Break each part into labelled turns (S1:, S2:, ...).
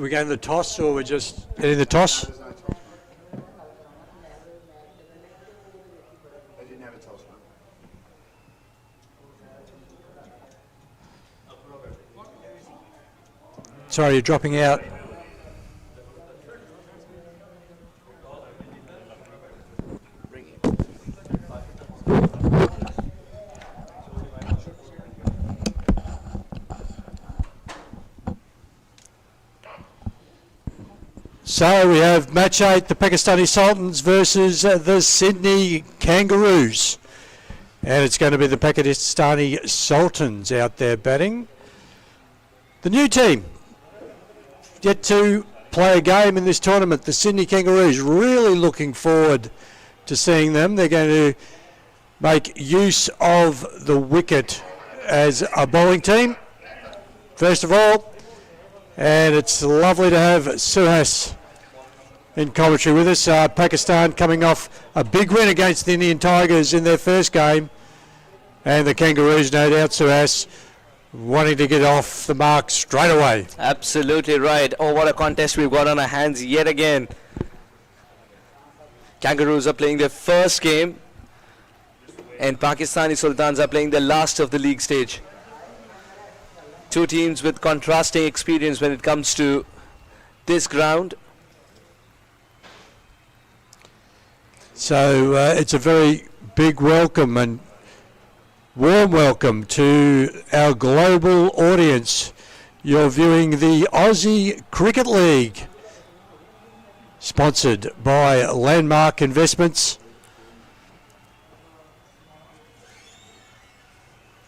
S1: We're going to the toss, or we're just hitting the toss? Sorry, you're dropping out. So we have match 8, the Pakistani Sultans versus the Sydney Kangaroos. And it's going to be the Pakistani Sultans out there batting. The new team yet to play a game in this tournament. The Sydney Kangaroos, really looking forward to seeing them. They're going to make use of the wicket as a bowling team, first of all. And it's lovely to have Suhas in commentary with us. Pakistan coming off a big win against the Indian Tigers in their first game. And the Kangaroos, no doubt, Suhas, wanting to get off the mark straight away.
S2: Absolutely right. Oh, what a contest we've got on our hands yet again. Kangaroos are playing their first game, and Pakistani Sultans are playing the last of the league stage. Two teams with contrasting experience when it comes to this ground.
S1: So it's a very big welcome and warm welcome to our global audience. You're viewing the Aussie Cricket League, sponsored by Landmark Investments.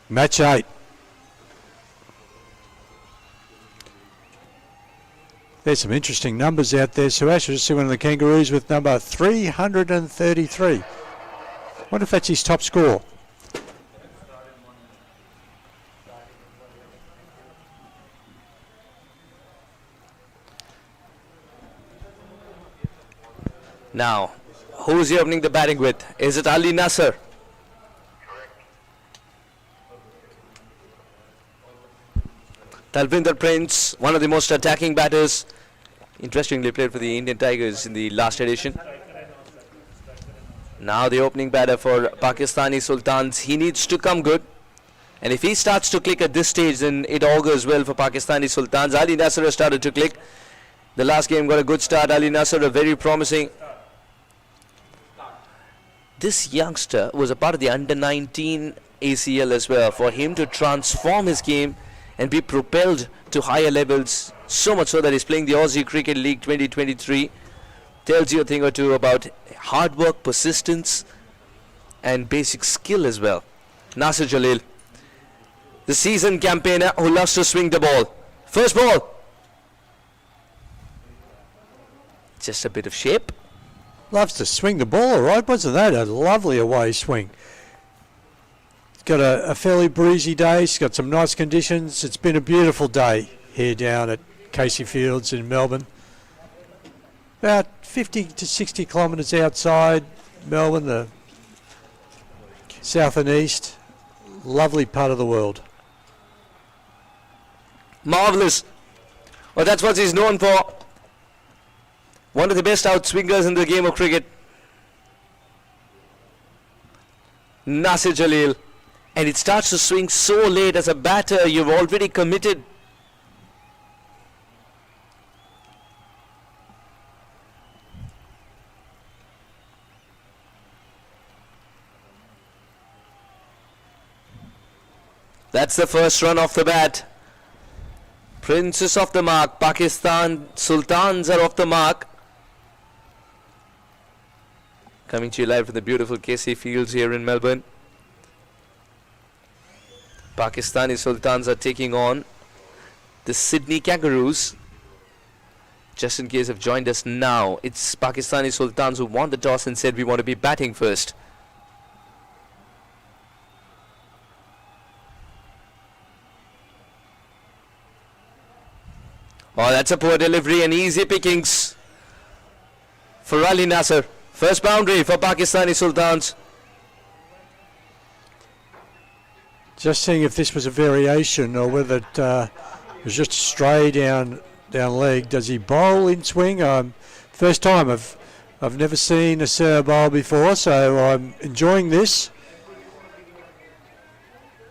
S1: Match 8. There's some interesting numbers out there. So Ash, just see one of the Kangaroos with number 333. Wonder if that's his top score.
S2: Now, who's he opening the batting with? Is it Ali Nasser? Talvinder Prince, one of the most attacking batters. Interestingly played for the Indian Tigers in the last edition. Now the opening batter for Pakistani Sultans. He needs to come good. And if he starts to click at this stage, then it augurs well for Pakistani Sultans. Ali Nasser has started to click. The last game got a good start. Ali Nasser, a very promising. This youngster was a part of the under-19 ACL as well. For him to transform his game and be propelled to higher levels, so much so that he's playing the Aussie Cricket League 2023, tells you a thing or two about hard work, persistence, and basic skill as well. Nasir Jalil, the seasoned campaigner who loves to swing the ball. First ball. Just a bit of shape.
S1: Loves to swing the ball, all right. Wasn't that a lovely away swing? Got a fairly breezy day. It's got some nice conditions. It's been a beautiful day here down at Casey Fields in Melbourne. About 50 to 60 kilometres outside Melbourne, the south and east. Lovely part of the world.
S2: Marvellous. Well, that's what he's known for. One of the best outswingers in the game of cricket. Nasir Jalil. And it starts to swing so late. As a batter, you've already committed. That's the first run off the bat. Prince is off the mark. Pakistan Sultans are off the mark. Coming to you live from the beautiful Casey Fields here in Melbourne. Pakistani Sultans are taking on the Sydney Kangaroos. Just in case have joined us now, it's Pakistani Sultans who won the toss and said we want to be batting first. Oh, that's a poor delivery and easy pickings for Ali Nasser. First boundary for Pakistani Sultans.
S1: Just seeing if this was a variation or whether it was just a stray down down leg. Does he bowl in swing? First time. I've never seen a Sarah bowl before, so I'm enjoying this.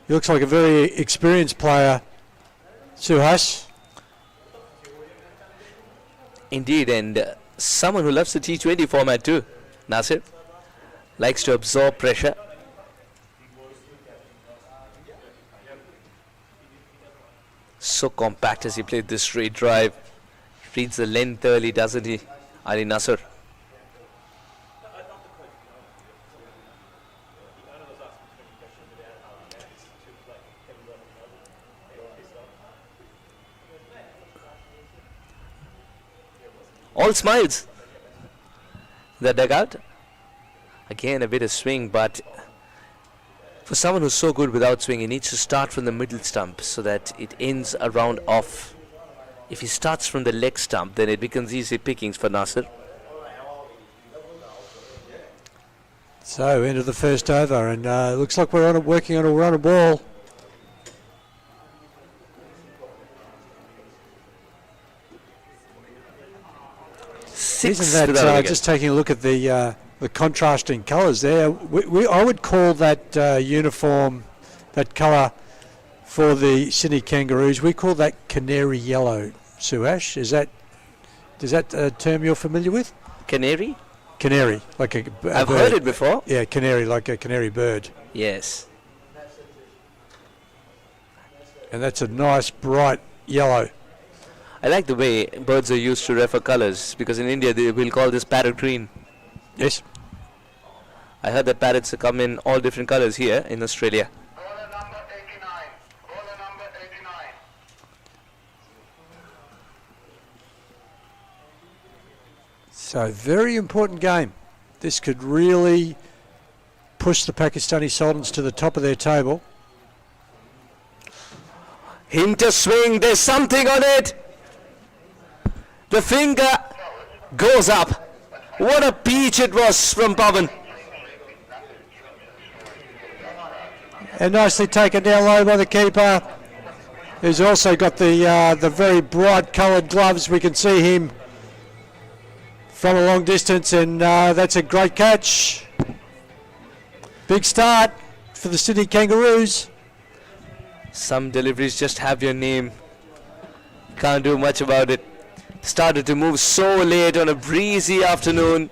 S1: He looks like a very experienced player, Suhas.
S2: Indeed, and someone who loves the T20 format too, Nasir. Likes to absorb pressure. So compact as he played this straight drive. Reads the length early, doesn't he, Ali Nasser? All smiles. The dugout. Again, a bit of swing, but for someone who's so good without swing, he needs to start from the middle stump so that it ends a round off. If he starts from the leg stump, then it becomes easy pickings for Nasser.
S1: So, end of the first over, and looks like we're working on a run of ball. Isn't that just taking a look at the contrasting colours there? I would call that uniform, that colour for the Sydney Kangaroos, we call that canary yellow. Suash, is that a term you're familiar with?
S2: Canary?
S1: Canary, like a
S2: I've
S1: bird.
S2: heard it before.
S1: Yeah, canary, like a canary bird.
S2: Yes.
S1: And that's a nice bright yellow.
S2: I like the way birds are used to refer colours, because in India they will call this parrot green.
S1: Yes.
S2: I heard that parrots come in all different colours here in Australia.
S3: Bowler number 89. Bowler number 89.
S1: So, very important game. This could really push the Pakistani Sultans to the top of their table.
S2: Hinter swing, there's something on it. The finger goes up. What a peach it was from Pavan.
S1: And nicely taken down low by the keeper, who's also got the very bright coloured gloves. We can see him from a long distance, and that's a great catch. Big start for the Sydney Kangaroos.
S2: Some deliveries just have your name. Can't do much about it. Started to move so late on a breezy afternoon.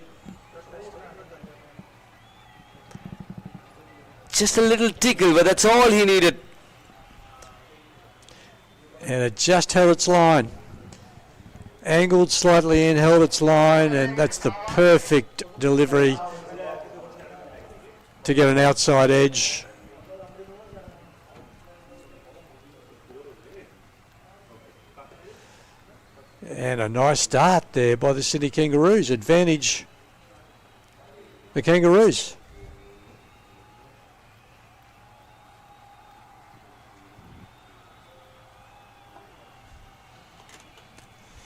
S2: Just a little tickle, but that's all he needed.
S1: And it just held its line. Angled slightly in, held its line, and that's the perfect delivery to get an outside edge. And a nice start there by the Sydney Kangaroos. Advantage the Kangaroos.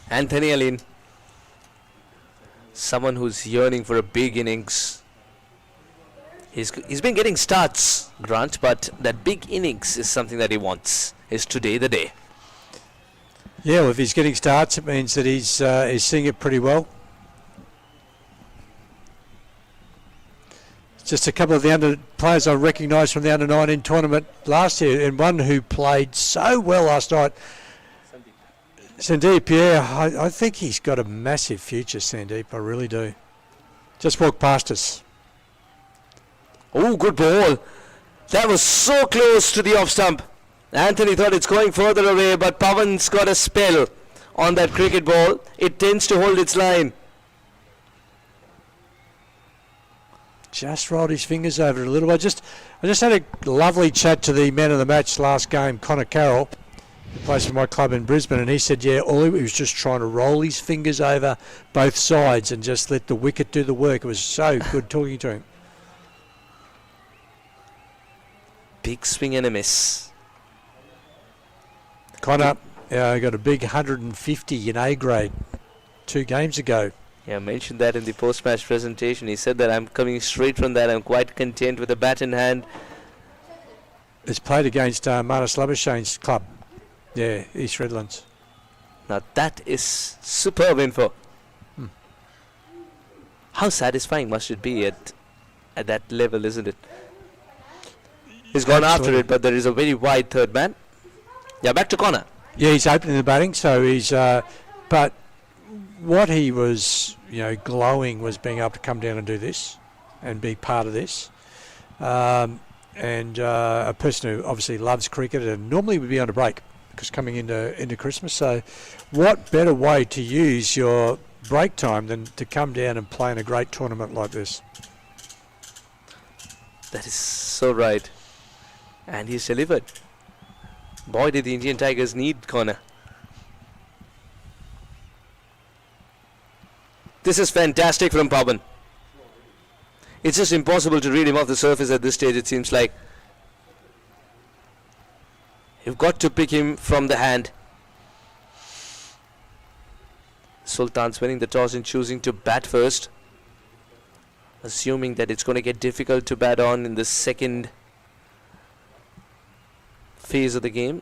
S2: Anthony Alleyne, someone who's yearning for a big innings. He's been getting starts, Grant, but that big innings is something that he wants. Is today the day?
S1: Yeah, well, if he's getting starts, it means that he's seeing it pretty well. Just a couple of the players I recognised from the under-19 tournament last year, and one who played so well last night. Sandeep, yeah, I think he's got a massive future, Sandeep, I really do. Just walked past us.
S2: Oh, good ball. That was so close to the off stump. Anthony thought it's going further away, but Pavan's got a spell on that cricket ball. It tends to hold its line.
S1: Just rolled his fingers over it a little. I just had a lovely chat to the man of the match last game, Connor Carroll, who plays for my club in Brisbane, and he said, yeah, all he was just trying to roll his fingers over both sides and just let the wicket do the work. It was so good talking to him.
S2: Big swing and a miss.
S1: Connor got a big 150 in A grade 2 games ago.
S2: Yeah, I mentioned that in the post-match presentation. He said that I'm coming straight from that. I'm quite content with the bat in hand.
S1: It's played against Marnus Labuschagne's club. Yeah, East Redlands.
S2: Now that is superb info. How satisfying must it be at that level, isn't it? He's gone after it, but there is a very wide third man. Yeah, back to corner.
S1: Yeah, he's opening the batting, so he's. But what he was, glowing was being able to come down and do this, and be part of this. And a person who obviously loves cricket and normally would be on a break because coming into Christmas. So, what better way to use your break time than to come down and play in a great tournament like this?
S2: That is so right. And he's delivered. Boy, did the Indian Tigers need corner. This is fantastic from Pawan. It's just impossible to read him off the surface at this stage, it seems like. You've got to pick him from the hand. Sultans winning the toss and choosing to bat first, assuming that it's going to get difficult to bat on in the second phase of the game.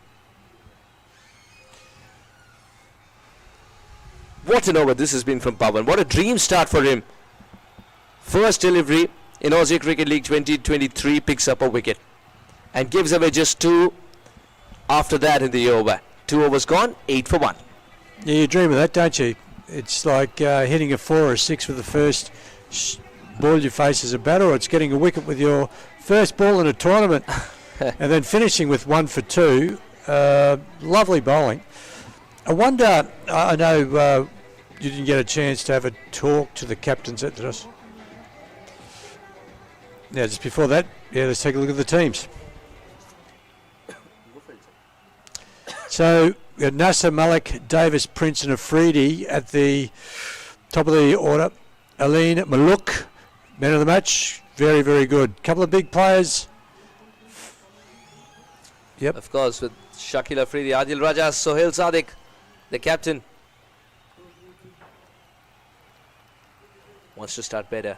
S2: What an over this has been from Pawan. What a dream start for him. First delivery in Aussie Cricket League 2023, picks up a wicket and gives away just 2 after that in the over. 2 overs gone, 8 for 1.
S1: Yeah, you dream of that, don't you? It's like hitting a 4 or a 6 with the first ball you face as a batter, or it's getting a wicket with your first ball in a tournament and then finishing with 1 for 2. Lovely bowling. I wonder, I know you didn't get a chance to have a talk to the captains at this. Now, just before that, let's take a look at the teams. So, we got Nasser, Malik, Davis, Prince and Afridi at the top of the order. Aline, Maluk, man of the match, very, very good. Couple of big players. Yep.
S2: Of course, with Shakil Afridi, Adil Raja, Sohail Sadiq, the captain. Wants to start better.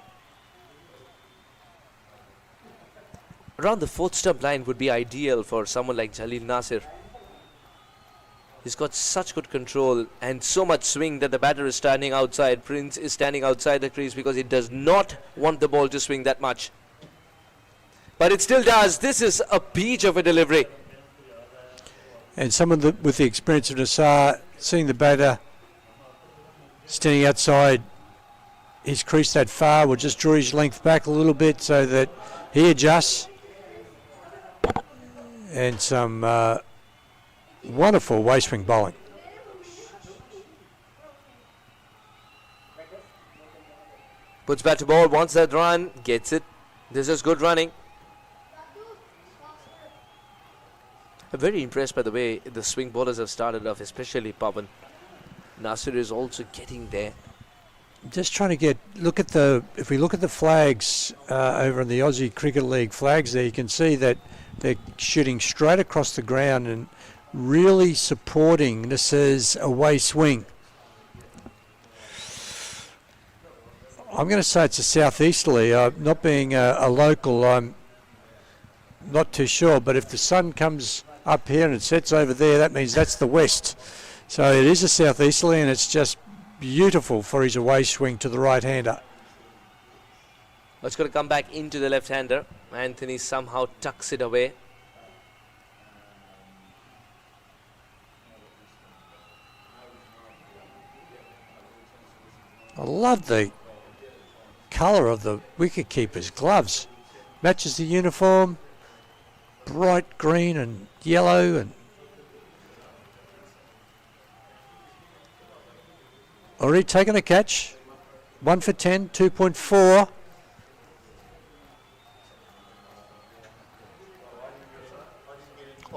S2: Around the 4th stump line would be ideal for someone like Jalil Nasir. He's got such good control and so much swing that the batter is standing outside. Prince is standing outside the crease because he does not want the ball to swing that much. But it still does. This is a peach of a delivery.
S1: And someone with the experience of Nassar, seeing the batter standing outside his crease that far, will just draw his length back a little bit so that he adjusts. And some wonderful waist swing bowling.
S2: Puts bat to ball, wants that run, gets it. This is good running. I'm very impressed by the way the swing bowlers have started off, especially Pawan. Nasir is also getting there.
S1: Just trying to if we look at the flags over in the Aussie Cricket League flags there, you can see that they're shooting straight across the ground and really supporting Nasir's away swing. I'm going to say it's a southeasterly. Not being a local, I'm not too sure, but if the sun comes up here and it sets over there, that means that's the west. So it is a southeasterly, and it's just beautiful for his away swing to the right-hander.
S2: It's going to come back into the left-hander. Anthony somehow tucks it away.
S1: I love the colour of the wicket-keeper's gloves. Matches the uniform, bright green and yellow. And already taken a catch. 1 for 10, 2.4.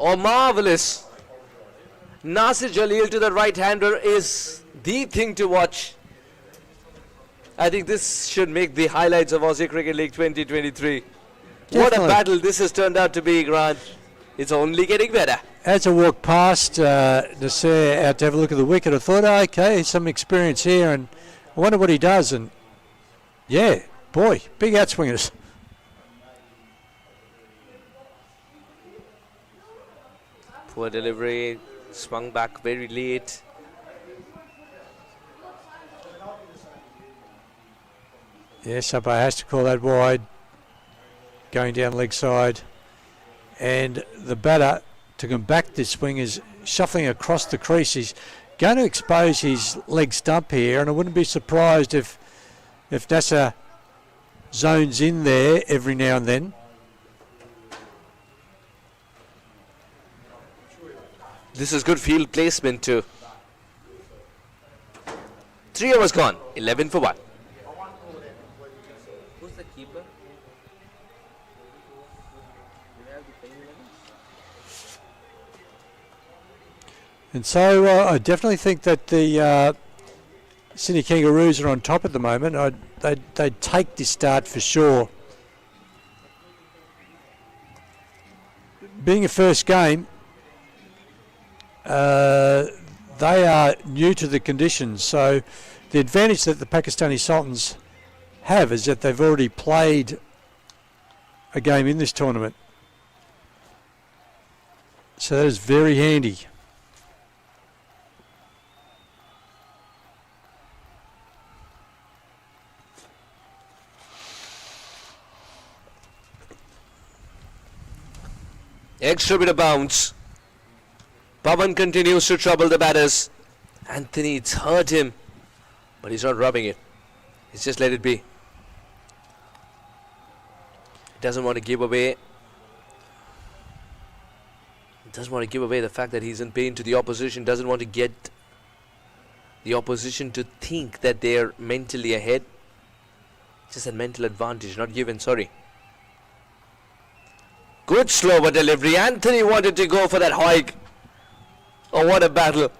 S2: Oh, marvellous. Nasir Jalil to the right-hander is the thing to watch. I think this should make the highlights of Aussie Cricket League 2023.
S1: Definitely.
S2: What a battle this has turned out to be, Grant. It's only getting better.
S1: As I walked past Nasir out to have a look at the wicket, I thought, okay, some experience here, and I wonder what he does. And yeah, boy, big outswingers.
S2: Poor delivery, swung back very late.
S1: Yes, umpire has to call that wide. Going down leg side. And the batter, to combat this swing, is shuffling across the crease. He's going to expose his leg stump here, and I wouldn't be surprised if Nasser zones in there every now and then.
S2: This is good field placement too. 3 overs gone. 11 for 1. Who's the keeper?
S1: And so I definitely think that the Sydney Kangaroos are on top at the moment. They'd take this start for sure. Being a first game, they are new to the conditions, so the advantage that the Pakistani Sultans have is that they've already played a game in this tournament. So that is very handy.
S2: Extra bit of bounce. Pawan continues to trouble the batters. Anthony, it's hurt him, but he's not rubbing it. He's just let it be. He doesn't want to give away. Doesn't want to give away the fact that he's in pain to the opposition. Doesn't want to get the opposition to think that they're mentally ahead. Just a mental advantage, not given. Sorry. Good slower delivery. Anthony wanted to go for that hike. Oh, what a battle.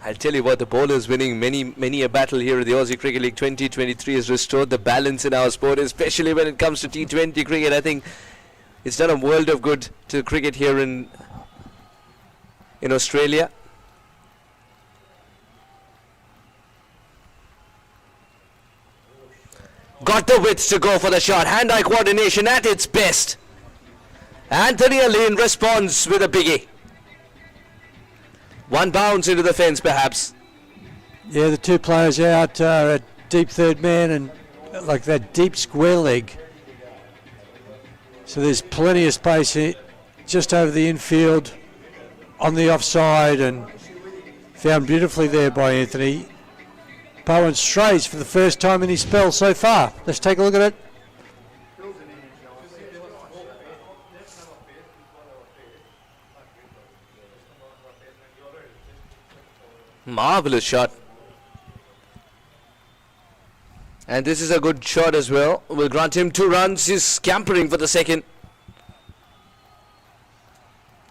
S2: I'll tell you what, the bowlers winning many a battle here at the Aussie Cricket League 2023 has restored the balance in our sport, especially when it comes to T20 cricket. I think it's done a world of good to cricket here in Australia. Got the width to go for the shot. Hand-eye coordination at its best. Anthony Aline responds with a biggie. One bounce into the fence, perhaps.
S1: Yeah, the two players out at deep third man and like that deep square leg. So there's plenty of space here, just over the infield, on the offside, and found beautifully there by Anthony. Pawan strays for the first time in his spell so far. Let's take a look at it.
S2: Marvelous shot. And this is a good shot as well. We'll grant him 2 runs. He's scampering for the second.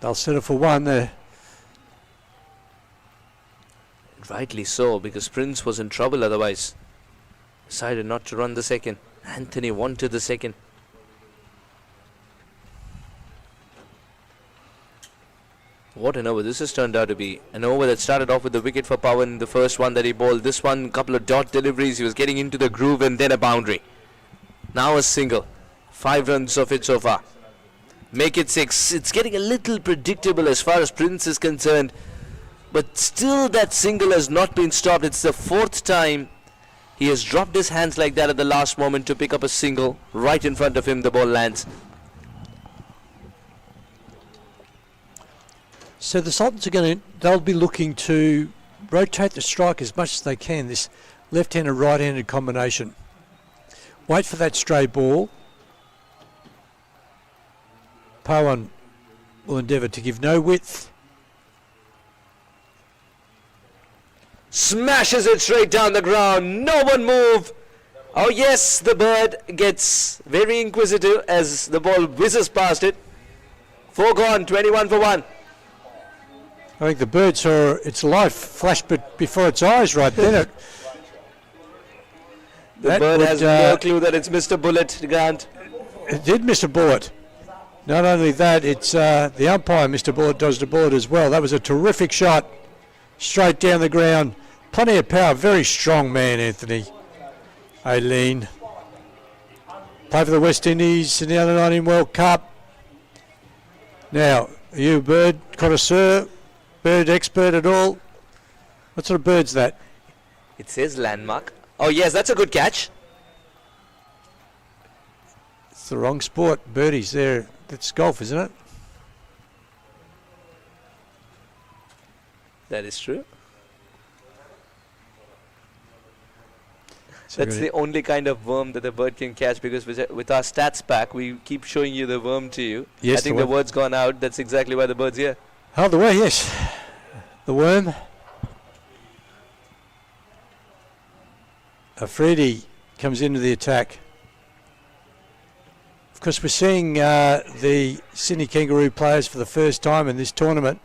S1: They'll settle for 1 there.
S2: Rightly so, because Prince was in trouble otherwise. Decided not to run the second. Anthony wanted the second. What an over this has turned out to be. An over that started off with the wicket for Pawan, the first one that he bowled. This one, a couple of dot deliveries. He was getting into the groove and then a boundary. Now a single. 5 runs of it so far. Make it 6. It's getting a little predictable as far as Prince is concerned. But still that single has not been stopped. It's the 4th time he has dropped his hands like that at the last moment to pick up a single. Right in front of him the ball lands.
S1: So the Sultans are they'll be looking to rotate the strike as much as they can, this left-handed, right-handed combination. Wait for that stray ball. Pawan will endeavour to give no width.
S2: Smashes it straight down the ground. No one move. Oh yes, the bird gets very inquisitive as the ball whizzes past it. 4 gone, 21 for 1.
S1: I think the bird saw its life flash before its eyes right then.
S2: The bird has no clue that it's Mr. Bullet, Grant.
S1: It did miss a bullet. Not only that, it's the umpire, Mr. Bullet, dodged a bullet as well. That was a terrific shot. Straight down the ground. Plenty of power. Very strong man, Anthony Aline. Play for the West Indies in the Under-19 World Cup. Now, are you a bird connoisseur? Bird expert at all? What sort of bird's that?
S2: It says landmark. Oh yes, that's a good catch.
S1: It's the wrong sport. Birdies there. That's golf, isn't it?
S2: That is true.
S1: So
S2: That's the only kind of worm that the bird can catch, because with our stats pack, we keep showing you the worm to you.
S1: Yes,
S2: I think
S1: the
S2: the word's gone out. That's exactly why the bird's here.
S1: Oh, the way, yes. The worm. Afridi comes into the attack. Of course, we're seeing the Sydney Kangaroo players for the first time in this tournament.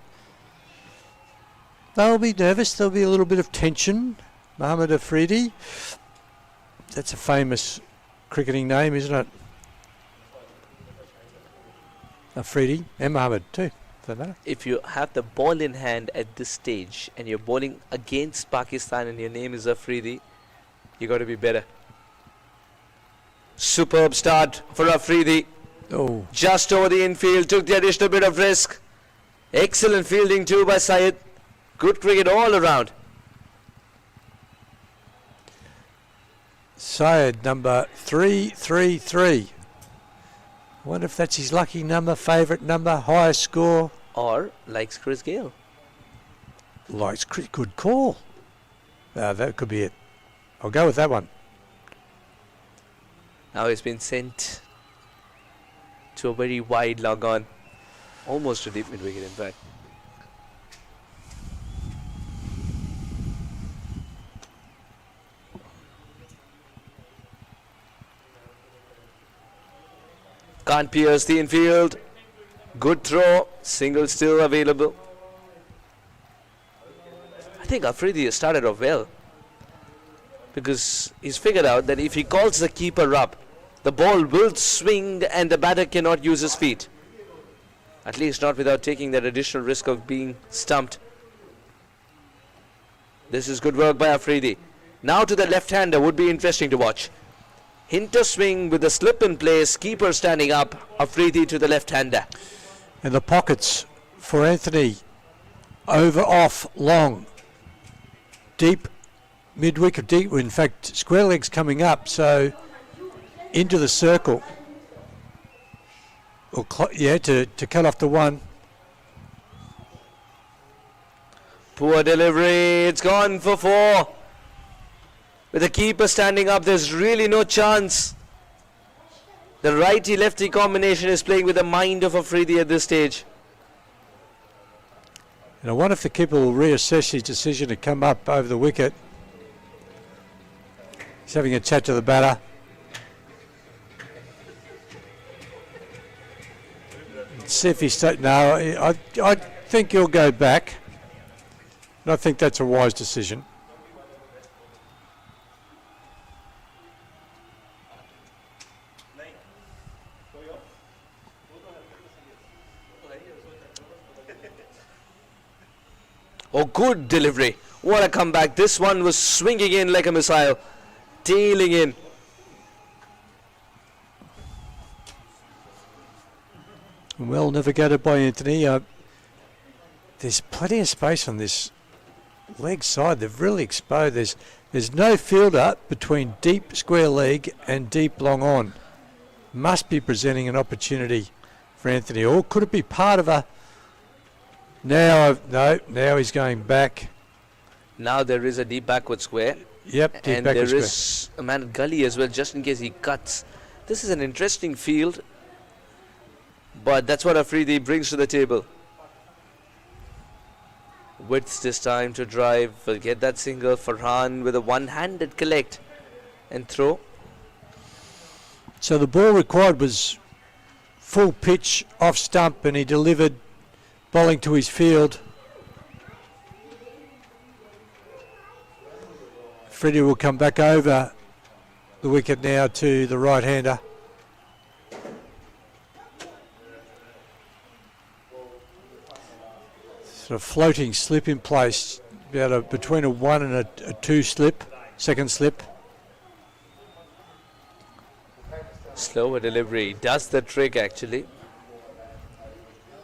S1: They'll be nervous. There'll be a little bit of tension. Mohamed Afridi. That's a famous cricketing name, isn't it? Afridi and Mohamed too, for that matter.
S2: If you have the ball in hand at this stage and you're bowling against Pakistan and your name is Afridi, you got to be better. Superb start for Afridi.
S1: Oh,
S2: Just over the infield, took the additional bit of risk. Excellent fielding too by Syed. Good cricket all around.
S1: Syed, number 333. I wonder if that's his lucky number, favourite number, highest score.
S2: Or likes Chris Gale.
S1: Likes good call. That could be it. I'll go with that one.
S2: Now he's been sent to a very wide log on. Almost to deep mid wicket in fact. Can't pierce the infield. Good throw. Single still available. I think Afridi has started off well, because he's figured out that if he calls the keeper up, the ball will swing and the batter cannot use his feet. At least not without taking that additional risk of being stumped. This is good work by Afridi. Now to the left-hander would be interesting to watch. Hinter swing with the slip in place, keeper standing up, Afridi to the left-hander.
S1: And the pockets for Anthony. Over, off, long. Deep, mid-wicket, deep. In fact, square legs coming up, so into the circle. Or to cut off the one.
S2: Poor delivery, it's gone for 4. With the keeper standing up, there's really no chance. The righty-lefty combination is playing with the mind of Afridi at this stage.
S1: And I wonder if the keeper will reassess his decision to come up over the wicket. He's having a chat to the batter. See if he's... No, I think he'll go back. And I think that's a wise decision.
S2: Oh, good delivery. What a comeback. This one was swinging in like a missile. Tailing in.
S1: Well navigated by Anthony. There's plenty of space on this leg side. They've really exposed. There's no fielder between deep square leg and deep long on. Must be presenting an opportunity for Anthony. Or could it be part of a... Now he's going back.
S2: Now there is a deep backward square.
S1: Yep, deep
S2: and
S1: backward
S2: there
S1: square.
S2: is a man gully as well, just in case he cuts. This is an interesting field, but that's what Afridi brings to the table. Width this time to drive. Will get that single. Farhan with a one-handed collect and throw.
S1: So the ball required was full pitch off stump, and he delivered, bowling to his field. Freddie will come back over the wicket now to the right-hander. Sort of floating slip in place, about between a 1 and a 2 slip, second slip.
S2: Slower delivery does the trick actually.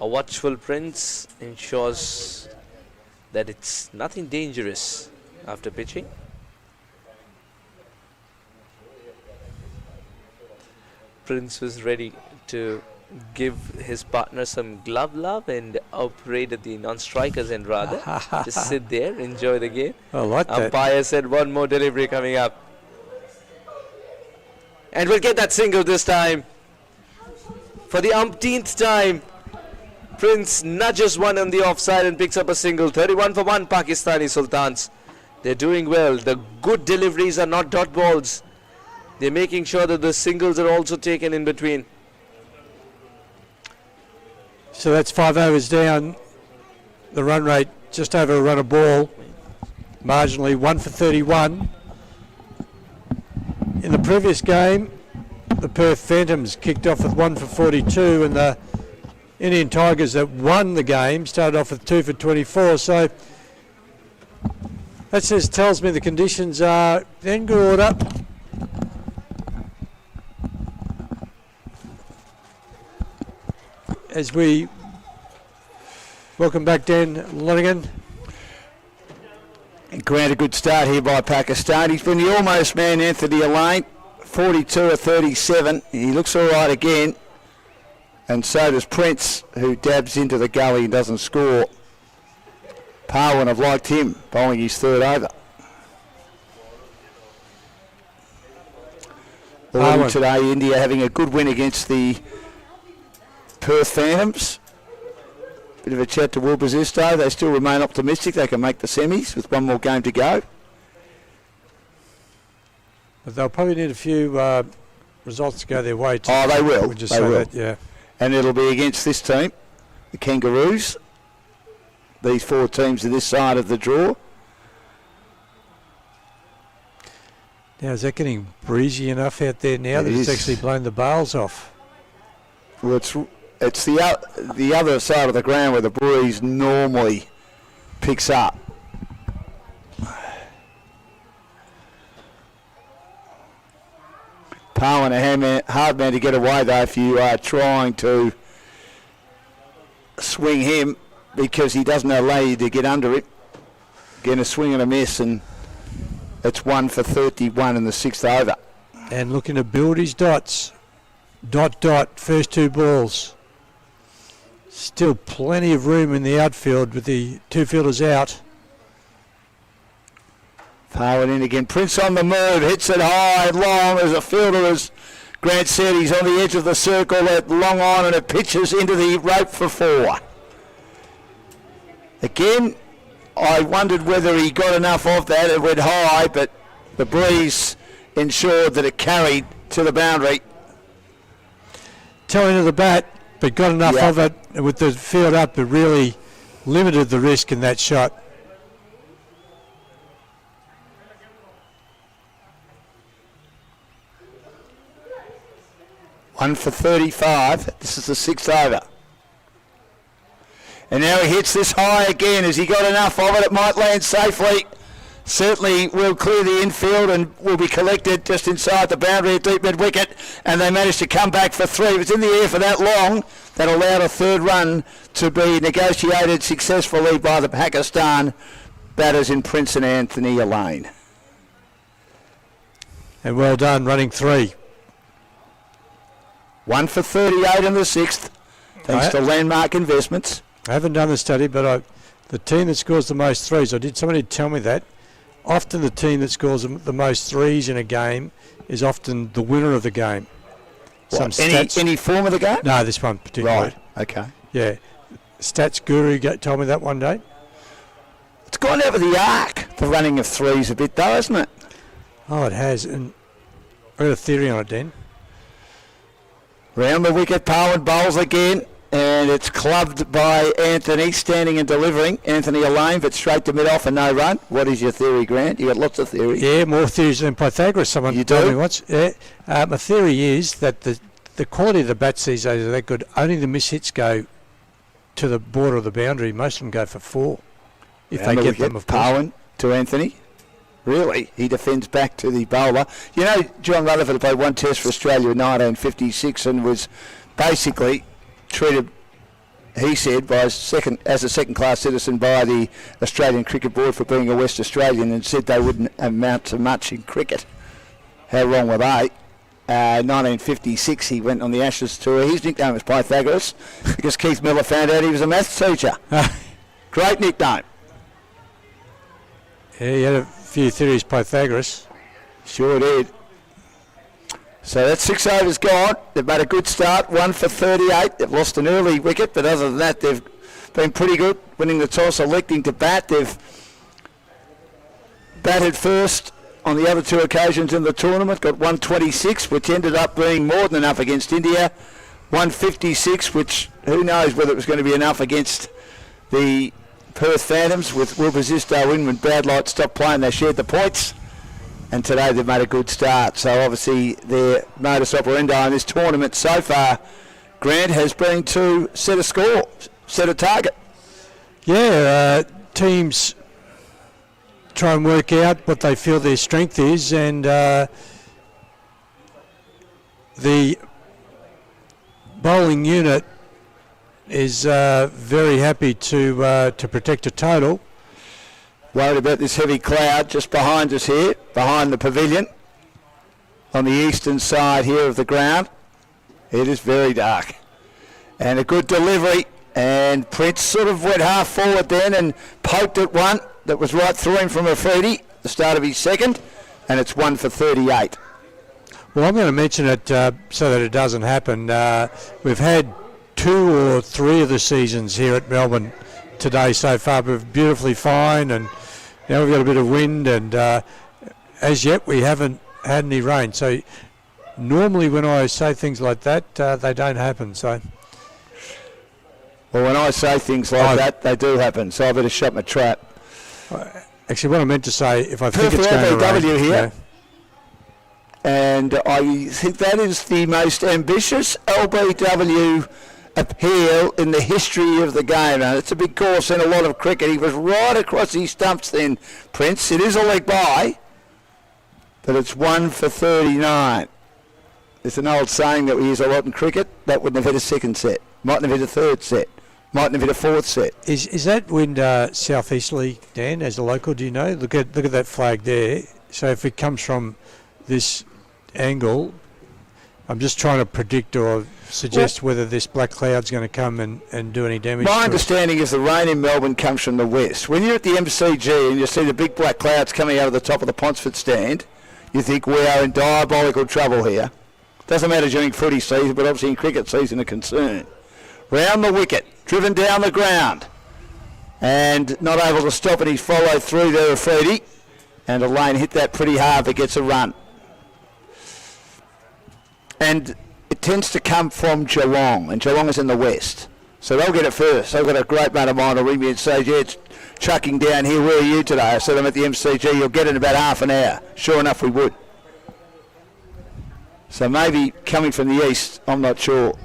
S2: A watchful Prince ensures that it's nothing dangerous after pitching. Prince was ready to give his partner some glove love and operate at the non-strikers end rather. Just sit there, enjoy the game.
S1: I like that.
S2: Umpire said one more delivery coming up. And we'll get that single this time. For the umpteenth time, Prince nudges one on the offside and picks up a single. 31 for 1 Pakistani Sultans. They're doing well. The good deliveries are not dot balls. They're making sure that the singles are also taken in between.
S1: So that's 5 overs down. The run rate just over a run a ball. Marginally 1 for 31. In the previous game, the Perth Phantoms kicked off with 1 for 42, and the Indian Tigers that won the game started off with 2 for 24. So that tells me the conditions are in good order. As we welcome back Dan Lonigan.
S4: And Grant, a good start here by Pakistan. He's been the almost man, Anthony Elaine, 42 of 37. He looks all right again. And so does Prince, who dabs into the gully and doesn't score. Parwin have liked him, bowling his third over. Already today, India having a good win against the Perth Phantoms. Bit of a chat to Will Bazisto. They still remain optimistic they can make the semis with one more game to go.
S1: But they'll probably need a few results to go their way too.
S4: Oh, they will.
S1: We'll just
S4: they
S1: say
S4: will.
S1: that, yeah.
S4: And it'll be against this team, the Kangaroos. These 4 teams are this side of the draw.
S1: Now, is that getting breezy enough out there now that it's actually blown the bales off?
S4: Well, it's the other side of the ground where the breeze normally picks up. Parwin a hard man to get away though if you are trying to swing him, because he doesn't allow you to get under it. Again, a swing and a miss, and it's 1 for 31 in the 6th over.
S1: And looking to build his dots. Dot, first 2 balls. Still plenty of room in the outfield with the 2 fielders out.
S4: Parwin in again. Prince on the move, hits it high and long as a fielder, as Grant said. He's on the edge of the circle at long on, and it pitches into the rope for 4. Again, I wondered whether he got enough of that. It went high, but the breeze ensured that it carried to the boundary.
S1: Telling to the bat, but got enough of it with the field up, but really limited the risk in that shot.
S4: One for 35. This is the 6th over. And now he hits this high again. Has he got enough of it? It might land safely. Certainly will clear the infield and will be collected just inside the boundary at deep mid-wicket. And they managed to come back for 3. It was in the air for that long. That allowed a 3rd run to be negotiated successfully by the Pakistan batters in Prince and Anthony Elaine.
S1: And well done, running 3.
S4: 1 for 38 in the 6th, thanks to Landmark Investments.
S1: I haven't done the study, but the team that scores the most threes, somebody tell me that. Often the team that scores the most threes in a game is often the winner of the game.
S4: Any form of the game?
S1: No, this one particularly.
S4: Right, okay.
S1: Yeah. Stats guru told me that one day.
S4: It's gone over the arc, the running of threes a bit though, hasn't it?
S1: Oh, it has. And I've got a theory on it, Dan.
S4: Round the wicket, Parwin bowls again, and it's clubbed by Anthony, standing and delivering. Anthony Elaine, but straight to mid-off and no run. What is your theory, Grant? You got lots of theories.
S1: Yeah, more theories than Pythagoras, someone told me once. Yeah. My theory is that the quality of the bats these days are that good. Only the mishits go to the border of the boundary. Most of them go for 4. If they get them, of course.
S4: Parwin to Anthony. Really? He defends back to the bowler. You know, John Rutherford played 1 test for Australia in 1956 and was basically treated, he said, as a second-class citizen by the Australian Cricket Board for being a West Australian, and said they wouldn't amount to much in cricket. How wrong were they? 1956 he went on the Ashes tour. His nickname was Pythagoras because Keith Miller found out he was a maths teacher. Great nickname.
S1: Yeah, he had a few theories, Pythagoras.
S4: Sure did. So that's 6 overs gone. They've made a good start, 1 for 38. They've lost an early wicket, but other than that, they've been pretty good, winning the toss, electing to bat. They've batted first on the other 2 occasions in the tournament, got 126, which ended up being more than enough against India. 156, which who knows whether it was going to be enough against the Perth Phantoms with Wilbur Zisdale in when Bad Light stopped playing. They shared the points, and today they've made a good start. So obviously their modus operandi in this tournament so far, Grant, has been to set a score, set a target.
S1: Yeah, teams try and work out what they feel their strength is, and the bowling unit is very happy to protect a total.
S4: Worried about this heavy cloud just behind us here, behind the pavilion, on the eastern side here of the ground. It is very dark. And a good delivery, and Prince sort of went half forward then and poked at one that was right through him from Afridi, the start of his second, and it's 1 for 38.
S1: Well, I'm going to mention it so that it doesn't happen. We've had 2 or 3 of the seasons here at Melbourne today so far, but beautifully fine, and now we've got a bit of wind, and as yet we haven't had any rain. So normally when I say things like that, they don't happen. So.
S4: Well, when I say things like that, they do happen, so I better shut my trap.
S1: Actually, what I meant to say, if I think it's going to rain...
S4: LBW here.
S1: Yeah.
S4: And I think that is the most ambitious LBW appeal in the history of the game. Now, it's a big course in a lot of cricket. He was right across his stumps then, Prince. It is a leg by, but it's 1 for 39. It's an old saying that we use a lot in cricket. That wouldn't have hit a second set. Mightn't have hit a third set. Mightn't have hit a fourth set.
S1: Is that wind southeasterly, Dan, as a local, do you know? Look at that flag there. So if it comes from this angle, I'm just trying to predict or suggest whether this black cloud's going to come and do any damage.
S4: My understanding is the rain in Melbourne comes from the west. When you're at the MCG and you see the big black clouds coming out of the top of the Ponsford stand, you think we are in diabolical trouble here. Doesn't matter during footy season, but obviously in cricket season a concern. Round the wicket, driven down the ground, and not able to stop it. He's followed through there, Afridi, and Elaine hit that pretty hard but gets a run. And it tends to come from Geelong, and Geelong is in the west. So they'll get it first. They've got a great mate of mine to ring me and say, yeah, it's chucking down here. Where are you today? I said, I'm at the MCG. You'll get it in about half an hour. Sure enough, we would. So maybe coming from the east, I'm not sure.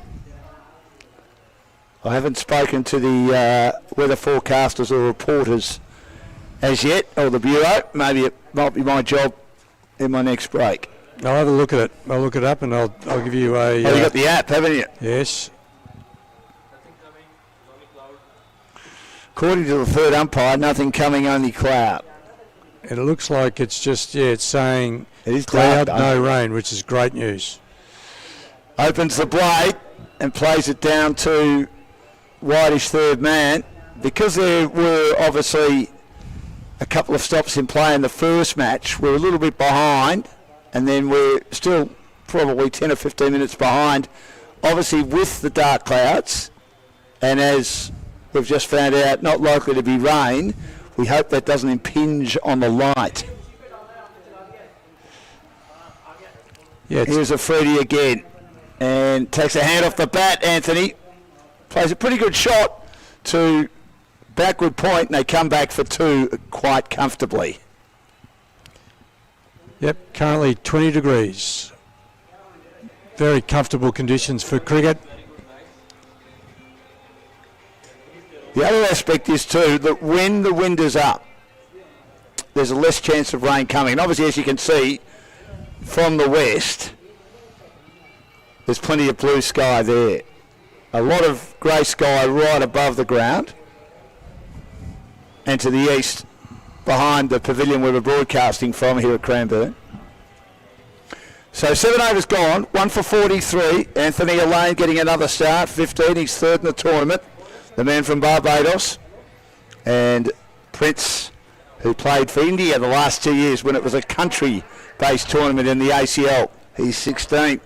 S4: I haven't spoken to the weather forecasters or reporters as yet, or the Bureau. Maybe it might be my job in my next break.
S1: I'll have a look at it. I'll look it up and I'll give you a...
S4: you got the app, haven't you?
S1: Yes.
S4: According to the third umpire, nothing coming, only cloud.
S1: It looks like it's just, it's saying
S4: it is
S1: cloud,
S4: dark,
S1: no rain, which is great news.
S4: Opens the blade and plays it down to Whitish third man. Because there were obviously a couple of stops in play in the first match, we're a little bit behind, and then we're still probably 10 or 15 minutes behind, obviously with the dark clouds, and as we've just found out, not likely to be rain. We hope that doesn't impinge on the light. Yeah, here's Afridi again, and takes a hand off the bat, Anthony. Plays a pretty good shot to backward point, and they come back for 2 quite comfortably.
S1: Yep, currently 20 degrees. Very comfortable conditions for cricket.
S4: The other aspect is too that when the wind is up, there's a less chance of rain coming. And obviously, as you can see from the west, there's plenty of blue sky there. A lot of grey sky right above the ground. And to the east, behind the pavilion where we're broadcasting from here at Cranbourne. So 7 overs gone, 1 for 43. Anthony Elaine getting another start, 15. He's third in the tournament. The man from Barbados. And Prince, who played for India the last 2 years when it was a country-based tournament in the ACL. He's 16.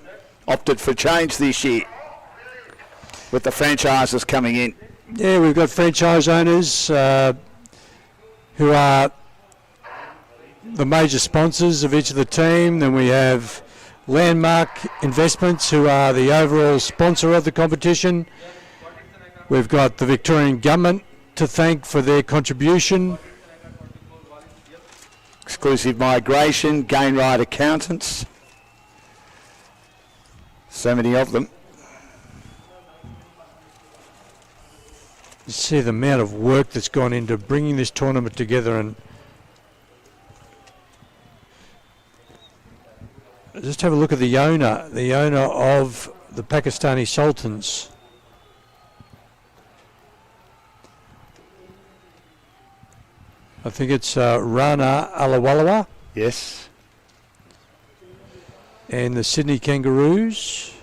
S4: Opted for change this year with the franchises coming in.
S1: Yeah, we've got franchise owners who are the major sponsors of each of the team. Then we have Landmark Investments, who are the overall sponsor of the competition. We've got the Victorian Government to thank for their contribution.
S4: Exclusive Migration, Gainride Accountants. So many of them.
S1: You see the amount of work that's gone into bringing this tournament together, and just have a look at the owner of the Pakistani Sultans. I think it's Rana Alawalawa.
S4: Yes.
S1: And the Sydney Kangaroos.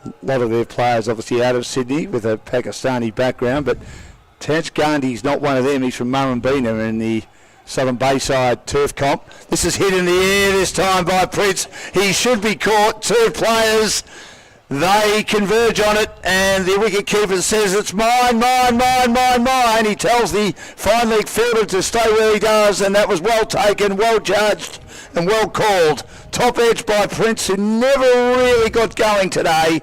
S4: A lot of their players obviously out of Sydney with a Pakistani background, but Taj Gandhi's not one of them. He's from Murrumbina in the Southern Bayside Turf Comp. This is hit in the air this time by Prince. He should be caught. 2 players. They converge on it, and the wicket-keeper says, it's mine, mine, mine, mine, mine. He tells the fine leg fielder to stay where he does, and that was well taken, well judged, and well called. Top edge by Prince, who never really got going today.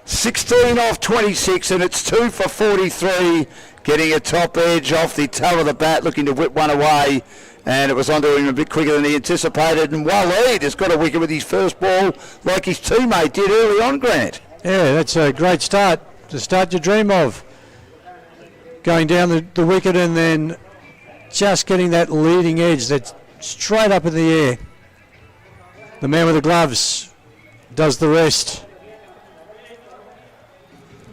S4: 16 off 26, and it's 2 for 43. Getting a top edge off the toe of the bat, looking to whip one away. And it was onto him a bit quicker than he anticipated. And Waleed has got a wicket with his first ball like his teammate did early on, Grant.
S1: Yeah, that's a great start. The start you dream of. Going down the wicket and then just getting that leading edge that's straight up in the air. The man with the gloves does the rest.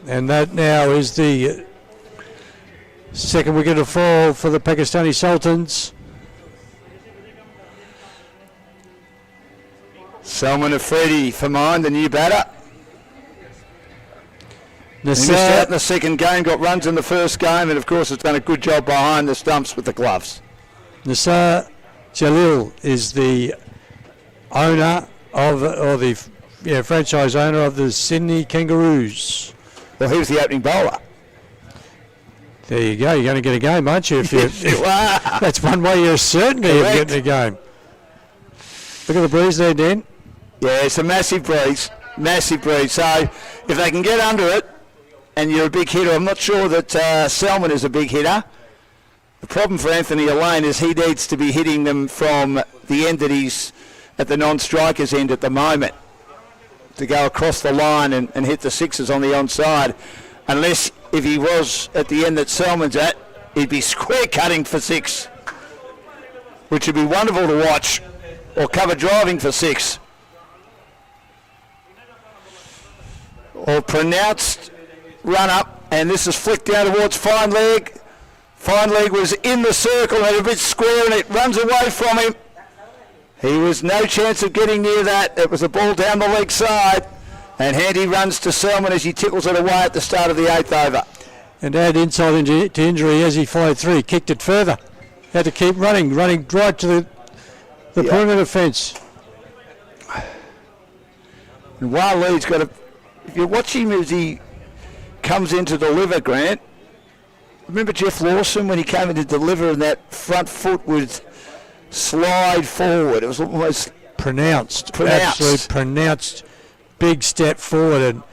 S1: And that now is the second wicket to fall for the Pakistani Sultans.
S4: Salman Afridi for mine, the new batter. He missed out
S1: Nasser,
S4: in the second game, got runs in the first game, and of course has done a good job behind the stumps with the gloves.
S1: Nasser Jalil is the owner of, or the franchise owner of the Sydney Kangaroos.
S4: Well, he was the opening bowler.
S1: There you go. You're going to get a game, aren't you? If
S4: Yes, you are.
S1: That's one way you're certain of
S4: Correct.
S1: getting a game. Look at the breeze there, Dan.
S4: Yeah, it's a massive breeze. Massive breeze. So if they can get under it, and you're a big hitter, I'm not sure that Salman is a big hitter. The problem for Anthony Elaine is he needs to be hitting them from the end that he's at the non-strikers end at the moment to go across the line and hit the sixes on the onside. Unless if he was at the end that Salman's at, he'd be square cutting for 6, which would be wonderful to watch, or cover driving for 6. Or pronounced run up, and this is flicked down towards Fine Leg. Fine Leg was in the circle and a bit square, and it runs away from him. He was no chance of getting near that. It was a ball down the leg side, and Handy runs to Salman as he tickles it away at the start of the 8th over.
S1: And add insult to injury as he followed through. He kicked it further. Had to keep running right to the perimeter fence.
S4: And Waleed's got a... If you watch him as he comes in to deliver, Grant, remember Jeff Lawson when he came in to deliver and that front foot would slide forward? It was almost
S1: Pronounced. Absolute pronounced big step forward. And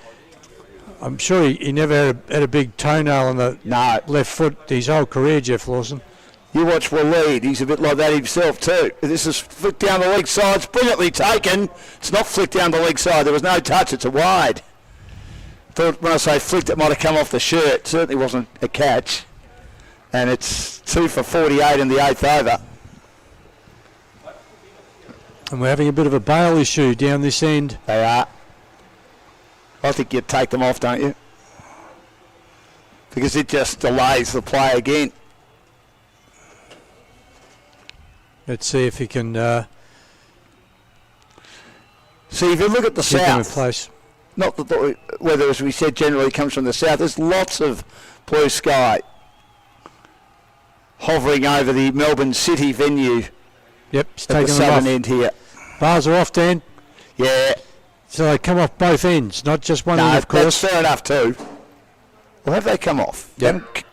S1: I'm sure he never had a big toenail on the left foot his whole career, Jeff Lawson.
S4: You watch Waleed, he's a bit like that himself too. This is flicked down the leg side, it's brilliantly taken. It's not flicked down the leg side, there was no touch, it's a wide. Thought when I say flicked, it might have come off the shirt. Certainly wasn't a catch. And it's 2 for 48 in the 8th over.
S1: And we're having a bit of a bail issue down this end.
S4: They are. I think you'd take them off, don't you? Because it just delays the play again.
S1: Let's see if he can
S4: See, if you look at the
S1: keep them in
S4: south,
S1: place.
S4: not the weather, as we said, generally comes from the south. There's lots of blue sky hovering over the Melbourne City venue
S1: Yep, he's
S4: at the
S1: taking them
S4: southern
S1: off.
S4: end here.
S1: Bars are off, Dan.
S4: Yeah,
S1: So they come off both ends, not just one
S4: no,
S1: end, of course.
S4: that's fair enough too. Well, have they come off?
S1: Yep.
S4: Haven't-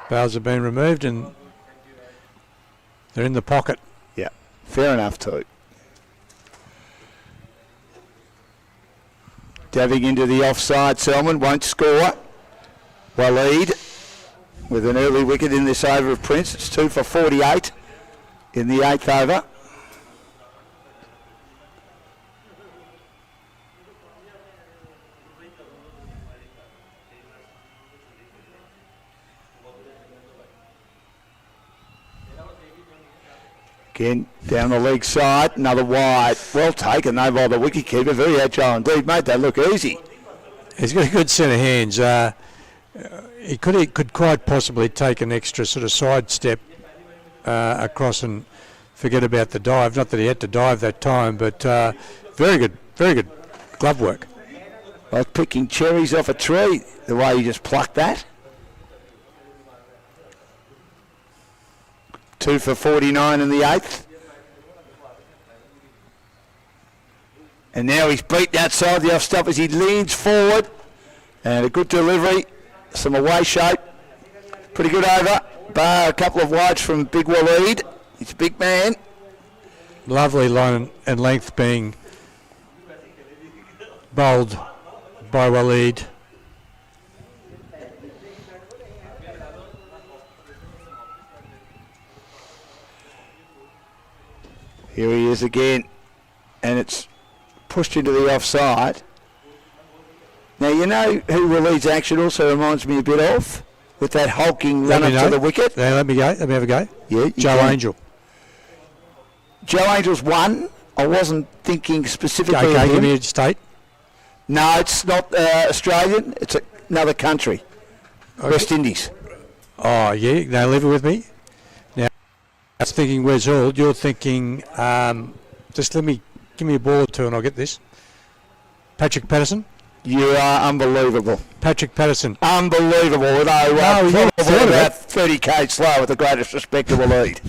S1: Bars have been removed and they're in the pocket.
S4: Yeah, fair enough too. Dabbing into the offside, Selman won't score. Waleed with an early wicket in this over of Prince. It's 2 for 48 in the 8th over. Again, down the leg side, another wide. Well taken though by the wicketkeeper. Very agile indeed. Made that look easy.
S1: He's got a good set of hands. He could quite possibly take an extra sort of side step across and forget about the dive. Not that he had to dive that time, but very good glove work.
S4: Like picking cherries off a tree, the way he just plucked that. 2 for 49 in the 8th. And now he's beaten outside the off stump as he leans forward. And a good delivery, some away shape. Pretty good over. Bar a couple of wides from Big Waleed. He's a big man.
S1: Lovely line and length being bowled by Waleed.
S4: Here he is again. And it's pushed into the offside. Now, you know who Waleed's action also reminds me a bit of? With that hulking run up to the wicket.
S1: Yeah, let me have a go.
S4: Yeah,
S1: Joe Angel.
S4: Joe Angel's one. I wasn't thinking specifically
S1: Okay,
S4: of
S1: give
S4: him.
S1: me a state.
S4: No, it's not Australian. It's another country.
S1: Okay.
S4: West Indies.
S1: Oh, yeah, now leave it with me. Now, I was thinking Wes Hall. You're thinking, just give me a ball or two and I'll get this. Patrick Patterson.
S4: You are unbelievable.
S1: Patrick Patterson.
S4: Unbelievable. Although
S1: No, you
S4: probably
S1: thought of
S4: about
S1: it.
S4: 30k slow with the greatest respect to Waleed.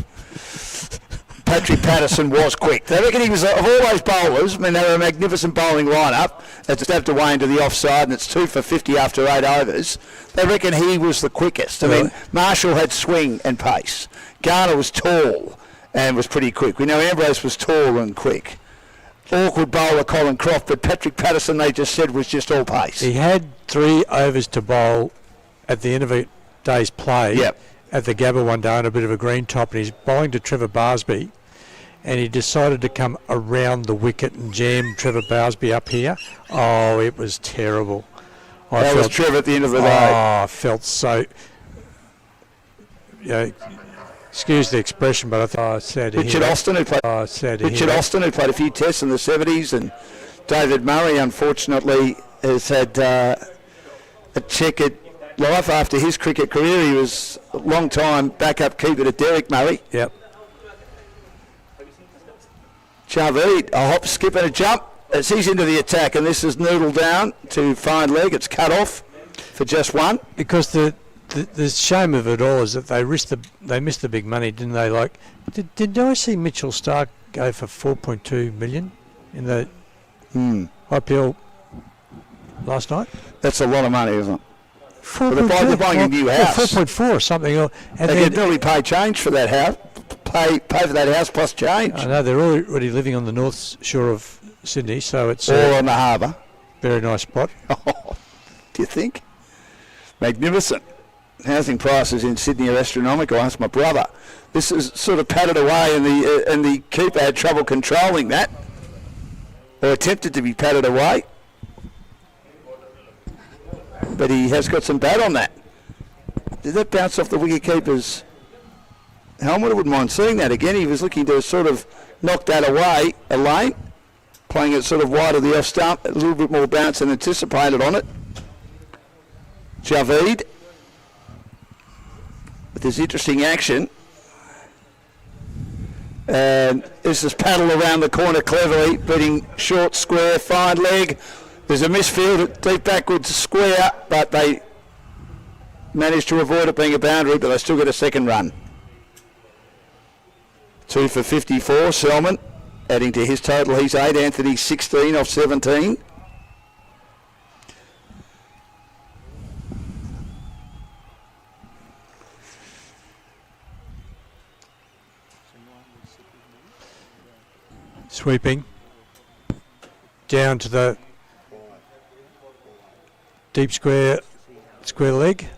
S4: Patrick Patterson was quick. They reckon he was, of all those bowlers, I mean, they were a magnificent bowling lineup. It's stepped away into the offside and it's 2 for 50 after 8 overs. They reckon he was the quickest. I mean,
S1: Really?
S4: Marshall had swing and pace. Garner was tall and was pretty quick. We know Ambrose was tall and quick. Awkward bowler Colin Croft, but Patrick Patterson, they just said, was just all pace.
S1: He had 3 overs to bowl at the end of a day's play
S4: Yep.
S1: at the Gabba one day on a bit of a green top, and he's bowling to Trevor Barsby, and he decided to come around the wicket and jam Trevor Barsby up here. Oh, it was terrible.
S4: That was Trevor at the end of the day.
S1: Oh, I felt so... excuse the expression, but I thought sad to
S4: Richard
S1: hear that.
S4: Austin, who played
S1: Sad to hear
S4: Richard
S1: that.
S4: Austin, who played a few tests in the 70s, and David Murray, unfortunately, has had a checkered life after his cricket career. He was a long time backup keeper to Derek Murray.
S1: Yep.
S4: Javeed, a hop, skip and a jump as he's into the attack, and this is noodle down to fine leg. It's cut off for just one.
S1: Because the shame of it all is that they missed the big money, didn't they? Like, did I see Mitchell Stark go for 4.2 million in the IPL last night?
S4: That's a lot of money, isn't it?
S1: 4.2.
S4: they're buying a new house.
S1: 4.4 or something. And
S4: They
S1: then,
S4: could nearly pay change for that house. Pay for that house plus change.
S1: I know they're already living on the north shore of Sydney, so it's
S4: Or
S1: a
S4: on the harbour.
S1: very nice spot.
S4: Do you think? Magnificent. Housing prices in Sydney are astronomical. Ask my brother. This is sort of patted away, and the keeper had trouble controlling that, or attempted to be patted away. But he has got some bat on that. Did that bounce off the wicketkeeper's helmet? I wouldn't mind seeing that again. He was looking to sort of knock that away, a lane, playing it sort of wide of the off stump, a little bit more bounce than anticipated on it. Javeed with this interesting action And this is paddled around the corner cleverly, beating short square, fine leg. There's a misfield, deep backwards square, but they managed to avoid it being a boundary, but they still get a second run. 2 for 54, Selman, adding to his total. He's 8, Anthony 16 off 17.
S1: Sweeping down to the deep square leg.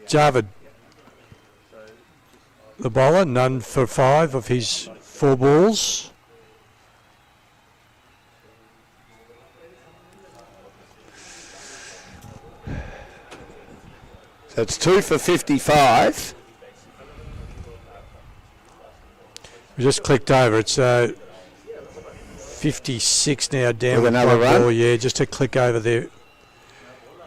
S1: Javid, the bowler, none for 5 of his 4 balls.
S4: So it's 2 for 55.
S1: We just clicked over. It's 56 now down
S4: With another run.
S1: ball. Yeah, just a click over there.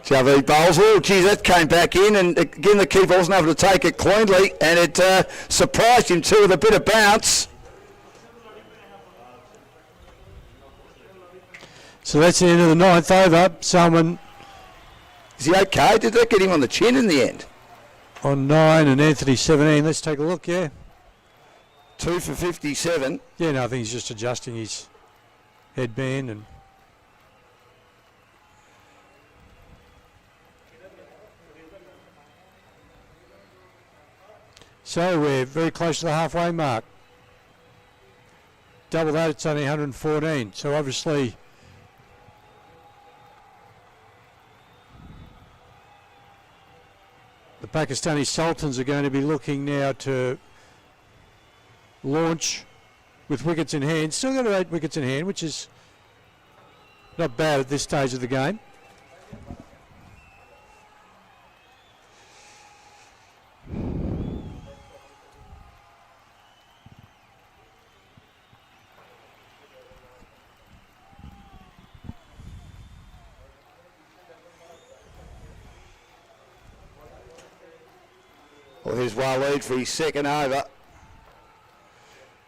S4: Javi bowls. Oh, geez, that came back in, and again the keeper wasn't able to take it cleanly, and it surprised him too with a bit of bounce.
S1: So that's the end of the 9th over. Someone
S4: Is he okay? Did that get him on the chin in the end?
S1: on 9 and Anthony 17. Let's take a look, yeah.
S4: 2 for 57.
S1: Yeah, no, I think he's just adjusting his headband and so we're very close to the halfway mark. Double that, it's only 114. So obviously the Pakistani Sultans are going to be looking now to launch with wickets in hand. Still got 8 wickets in hand, which is not bad at this stage of the game.
S4: Well, here's Waleed for his second over.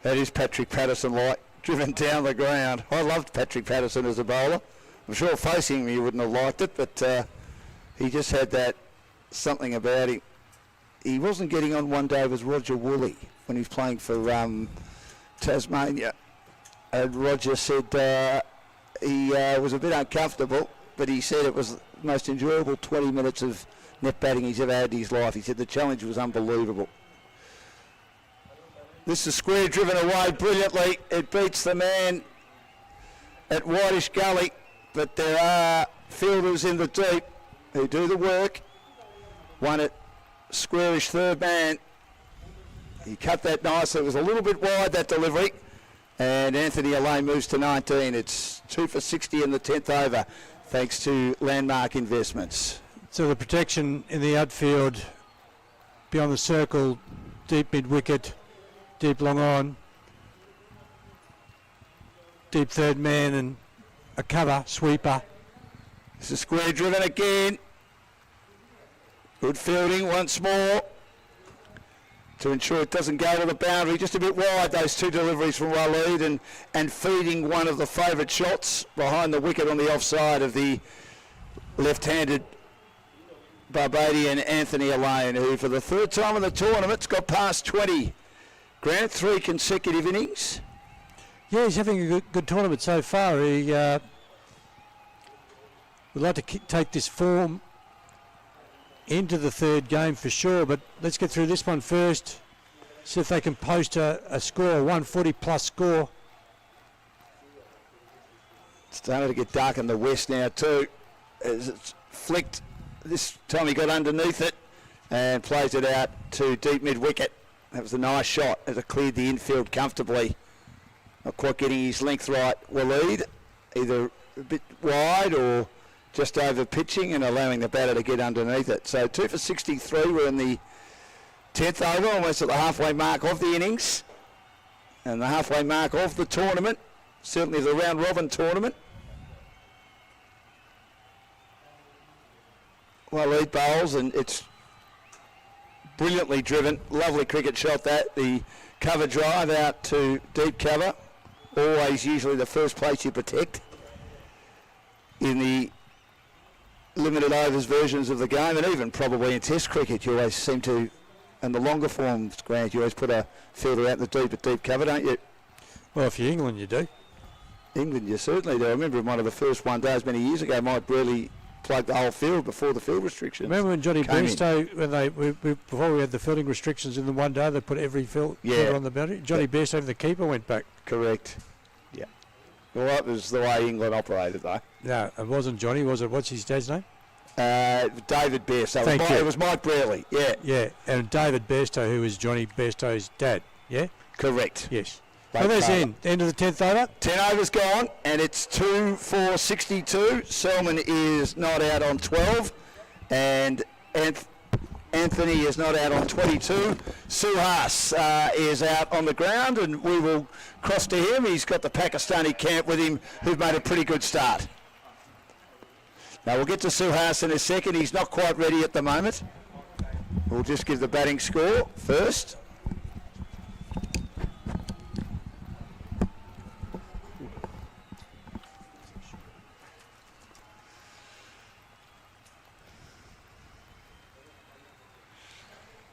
S4: That is Patrick Patterson-like, driven down the ground. I loved Patrick Patterson as a bowler. I'm sure facing him you wouldn't have liked it, but he just had that something about him. He wasn't getting on one day with Roger Woolley when he was playing for Tasmania. And Roger said he was a bit uncomfortable, but he said it was the most enjoyable 20 minutes of net batting he's ever had in his life. He said the challenge was unbelievable. This is square driven away brilliantly. It beats the man at Whitish Gully, but there are fielders in the deep who do the work. One at squarish third man. He cut that nicely. It was a little bit wide, that delivery. And Anthony Elaine moves to 19. It's 2 for 60 in the 10th over, thanks to Landmark Investments.
S1: So the protection in the outfield, beyond the circle, deep mid-wicket, deep long on, deep third man and a cover sweeper.
S4: This is square driven again. Good fielding once more to ensure it doesn't go to the boundary. Just a bit wide, those 2 deliveries from Waleed, and feeding one of the favourite shots behind the wicket on the offside of the left-handed Barbadian Anthony Elaine, who for the 3rd time in the tournament's got past 20. Grant, 3 consecutive innings.
S1: Yeah, he's having a good tournament so far. He would like to take this form into the 3rd game for sure, but let's get through this one first. See if they can post a score, a 140 plus score.
S4: It's starting to get dark in the west now too, as it's flicked. This time he got underneath it and plays it out to deep mid-wicket. That was a nice shot as it cleared the infield comfortably. Not quite getting his length right. Waleed either a bit wide or just over pitching and allowing the batter to get underneath it. So 2 for 63. We're in the 10th over, almost at the halfway mark of the innings and the halfway mark of the tournament, certainly the round robin tournament. well, he bowls, and it's brilliantly driven. Lovely cricket shot that. The cover drive out to deep cover. Always usually the first place you protect in the limited overs versions of the game, and even probably in Test cricket, you always seem to, and the longer forms, Grant, you always put a fielder out in the deep cover, don't you?
S1: Well, for England, you do.
S4: England, you certainly do. I remember in one of the first one days many years ago, Mike Brearley plugged the whole field before the field restrictions.
S1: Remember when Johnny
S4: came in?
S1: Bairstow, before we had the fielding restrictions in the one day, they put every fielder on the boundary. Johnny Bairstow, the keeper, went back.
S4: Correct. Yeah. Well, that was the way England operated, though.
S1: No, it wasn't Johnny, was it? What's his dad's name?
S4: David Bairstow.
S1: Thank you.
S4: It was Mike Brearley, yeah.
S1: Yeah, and David Bairstow, who was Johnny Bairstow's dad, yeah?
S4: Correct.
S1: Yes.
S4: Both
S1: Well, there's
S4: father.
S1: the end of the 10th over.
S4: 10 overs gone, and it's 2 for 62. Selman is not out on 12, and Anthony is not out on 22. Suhas is out on the ground, and we will cross to him. He's got the Pakistani camp with him, who've made a pretty good start. Now we'll get to Suhas in a second. He's not quite ready at the moment. We'll just give the batting score first.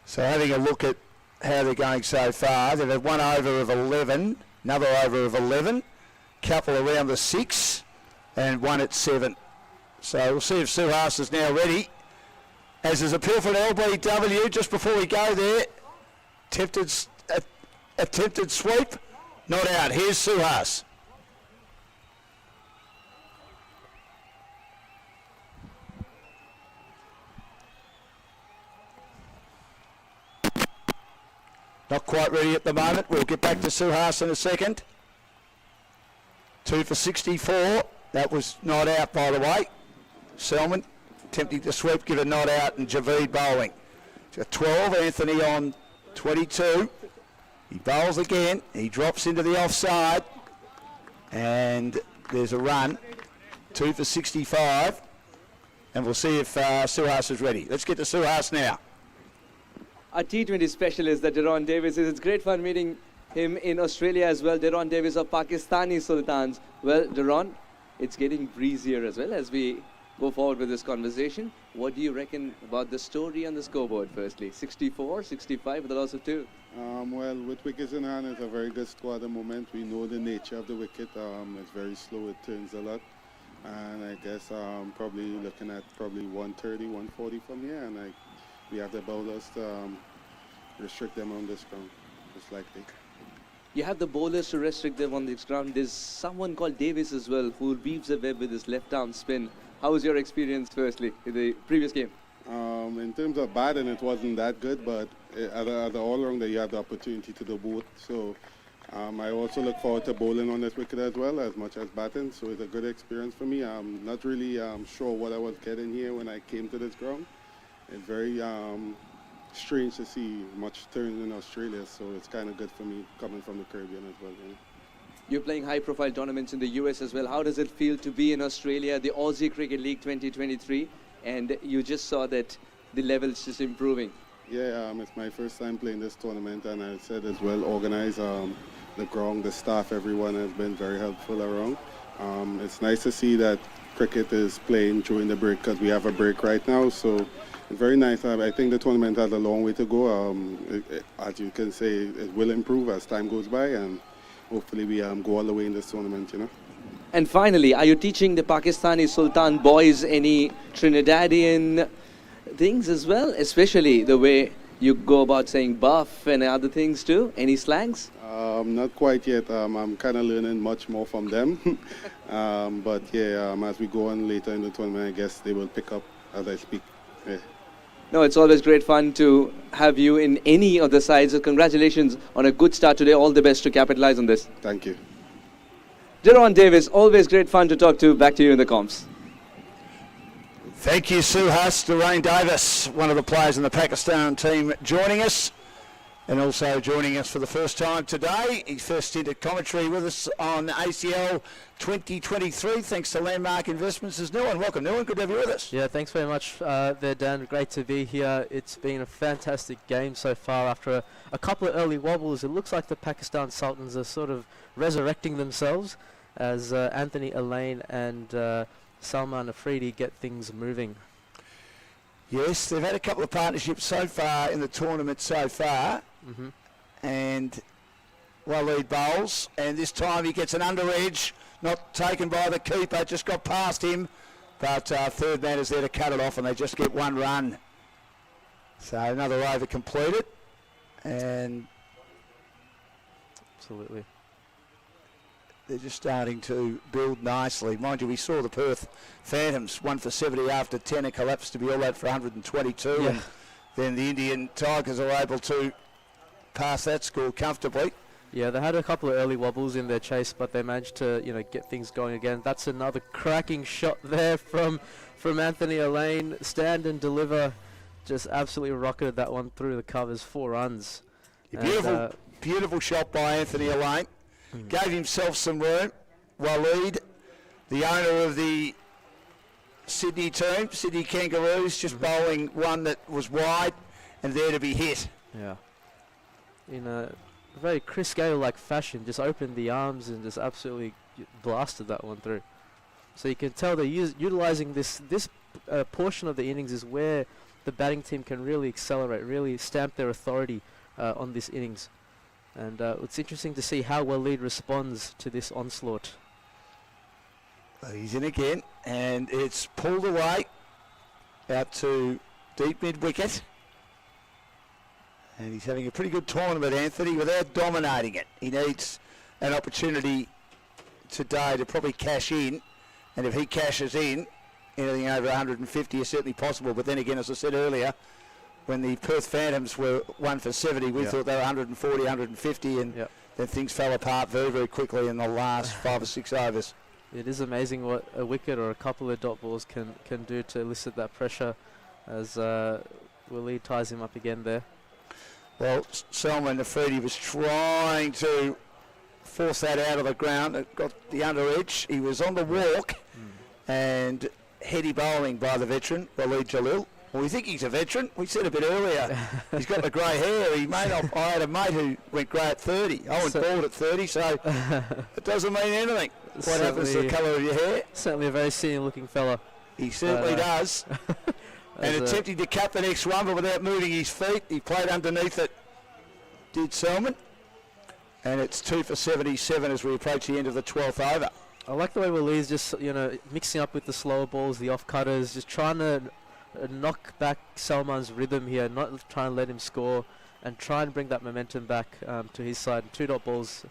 S4: So having a look at how they're going so far, they've had one over of 11, another over of 11, couple around the 6, and one at 7. So we'll see if Suhas is now ready. As there's appeal for an LBW just before we go there. Attempted sweep, not out. Here's Suhas. Not quite ready at the moment. We'll get back to Suhas in a second. 2 for 64. That was not out, by the way. Selman attempting to sweep, give a not out, and Javeed bowling. He's got 12, Anthony on 22. He bowls again. He drops into the offside. And there's a run. 2 for 65. And we'll see if Suhas is ready. Let's get to Suhas now.
S5: Our T20 specialist, that Deron Davis is. It's great fun meeting him in Australia as well. Deron Davis of Pakistani Sultans. Well, Deron, it's getting breezier as well as we go forward with this conversation. What do you reckon about the story on the scoreboard, firstly? 64, 65 with the loss of 2.
S6: Well, with wickets in hand, it's a very good score at the moment. We know the nature of the wicket. It's very slow. It turns a lot. And I guess probably looking at 130, 140 from here. And we have the bowlers to restrict them on this ground, most likely.
S5: You have the bowlers to restrict them on this ground. There's someone called Davis as well who weaves a web with his left-arm spin. How was your experience, firstly, in the previous game?
S6: In terms of batting, it wasn't that good, but at the all-rounder, you have the opportunity to do both. So I also look forward to bowling on this wicket as well, as much as batting. So it's a good experience for me. I'm not really sure what I was getting here when I came to this ground. It's very strange to see much turns in Australia, so it's kind of good for me coming from the Caribbean as well. Yeah.
S5: You're playing high-profile tournaments in the US as well. How does it feel to be in Australia, the Aussie Cricket League 2023, and you just saw that the level's just improving?
S6: Yeah, it's my first time playing this tournament, and I said as well organized. The ground, the staff, everyone has been very helpful around. It's nice to see that cricket is playing during the break because we have a break right now, so it's very nice. I think the tournament has a long way to go. As you can say, it will improve as time goes by, and hopefully we go all the way in this tournament, you know.
S5: And finally, are you teaching the Pakistani Sultan boys any Trinidadian things as well, especially the way you go about saying buff and other things too? Any slangs?
S6: Not quite yet. I'm kind of learning much more from them. But yeah, as we go on later in the tournament, I guess they will pick up as I speak. Yeah.
S5: No, it's always great fun to have you in any of the sides. So congratulations on a good start today. All the best to capitalize on this.
S6: Thank you.
S5: Deron Davis, always great fun to talk to. Back to you in the comps.
S4: Thank you, Suhas. Deron Davis, one of the players in the Pakistan team, joining us. And also joining us for the first time today, he's first into commentary with us on ACL 2023, thanks to Landmark Investments, is Nguyen. Welcome, Nguyen. Good to have you with us.
S7: Yeah, thanks very much there, Dan. Great to be here. It's been a fantastic game so far. After a couple of early wobbles, it looks like the Pakistan Sultans are sort of resurrecting themselves as Anthony Elaine and Salman Afridi get things moving.
S4: Yes, they've had a couple of partnerships so far in the tournament so far. And Waleed bowls, and this time he gets an under edge, not taken by the keeper, just got past him, but third man is there to cut it off, and they just get one run. So another over completed, and
S7: Absolutely.
S4: they're just starting to build nicely. Mind you, we saw the Perth Phantoms 1 for 70 after 10 and collapsed to be all that for 122,
S7: Yeah.
S4: and then the Indian Tigers are able to pass that score comfortably.
S7: Yeah, they had a couple of early wobbles in their chase, but they managed to, get things going again. That's another cracking shot there from Anthony Elaine. Stand and deliver, just absolutely rocketed that one through the covers. 4 runs. And,
S4: Beautiful shot by Anthony Elaine. Gave himself some room. Waleed, the owner of the Sydney team, Sydney Kangaroos, just bowling one that was wide and there to be hit.
S7: Yeah. In a very Chris Gayle-like fashion, just opened the arms and just absolutely blasted that one through. So you can tell they're utilising this portion of the innings is where the batting team can really accelerate, really stamp their authority on this innings. And it's interesting to see how Waleed responds to this onslaught.
S4: Well, he's in again, and it's pulled away out to deep mid-wicket. And he's having a pretty good tournament, Anthony, without dominating it. He needs an opportunity today to probably cash in. And if he cashes in, anything over 150 is certainly possible. But then again, as I said earlier, when the Perth Phantoms were 1 for 70, we thought they were 140, 150, and then things fell apart very, very quickly in the last 5 or 6 overs.
S7: It is amazing what a wicket or a couple of dot balls can do to elicit that pressure as Waleed ties him up again there.
S4: Well, Salman Afridi was trying to force that out of the ground. It got the under edge. He was on the walk and heady bowling by the veteran, Waleed Jalil. Well, we think he's a veteran. We said a bit earlier, he's got the grey hair. He may not. I had a mate who went grey at 30. I went bald at 30, so it doesn't mean anything. What happens to the colour of your hair?
S7: Certainly a very senior-looking fella.
S4: He certainly does. And attempting to cut the next one, but without moving his feet. He played underneath it, did Salman. And it's 2 for 77 as we approach the end of the 12th over.
S7: I like the way Waleed's just, mixing up with the slower balls, the off-cutters, just trying to knock back Salman's rhythm here, not try and let him score, and try and bring that momentum back to his side. 2 dot balls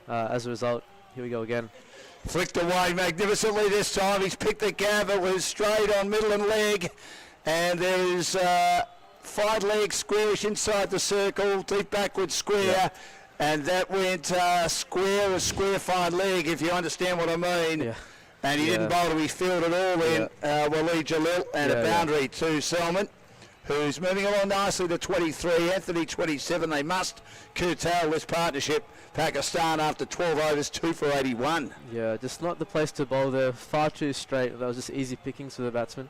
S7: as a result. Here we go again.
S4: Flicked away magnificently this time. He's picked the gap. It was straight on middle and leg. And there is 5 leg squarish inside the circle, deep backward square. And that went square, a square fine leg, if you understand what I mean. And he didn't bowl to his field at all then, Waleed Jalil, and a boundary to Salman, who's moving along nicely to 23, Anthony 27. They must curtail this partnership. Pakistan after 12 overs, 2 for 81.
S7: Yeah, just not the place to bowl there. Far too straight. That was just easy pickings for the batsman.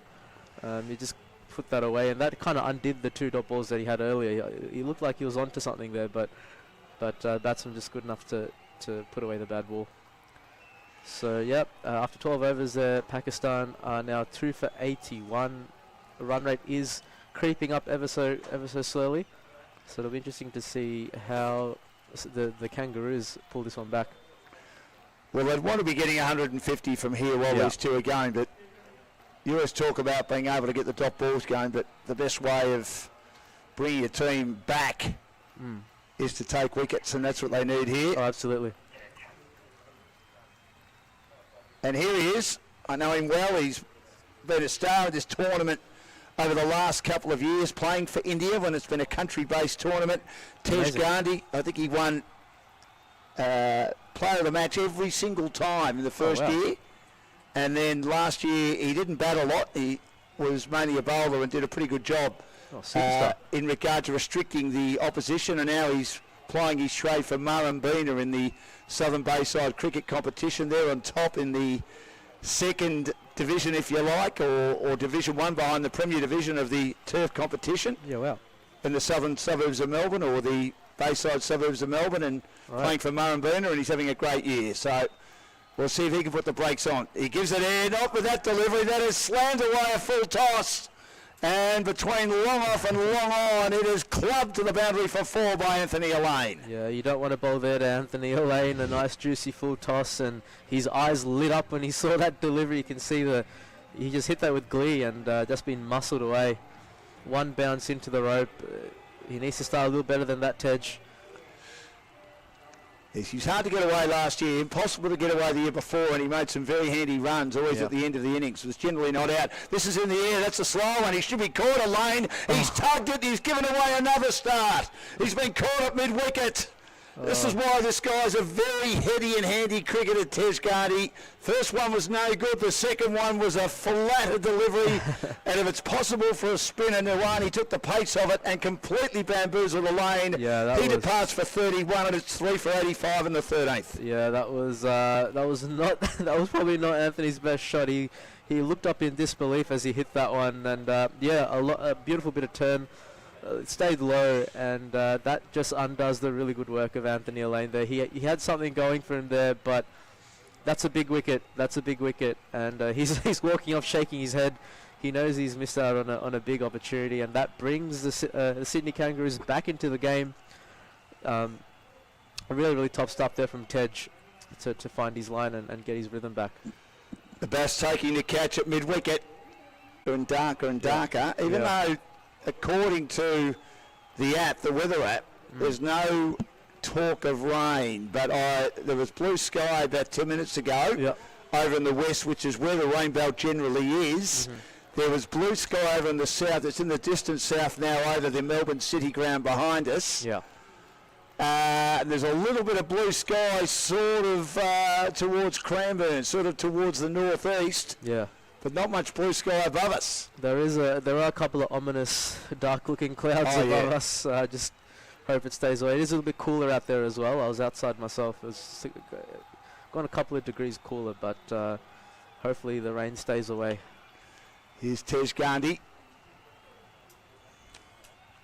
S7: He just put that away, and that kind of undid the 2 dot balls that he had earlier. He looked like he was onto something there, but batsman just good enough to put away the bad ball. So after 12 overs, Pakistan are now 2 for 81. The run rate is creeping up ever so slowly. So it'll be interesting to see how the Kangaroos pull this one back.
S4: Well, they'd want to be getting 150 from here while these two are going, but you always talk about being able to get the dot balls going, but the best way of bringing your team back is to take wickets, and that's what they need here.
S7: Oh, absolutely.
S4: And here he is. I know him well. He's been a star of this tournament over the last couple of years, playing for India when it's been a country-based tournament. Tej Gandhi, I think he won player of the match every single time in the first year. And then last year he didn't bat a lot. He was mainly a bowler and did a pretty good job
S7: superstar.
S4: in regard to restricting the opposition, and now he's plying his trade for Murrumbina in the Southern Bayside cricket competition. They're on top in the second division, if you like, or Division 1 behind the Premier Division of the turf competition
S7: Yeah, wow.
S4: in the southern suburbs of Melbourne, or the Bayside suburbs of Melbourne, and playing for Murrumbina, and he's having a great year. So we'll see if he can put the brakes on. He gives it air, not with that delivery. That is slammed away a full toss. And between long off and long on, it is clubbed to the boundary for 4 by Anthony Elaine.
S7: Yeah, you don't want to bowl there to Anthony Elaine, a nice juicy full toss, and his eyes lit up when he saw that delivery. You can see he just hit that with glee and just been muscled away. One bounce into the rope. He needs to start a little better than that, Tej.
S4: He was hard to get away last year, impossible to get away the year before, and he made some very handy runs, always at the end of the innings. Was generally not out. This is in the air, that's a slow one. He should be caught, Elaine. He's tugged it, he's given away another start. He's been caught at mid-wicket. This is why this guy's a very heady and handy cricketer, Tej Gandhi. First one was no good, the second one was a flatter delivery, and if it's possible for a spinner, Nawani took the pace of it and completely bamboozled Elaine.
S7: Yeah,
S4: he departs for 31 and it's 3 for 85 in the 13th.
S7: Yeah, that was probably not Anthony's best shot. He looked up in disbelief as he hit that one, and a beautiful bit of turn. It stayed low, and that just undoes the really good work of Anthony Elaine there. He had something going for him there, but that's a big wicket. That's a big wicket, and he's walking off shaking his head. He knows he's missed out on a big opportunity, and that brings the Sydney Kangaroos back into the game. Really top stuff there from Tej to find his line and get his rhythm back.
S4: The Bass taking the catch at mid-wicket. And darker, even though according to the app, the weather app, there's no talk of rain, but there was blue sky about 2 minutes ago over in the west, which is where the rain belt generally is. There was blue sky over in the south. It's in the distant south now over the Melbourne City ground behind us. And there's a little bit of blue sky sort of towards Cranbourne, sort of towards the northeast. But not much blue sky above us.
S7: There are a couple of ominous, dark-looking clouds above us. Just hope it stays away. It is a little bit cooler out there as well. I was outside myself. It was gone a couple of degrees cooler, but hopefully the rain stays away.
S4: Here's Tej Gandhi.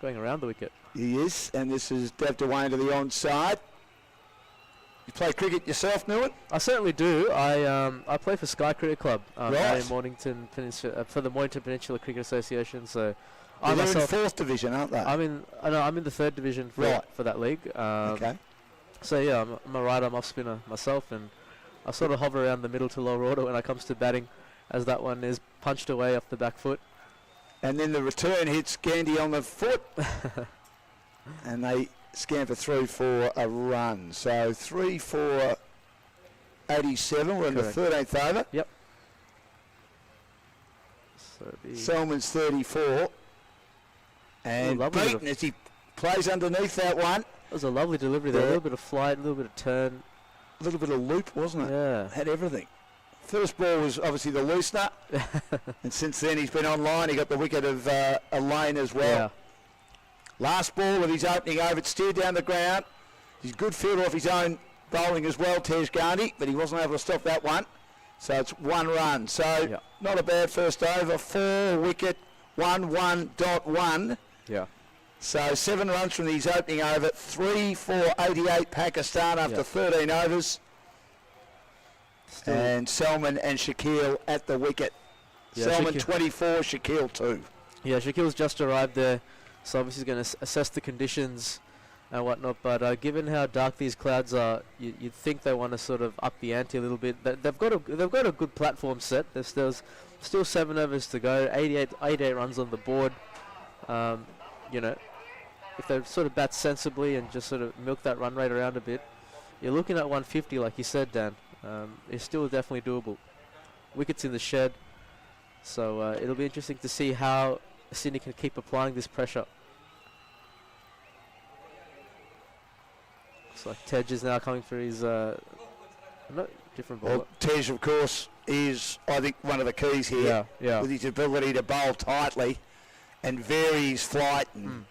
S7: Going around the wicket.
S4: He is, and this is dabbed away into the onside. You play cricket yourself, Nguyen?
S7: I certainly do. I play for Sky Cricket Club
S4: Right.
S7: in Mornington Peninsula, for the Mornington Peninsula Cricket Association. So
S4: They're in 4th division, aren't they?
S7: I'm in the 3rd division for that league.
S4: Okay.
S7: So yeah, I'm a right arm off spinner myself, and I sort of hover around the middle to lower order when it comes to batting, as that one is punched away off the back foot.
S4: And then the return hits Gandhi on the foot, and they scamper through for a run. So 3 for 87. We're in the 13th over.
S7: Yep. So
S4: Selman's 34. And beaten as he plays underneath that one.
S7: That was a lovely delivery there. A little bit of flight, a little bit of turn.
S4: A little bit of loop, wasn't it?
S7: Yeah.
S4: Had everything. First ball was obviously the loosener. And since then he's been online. He got the wicket of Elaine as well.
S7: Yeah.
S4: Last ball of his opening over, it's steered down the ground. He's a good fielder off his own bowling as well, Tej Gandhi, but he wasn't able to stop that one. So it's 1 run. So not a bad first over. 4 wicket, 1-1.1.
S7: Yeah.
S4: So 7 runs from his opening over. 3 for 88 Pakistan after 13 overs. And Selman and Shaquille at the wicket. Selman 24, Shaquille 2.
S7: Yeah, Shaquille's just arrived there. So obviously he's going to assess the conditions and whatnot, but given how dark these clouds are, you'd think they want to sort of up the ante a little bit. They've got a good platform set. There's still 7 overs to go, 88 runs on the board. You know, if they sort of bat sensibly and just sort of milk that run rate around a bit, you're looking at 150, like you said, Dan. It's still definitely doable. Wickets in the shed, so it'll be interesting to see how Sydney can keep applying this pressure. Looks like Tej is now coming for his different ball.
S4: Well, Tej, of course, is, I think, one of the keys here.
S7: Yeah.
S4: With his ability to bowl tightly and vary his flight and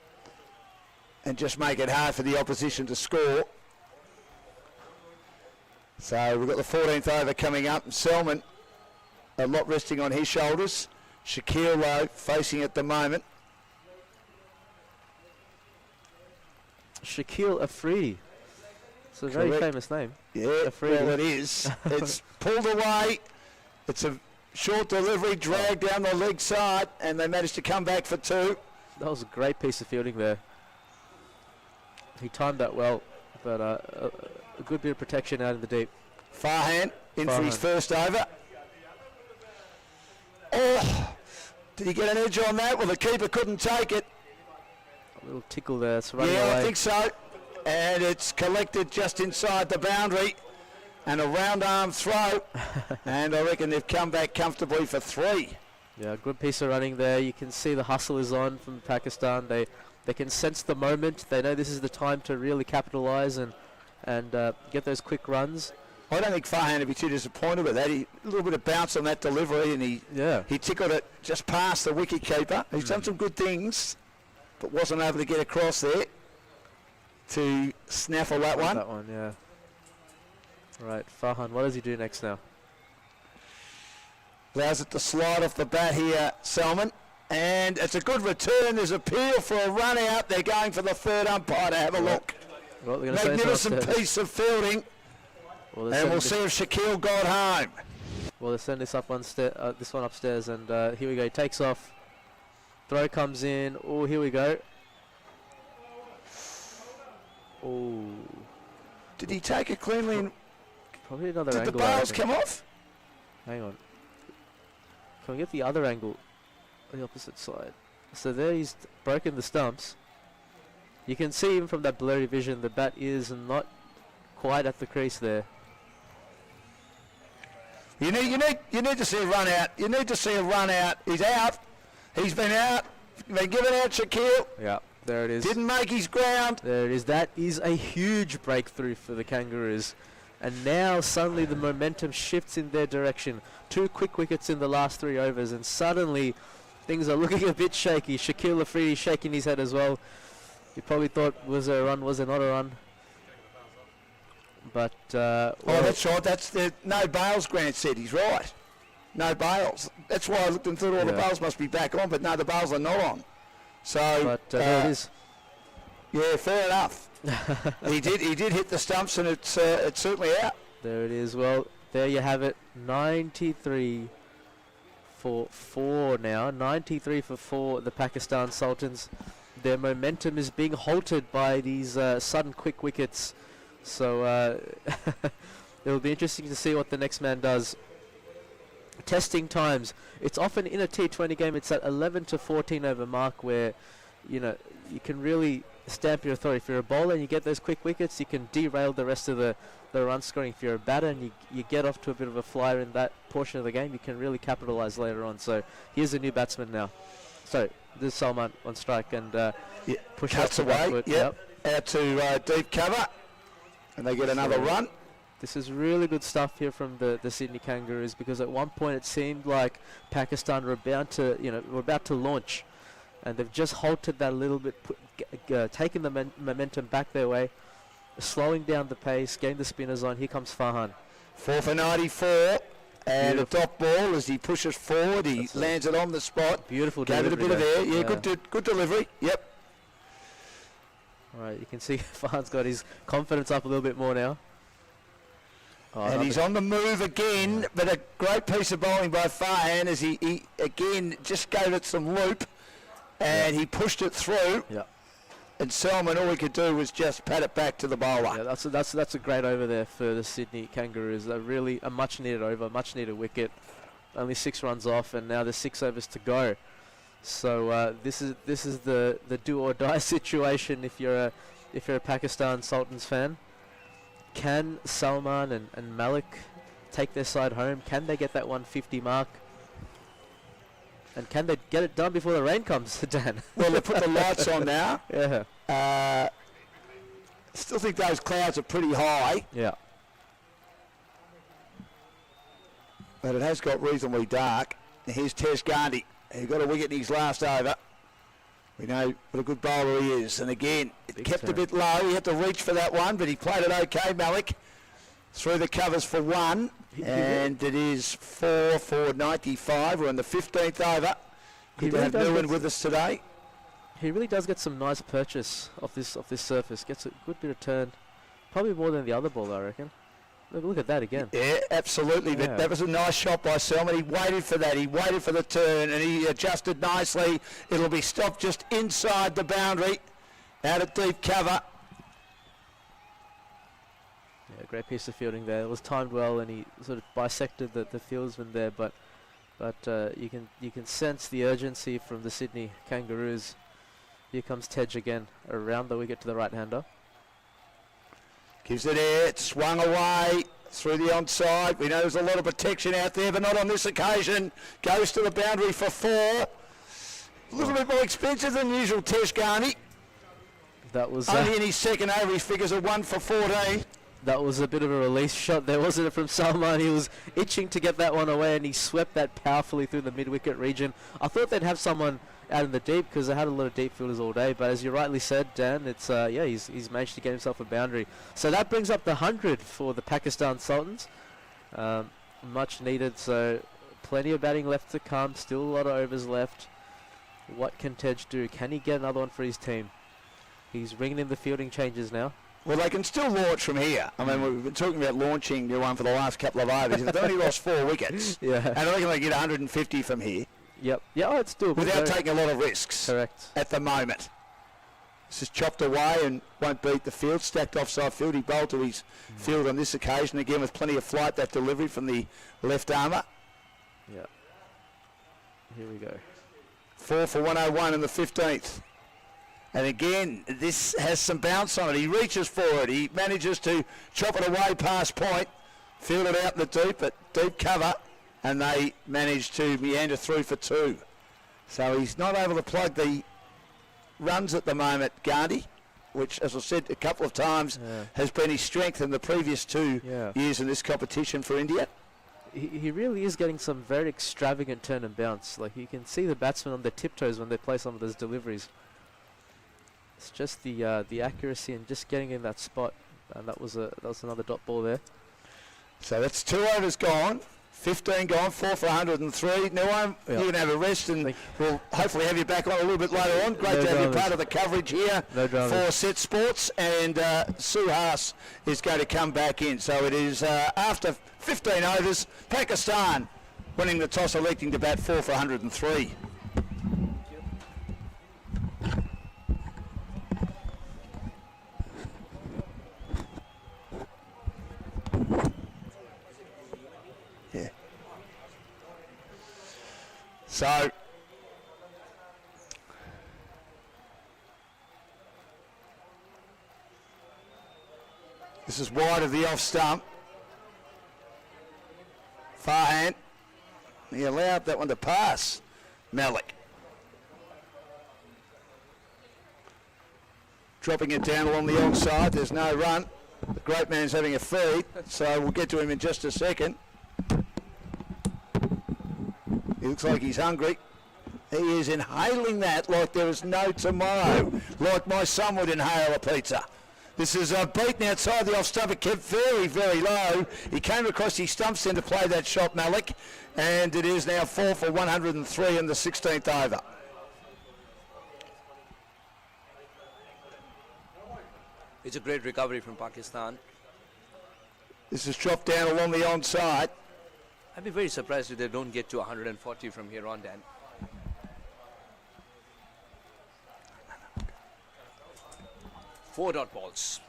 S4: just make it hard for the opposition to score. So we've got the 14th over coming up, and Selman, a lot resting on his shoulders. Shaquille, though, facing at the moment.
S7: Shaquille Afridi. It's a very
S4: Correct.
S7: famous name.
S4: Yeah,
S7: Afridi.
S4: well, it is. It's pulled away. It's a short delivery, dragged down the leg side, and they managed to come back for 2.
S7: That was a great piece of fielding there. He timed that well, but a good bit of protection out in the deep.
S4: Farhan in for his first over. Oh, did he get an edge on that? Well, the keeper couldn't take it.
S7: A little tickle there. It's running
S4: Yeah,
S7: away.
S4: I think so. And it's collected just inside the boundary. And a round arm throw. And I reckon they've come back comfortably for 3.
S7: Yeah, good piece of running there. You can see the hustle is on from Pakistan. They can sense the moment. They know this is the time to really capitalise and get those quick runs.
S4: I don't think Farhan would be too disappointed with that. A little bit of bounce on that delivery, and he tickled it just past the wicket keeper. He's done some good things, but wasn't able to get across there to snaffle that one.
S7: That one, yeah. Right, Farhan, what does he do next now?
S4: Allows it to slide off the bat here, Selman. And it's a good return. There's appeal for a run out. They're going for the third umpire to have a look.
S7: Well, they're gonna say it's
S4: Magnificent
S7: upstairs.
S4: piece of fielding.
S7: Well,
S4: And we'll see if Shaquille got home.
S7: Well, they send this up this one upstairs, and here we go. He takes off. Throw comes in. Oh, here we go. Oh,
S4: Did he take it cleanly? And
S7: probably another
S4: did the
S7: angle. I
S4: bails
S7: reckon.
S4: come off?
S7: Hang on. Can we get the other angle? The opposite side. So there he's broken the stumps. You can see even from that blurry vision, the bat is not quite at the crease there.
S4: You need to see a run out. You need to see a run out. He's out. He's been out. Been given out Shaquille.
S7: Yeah, there it is.
S4: Didn't make his ground.
S7: There it is. That is a huge breakthrough for the Kangaroos. And now suddenly the momentum shifts in their direction. 2 quick wickets in the last 3 overs, and suddenly things are looking a bit shaky. Shaquille Afridi shaking his head as well. He probably thought, was there a run, was there not a run? But,
S4: Oh, that's right. That's the no bails. Grant said he's right. No bails. That's why I looked and thought all the
S7: Yeah.
S4: bails must be back on, but no, the bails are not on. So,
S7: but there it is.
S4: yeah, fair enough. he did hit the stumps, and it's certainly out.
S7: There it is. Well, there you have it. 93 for 4 now. 93 for 4, the Pakistan Sultans. Their momentum is being halted by these sudden quick wickets. So it'll be interesting to see what the next man does. Testing times. It's often in a T20 game, it's at 11 to 14 over mark where, you know, you can really stamp your authority. If you're a bowler and you get those quick wickets, you can derail the rest of the run scoring. If you're a batter and you get off to a bit of a flyer in that portion of the game, you can really capitalise later on. So here's a new batsman now. So this is Salman on strike and push
S4: Cuts
S7: up to
S4: away.
S7: backward.
S4: Yep. Out to deep cover, and they get another run.
S7: This is really good stuff here from the Sydney Kangaroos, because at one point it seemed like Pakistan were about to launch, and they've just halted that a little bit, taking the momentum back their way, slowing down the pace, getting the spinners on. Here comes Farhan.
S4: 4 for 94, and
S7: Beautiful.
S4: a top ball as he pushes forward. He lands it on the spot.
S7: Beautiful
S4: Gave it a
S7: delivery
S4: bit of
S7: there.
S4: air. Yeah, good delivery. Yep.
S7: All right, you can see Farhan's got his confidence up a little bit more now. Oh,
S4: And he's on the move again, but a great piece of bowling by Farhan as he again just gave it some loop, and he pushed it through.
S7: Yeah.
S4: And Selman, all he could do was just pat it back to the bowler.
S7: Yeah, that's a great over there for the Sydney Kangaroos. A much needed over, much needed wicket. Only 6 runs off, and now there's 6 overs to go. So this is the do or die situation if you're a Pakistan Sultans fan. Can Salman and Malik take their side home? Can they get that 150 mark? And can they get it done before the rain comes, Dan?
S4: Well, they put the lights on now.
S7: Yeah.
S4: Still think those clouds are pretty high,
S7: Yeah.
S4: but it has got reasonably dark. And here's Tez Gandhi, who got a wicket in his last over. We know what a good bowler he is. And again, it
S7: Big
S4: kept a
S7: turn.
S4: bit low. He had to reach for that one, but he played it okay, Malik. Through the covers for one. And it is 4 for 95. We're in the 15th over.
S7: He
S4: Good to
S7: really
S4: have
S7: does
S4: Newman
S7: get
S4: with us today.
S7: He really does get some nice purchase off this surface. Gets a good bit of turn, probably more than the other ball, I reckon. Look at that again.
S4: Yeah, absolutely.
S7: Yeah.
S4: But that was a nice shot by Selman. He waited for that. He waited for the turn, and he adjusted nicely. It'll be stopped just inside the boundary, out of deep cover.
S7: Yeah, great piece of fielding there. It was timed well, and he sort of bisected the fieldsman there. But you can sense the urgency from the Sydney Kangaroos. Here comes Tej again around the wicket to the right-hander.
S4: Gives it air, it's swung away through the onside. We know there's a lot of protection out there, but not on this occasion. Goes to the boundary for 4. A little bit more expensive than usual, Tej Ghani.
S7: That was
S4: Only in his second over, his figures are 1 for 14.
S7: that was a bit of a release shot there, wasn't it, from Salman? He was itching to get that one away, and he swept that powerfully through the mid-wicket region. I thought they'd have someone out in the deep because they had a lot of deep fielders all day, but as you rightly said, Dan, it's he's managed to get himself a boundary. So that brings up the 100 for the Pakistan Sultans. Much needed, so plenty of batting left to come, still a lot of overs left. What can Tej do? Can he get another one for his team? He's ringing in the fielding changes now.
S4: Well, they can still launch from here. I mean, we've been talking about launching new one for the last couple of overs. They've only lost 4 wickets.
S7: Yeah.
S4: And I reckon they get 150 from here
S7: Yep. Yeah, oh, it's doable.
S4: without taking a lot of risks.
S7: Correct.
S4: At the moment. This is chopped away and won't beat the field. Stacked offside field. He bowled to his field on this occasion. Again, with plenty of flight, that delivery from the left armour.
S7: Yeah. Here we go.
S4: 4 for 101 in the 15th. And again, this has some bounce on it. He reaches for it. He manages to chop it away past point. Field it out in the deep, but deep cover. And they manage to meander through for 2. So he's not able to plug the runs at the moment, Gandhi, which, as I said a couple of times, has been his strength in the previous 2 years in this competition for India.
S7: He really is getting some very extravagant turn and bounce. Like, you can see the batsmen on their tiptoes when they play some of those deliveries. It's just the accuracy and just getting in that spot. And that was another dot ball there.
S4: So that's 2 overs gone. 15 gone, 4 for 103. Now, you can have a rest, and we'll hopefully have you back on a little bit later on. Great to have you part of the coverage here for Set Sports. And Suhas is going to come back in. So it is after 15 overs, Pakistan winning the toss, electing to bat 4 for 103. So, this is wide of the off stump. Far hand. He allowed that one to pass. Malik. Dropping it down along the onside. There's no run. The great man's having a feed, so we'll get to him in just a second. He looks like he's hungry. He is inhaling that like there is no tomorrow, like my son would inhale a pizza. This is beaten outside the off stump. It kept very, very low. He came across his stumps then to play that shot, Malik, and it is now 4 for 103 in the 16th over.
S2: It's a great recovery from Pakistan.
S4: This is dropped down along the onside.
S2: I'd be very surprised if they don't get to 140 from here on, Dan. Four dot balls.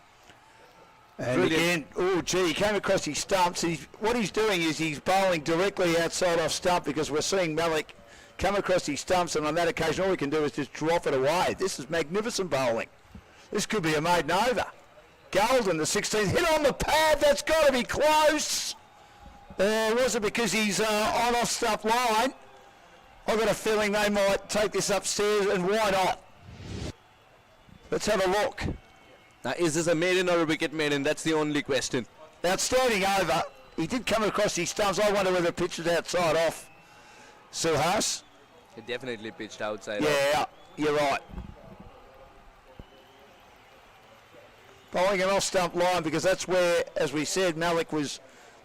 S4: And
S2: Brilliant.
S4: again, he came across his stumps. What he's doing is he's bowling directly outside off stump, because we're seeing Malik come across his stumps, and on that occasion all we can do is just drop it away. This is magnificent bowling. This could be a maiden over. Golden, the 16th, hit on the pad. That's got to be close. Or was it because he's on off stump line? I've got a feeling they might take this upstairs, and why not? Let's have a look.
S2: Now, is this a maiden or a wicket maiden? That's the only question.
S4: Outstanding over. He did come across his stumps. I wonder whether the pitch is outside off. Suhas?
S2: It definitely pitched outside.
S4: Yeah, you're right. Bowling an off-stump line because that's where, as we said, Malik was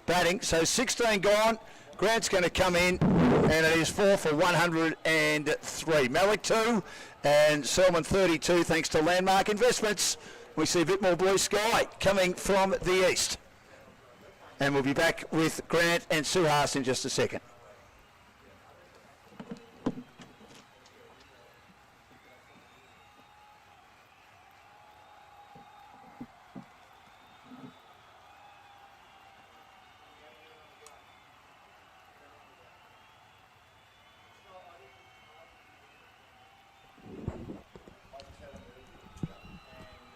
S4: batting. So 16 gone. Grant's going to come in, and it is 4 for 103. Malik 2 and Selman 32, thanks to Landmark Investments. We see a bit more blue sky coming from the east. And we'll be back with Grant and Suhas in just a second.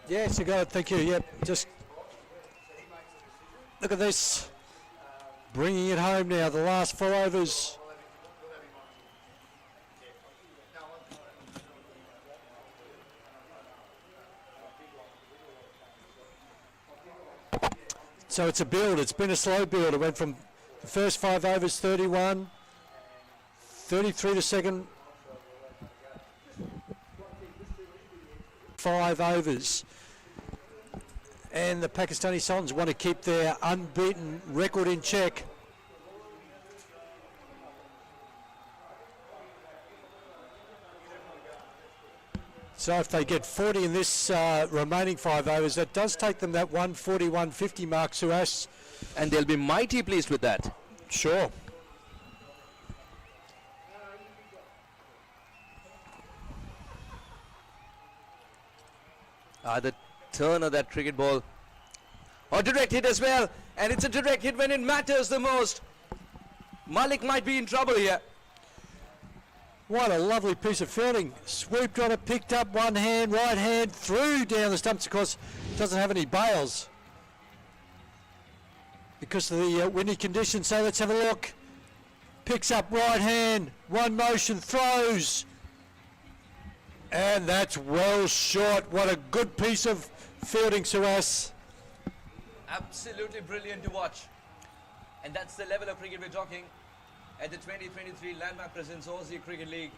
S1: Yes, you got it. Thank you. Yep. Just look at this. Bringing it home now. The last 4 overs. So it's a build. It's been a slow build. It went from the first 5 overs, 31, 33 to second. 5 overs. And the Pakistani Sultans want to keep their unbeaten record in check. So if they get 40 in this remaining 5 overs, that does take them that 140, 150 mark, Suhas.
S2: And they'll be mighty pleased with that.
S1: Sure.
S2: The turn of that cricket ball. Oh, direct hit as well. And it's a direct hit when it matters the most. Malik might be in trouble here.
S1: What a lovely piece of fielding. Swooped on it, picked up one hand, right hand, threw down the stumps. Of course, doesn't have any bails because of the windy conditions. So let's have a look. Picks up right hand, one motion, throws. And that's well short. What a good piece of fielding, Suhas.
S2: Absolutely brilliant to watch. And that's the level of cricket we're talking at the 2023 Landmark Presents Aussie Cricket League.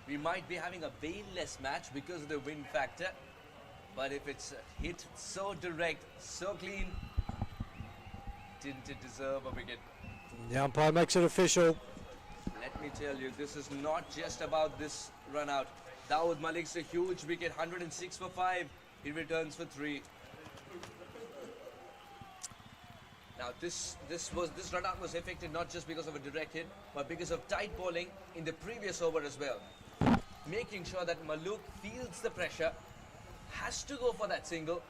S2: We might be having a rainless match because of the wind factor, but if it's hit so direct, so clean, didn't it deserve a wicket?
S1: The umpire makes it official.
S2: Let me tell you, this is not just about this run out. Dawood Malik's a huge wicket, 106 for 5. He returns for 3. Now this run out was affected not just because of a direct hit, but because of tight bowling in the previous over as well. Making sure that Maluk feels the pressure, has to go for that single,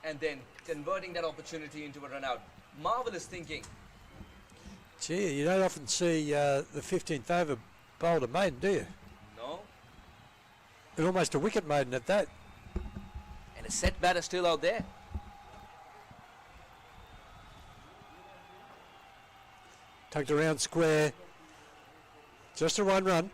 S2: and then converting that opportunity into a run out. Marvelous thinking.
S1: Gee, you don't often see the 15th over bowled a maiden, do you?
S2: No.
S1: And almost a wicket maiden at that.
S2: And a set batter still out there.
S1: Tucked around square. Just a 1 run.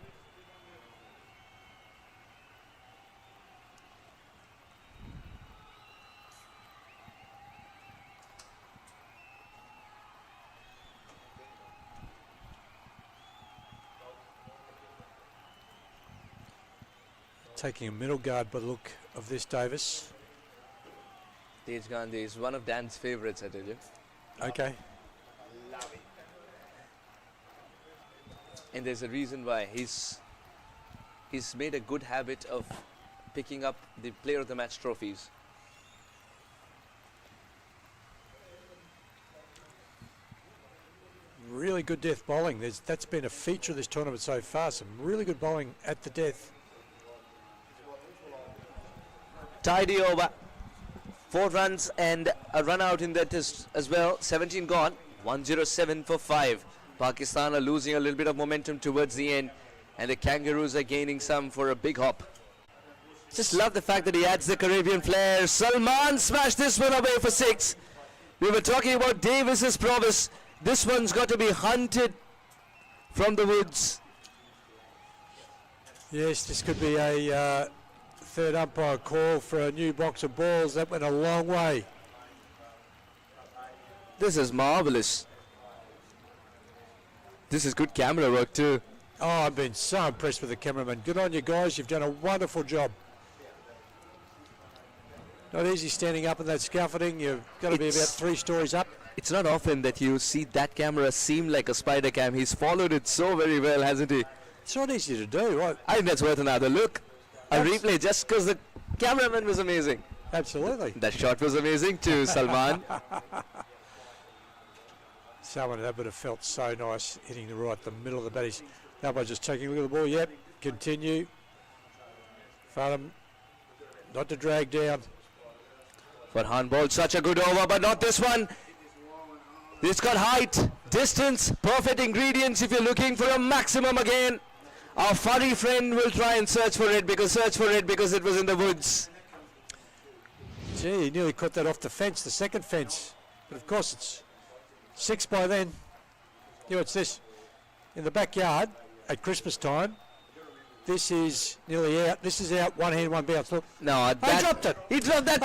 S1: Taking a middle guard by the look of this, Davis.
S2: Tej Gandhi is one of Dan's favourites, I tell you.
S1: Okay.
S2: And there's a reason why. He's made a good habit of picking up the player of the match trophies.
S1: Really good death bowling. That's been a feature of this tournament so far. Some really good bowling at the death.
S2: Tidy over. 4 runs and a run out in that as well. 17 gone. 107 for 5. Pakistan are losing a little bit of momentum towards the end, and the Kangaroos are gaining some for a big hop. Just love the fact that he adds the Caribbean flair. Salman smashed this one away for 6. We were talking about Davis's prowess. This one's got to be hunted from the woods.
S1: Yes, this could be a third umpire call for a new box of balls. That went a long way.
S2: This is marvelous. This is good camera work too.
S1: Oh, I've been so impressed with the cameraman. Good on you guys. You've done a wonderful job. Not easy standing up in that scaffolding. You've got to be about
S2: It's-
S1: 3 stories up.
S2: It's not often that you see that camera seem like a spider cam. He's followed it so very well, hasn't he?
S1: It's not easy to do.
S2: I think that's worth another look. A replay just because the cameraman was amazing.
S1: Absolutely.
S2: That shot was amazing too, Salman.
S1: Someone that would have felt so nice hitting the right, the middle of the bat. Now by just taking a look at the ball. Yep, continue. Farnham, not to drag down.
S2: Farhan bowled such a good over, but not this one. This got height, distance, perfect ingredients if you're looking for a maximum again. Our furry friend will try and search for it because it was in the woods.
S1: Gee, he nearly caught that off the fence, the second fence. But of course it's 6 by then. Yeah, what's this? In the backyard at Christmas time. This is nearly out. This is out. One hand, one bounce. Look.
S2: No,
S1: He
S2: that,
S1: dropped it.
S2: He dropped that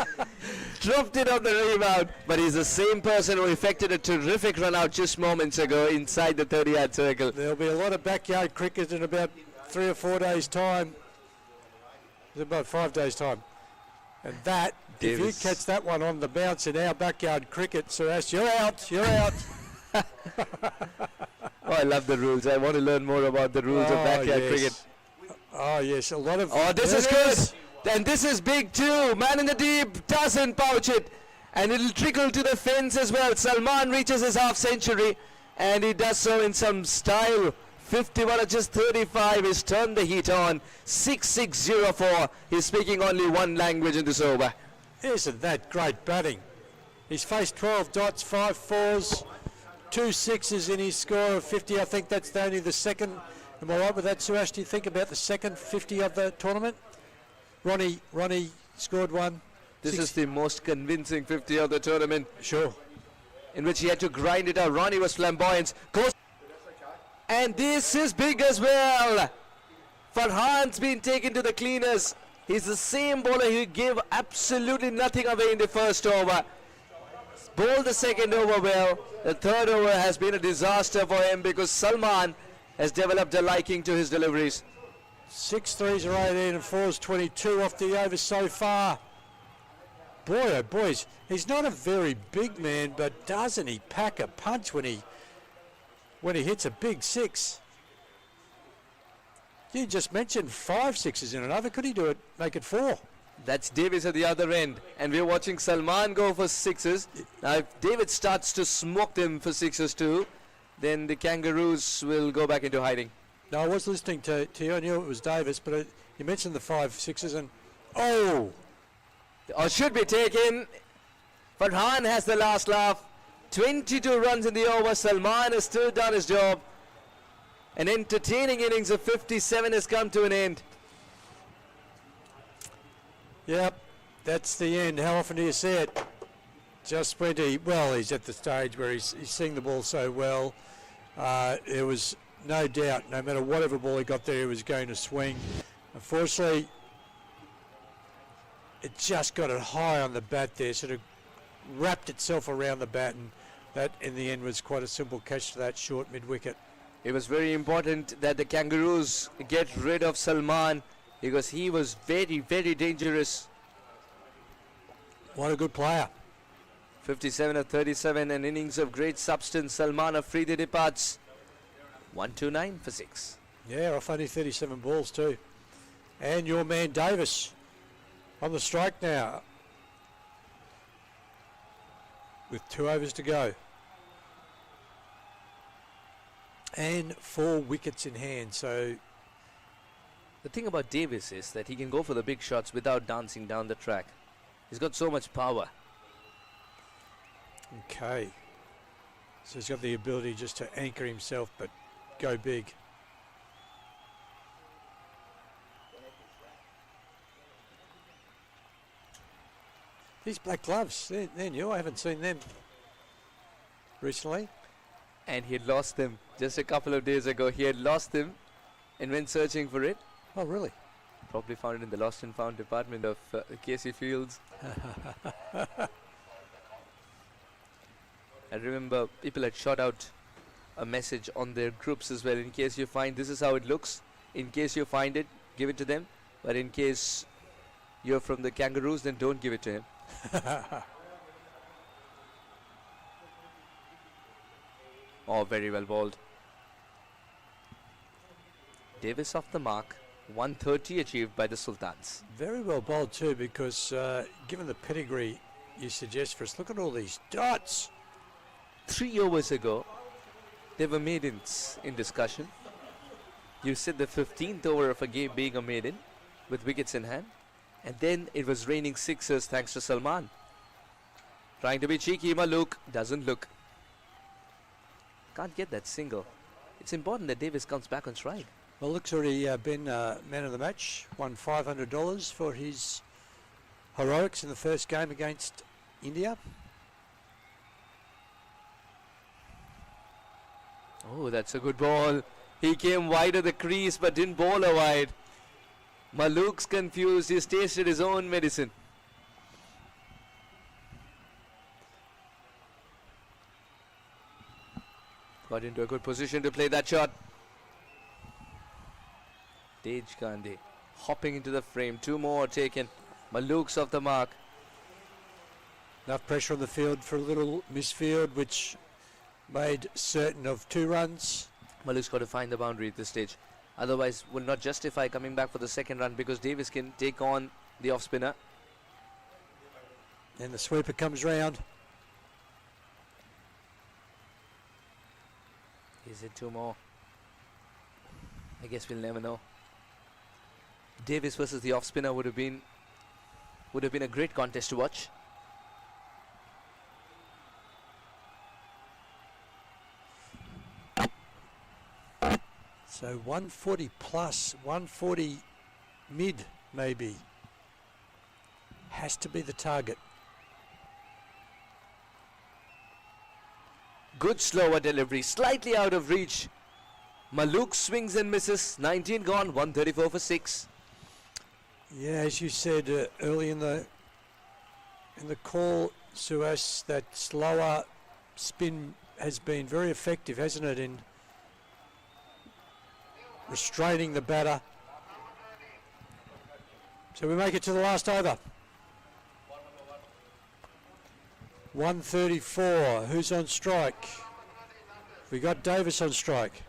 S2: too. Dropped it on the rebound, but he's the same person who effected a terrific run out just moments ago inside the 30-yard circle.
S1: There'll be a lot of backyard cricket in about 3 or 4 days' time. It's about 5 days' time. And that, if you
S2: Davis.
S1: catch that one on the bounce in our backyard cricket, Suresh, you're out. You're out.
S2: Oh, I love the rules. I want to learn more about the rules of backyard
S1: yes.
S2: cricket.
S1: Oh, yes. A lot of.
S2: Oh, this
S1: There
S2: is
S1: it
S2: good. And this is big too. Man in the deep doesn't pouch it. And it'll trickle to the fence as well. Salman reaches his half century. And he does so in some style. 51 at just 35. He's turned the heat on. 6-6-0-4. He's speaking only one language in this over.
S1: Isn't that great batting? He's faced 12 dots, 5 fours, 2 sixes in his score of 50. I think that's only the second. Am I right with that, Suresh? Do you think about the second 50 of the tournament? Ronnie scored one.
S2: This is the most convincing 50 of the tournament,
S1: Sure.
S2: in which he had to grind it out. Ronnie was flamboyant. Goes, and this is big as well. Farhan's been taken to the cleaners. He's the same bowler who gave absolutely nothing away in the first over. Bowled the second over well. The third over has been a disaster for him because Salman has developed a liking to his deliveries.
S1: 6 threes are 18 and 4s 22 off the over so far. Boy, oh boys, he's not a very big man, but doesn't he pack a punch when he hits a big 6? You just mentioned 5 sixes in an over. Could he do it? Make it 4?
S2: That's Davis at the other end. And we're watching Salman go for 6s. Now if David starts to smoke them for 6s too, then the Kangaroos will go back into hiding.
S1: No, I was listening to you. I knew it was Davis, but you mentioned the 5 sixes and oh,
S2: Or should be taken. Farhan has the last laugh. 22 runs in the over. Salman has still done his job. An entertaining innings of 57 has come to an end.
S1: yep, that's the end. How often do you see it? Just when he's at the stage where he's seeing the ball so well. There was no doubt, no matter whatever ball he got there, he was going to swing. Unfortunately, it just got it high on the bat there, sort of wrapped itself around the bat, and that in the end was quite a simple catch to that short mid-wicket.
S2: It was very important that the Kangaroos get rid of Salman because he was very, very dangerous.
S1: What a good player.
S2: 57 of 37, an innings of great substance. Salman Afridi departs. 129 for 6.
S1: Yeah, off only 37 balls too. And your man Davis on the strike now with 2 overs to go. And 4 wickets in hand, so
S2: The thing about Davis is that he can go for the big shots without dancing down the track. He's got so much power.
S1: okay. So he's got the ability just to anchor himself but go big. These black gloves, they're new. I haven't seen them recently.
S2: And he had lost them just a couple of days ago. He had lost them and went searching for it.
S1: Oh, really?
S2: Probably found it in the lost and found department of Casey Fields. I remember people had shot out a message on their groups as well, in case you find this is how it looks. In case you find it, give it to them. But in case you're from the Kangaroos, then don't give it to him. Oh, very well bowled. Davis off the mark. 130 achieved by the Sultans.
S1: Very well bowled too, because given the pedigree you suggest for us, look at all these dots.
S2: 3 overs ago, they were maidens in discussion. You said the 15th over of a game being a maiden with wickets in hand. And then it was raining sixers thanks to Salman. Trying to be cheeky, Maluk doesn't look. Can't get that single. It's important that Davis comes back on strike.
S1: Well, Luke's already been man of the match, won $500 for his heroics in the first game against India.
S2: Oh, that's a good ball. He came wide of the crease but didn't bowl a wide. Maluk's confused. He's tasted his own medicine. Got into a good position to play that shot. Dejgande hopping into the frame. 2 more taken. Maluk's off the mark.
S1: Enough pressure on the field for a little misfield, which made certain of 2 runs.
S2: Maluk's got to find the boundary at this stage. Otherwise, will not justify coming back for the second run, because Davis can take on the off spinner.
S1: And the sweeper comes round.
S2: Is it 2 more? I guess we'll never know. Davis versus the off spinner would have been a great contest to watch.
S1: So 140 plus, 140 mid maybe. Has to be the target.
S2: Good slower delivery, slightly out of reach. Maluk swings and misses. 19 gone, 134 for 6.
S1: Yeah, as you said early in the call, Suhas, that slower spin has been very effective, hasn't it, in restraining the batter. So we make it to the last over. 134. Who's on strike? We got Davis on strike.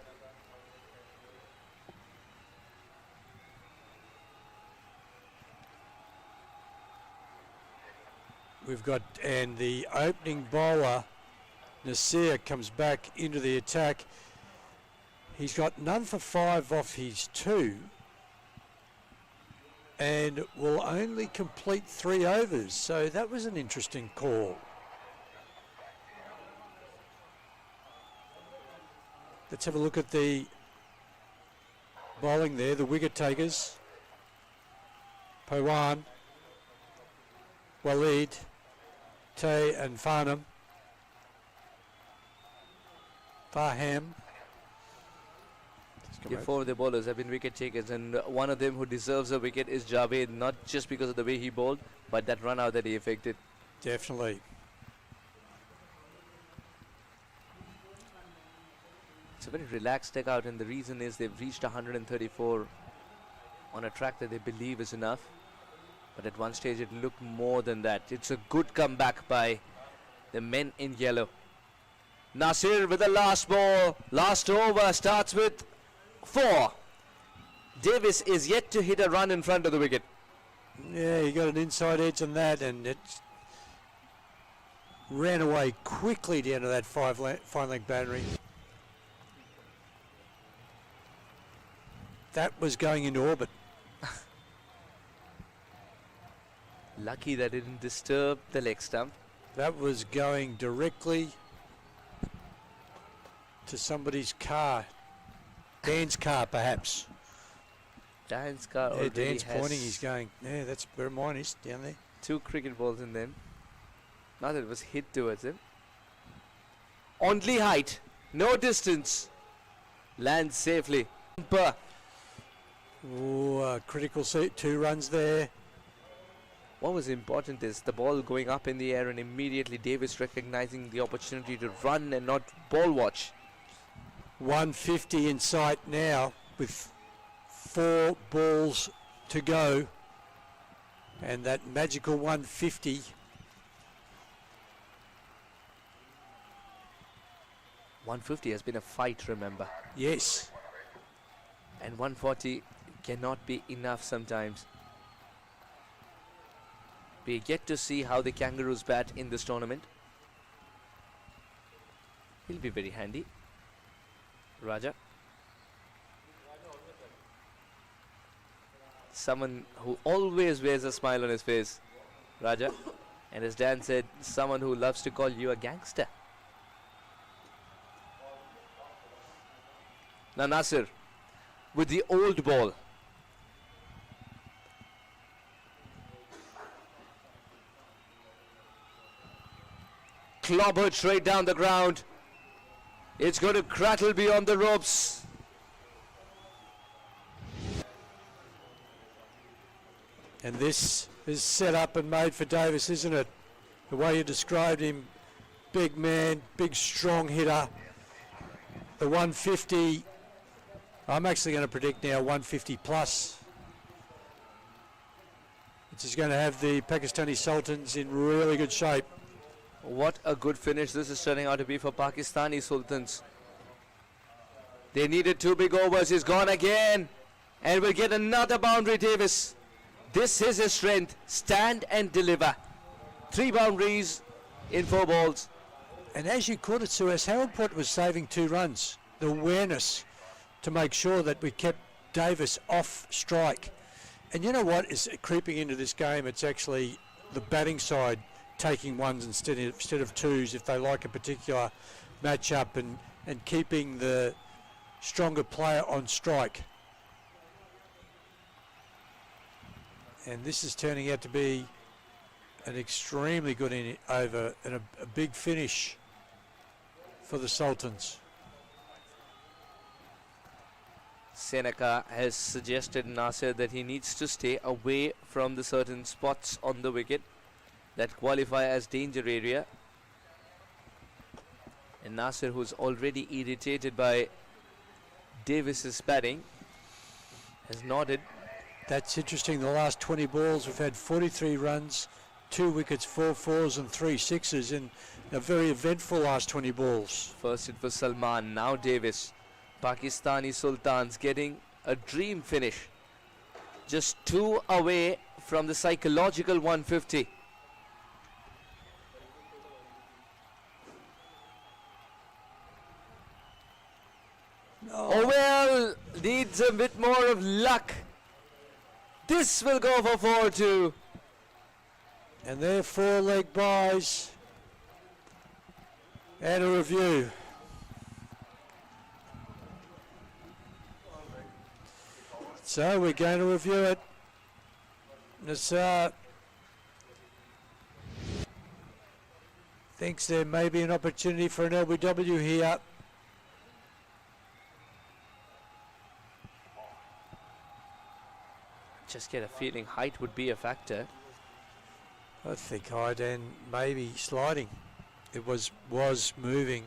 S1: We've got, and the opening bowler, Nasir, comes back into the attack. He's got none for 5 off his 2 and will only complete 3 overs. So that was an interesting call. Let's have a look at the bowling there, the wicket takers. Pawan, Walid, Tay and Farnham. Farham.
S2: The 4 of the bowlers have been wicket takers, and one of them who deserves a wicket is Javed, not just because of the way he bowled, but that run out that he effected.
S1: Definitely.
S2: It's a very relaxed deck out, and the reason is they've reached 134 on a track that they believe is enough. But at one stage it looked more than that. It's a good comeback by the men in yellow. Nasir with the last ball. Last over starts with 4. Davis is yet to hit a run in front of the wicket.
S1: Yeah, he got an inside edge on that, and it ran away quickly down to that fine leg boundary. That was going into orbit.
S2: Lucky that it didn't disturb the leg stump.
S1: That was going directly to somebody's car. Dan's car, perhaps.
S2: Dan's car
S1: Yeah,
S2: already
S1: Dan's
S2: has
S1: pointing. He's going, yeah, that's where mine is, down there.
S2: 2 cricket balls in them. Not that it was hit towards him. Only height, no distance. Lands safely.
S1: Oh, critical 2 runs there.
S2: What was important is the ball going up in the air, and immediately Davis recognizing the opportunity to run and not ball watch.
S1: 150 in sight now with 4 balls to go. And that magical 150.
S2: .150 has been a fight, remember.
S1: Yes.
S2: And 140 cannot be enough sometimes. We get to see how the Kangaroos bat in this tournament. He'll be very handy. Raja. Someone who always wears a smile on his face. Raja. And as Dan said, someone who loves to call you a gangster. Now Nasir with the old ball. Clobbered straight down the ground. It's going to crattle beyond the ropes.
S1: And this is set up and made for Davis, isn't it? The way you described him, big man, big strong hitter. The 150, I'm actually going to predict now 150 plus. Which is going to have the Pakistani Sultans in really good shape.
S2: What a good finish this is turning out to be for Pakistani Sultans. They needed 2 big overs. He's gone again. And will get another boundary, Davis. This is his strength. Stand and deliver. 3 boundaries in 4 balls.
S1: And as you caught it, Suez, how important was saving 2 runs? The awareness to make sure that we kept Davis off strike. And you know what is creeping into this game? It's actually the batting side taking ones instead of twos if they like a particular matchup, and keeping the stronger player on strike. And this is turning out to be an extremely good over and a big finish for the Sultans.
S2: Seneca has suggested, Nasir, that he needs to stay away from the certain spots on the wicket that qualify as danger area. And Nasir, who's already irritated by Davis's batting, has nodded.
S1: That's interesting. The last 20 balls, we've had 43 runs, 2 wickets, 4 fours and 3 sixes in a very eventful last 20 balls.
S2: First it was Salman, now Davis. Pakistani Sultans getting a dream finish. Just 2 away from the psychological 150. Oh well, needs a bit more of luck. This will go for 4-2.
S1: And they're 4-leg buys. And a review. So we're going to review it. Nassar thinks there may be an opportunity for an LBW here.
S2: Just get a feeling height would be a factor.
S1: I think Hydan may be sliding. It was moving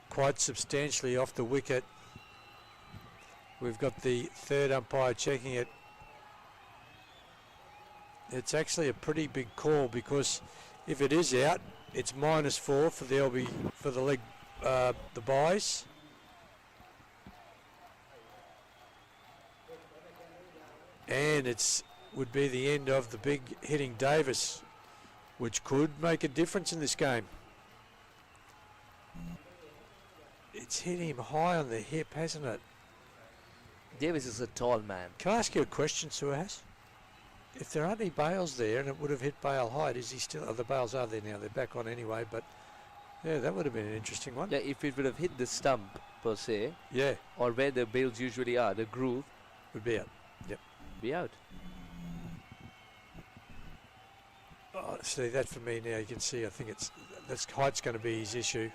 S1: quite substantially off the wicket. We've got the third umpire checking it. It's actually a pretty big call, because if it is out, it's -4 for the for the leg, the buys. And it's would be the end of the big hitting Davis, which could make a difference in this game. It's hit him high on the hip, hasn't it?
S2: Davis is a tall man.
S1: Can I ask you a question, Suhas? If there aren't any bails there and it would have hit bail height, is he still... Oh, the bails are there now. They're back on anyway, but... Yeah, that would have been an interesting one.
S2: Yeah, if it would have hit the stump, per se,
S1: yeah,
S2: or where the bails usually are, the groove,
S1: would be out. Yep.
S2: be out.
S1: Oh, see, that for me now, you can see, I think that's height's going to be his issue.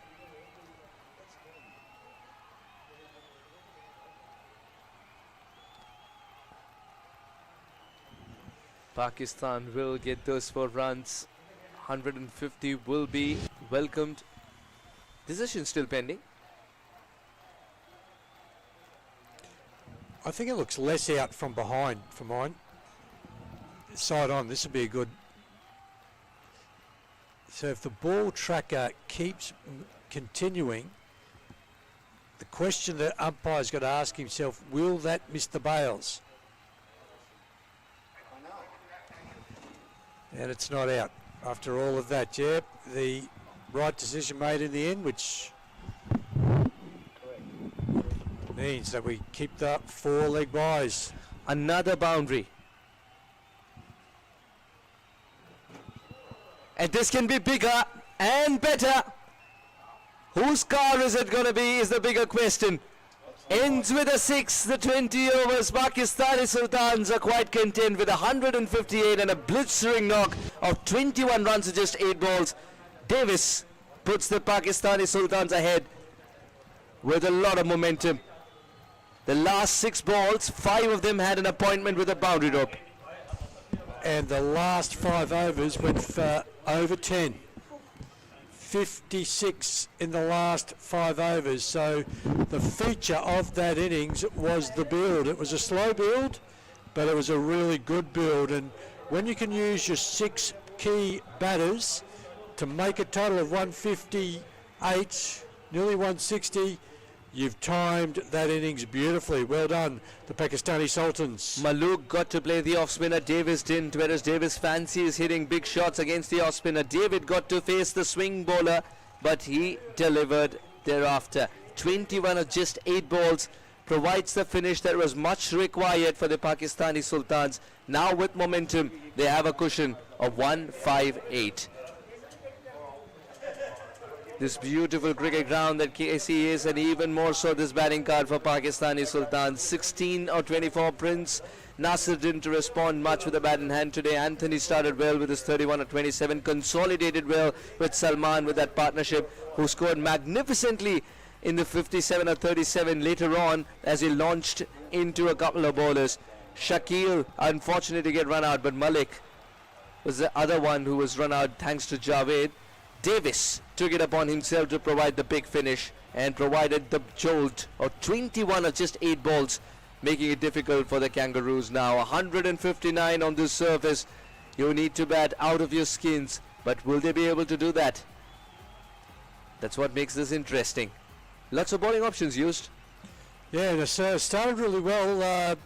S2: Pakistan will get those 4 runs. 150 will be welcomed. Decision still pending.
S1: I think it looks less out from behind for mine. Side on, this would be a good. So if the ball tracker keeps continuing, the question the umpire's got to ask himself, will that miss the bails? And it's not out after all of that. Yep, the right decision made in the end, which means that we keep the 4-leg buys.
S2: Another boundary. And this can be bigger and better. Whose car is it going to be is the bigger question. Ends with a 6, the 20 overs. Pakistani Sultans are quite content with 158 and a blistering knock of 21 runs to just 8 balls. Davis puts the Pakistani Sultans ahead with a lot of momentum. The last 6 balls, 5 of them had an appointment with a boundary rope.
S1: And the last 5 overs went for over 10. 56 in the last 5 overs. So the feature of that innings was the build. It was a slow build, but it was a really good build. And when you can use your 6 key batters to make a total of 158, nearly 160, you've timed that innings beautifully. Well done, the Pakistani Sultans.
S2: Malouk got to play the off-spinner, Davis didn't, whereas Davis fancies hitting big shots against the off-spinner. David got to face the swing bowler, but he delivered thereafter. 21 of just 8 balls provides the finish that was much required for the Pakistani Sultans. Now with momentum, they have a cushion of 158. This beautiful cricket ground that KC is, and even more so this batting card for Pakistani Sultans. 16 or 24 Prince. Nasser didn't respond much with the bat in hand today. Anthony started well with his 31 or 27. Consolidated well with Salman with that partnership, who scored magnificently in the 57 or 37 later on as he launched into a couple of bowlers. Shakil, unfortunate to get run out, but Malik was the other one who was run out thanks to Javed. Davis took it upon himself to provide the big finish and provided the jolt of 21 of just 8 balls, making it difficult for the Kangaroos now. 159 on this surface. You need to bat out of your skins, but will they be able to do that? That's what makes this interesting. Lots of bowling options used.
S1: Yeah, and it started really well.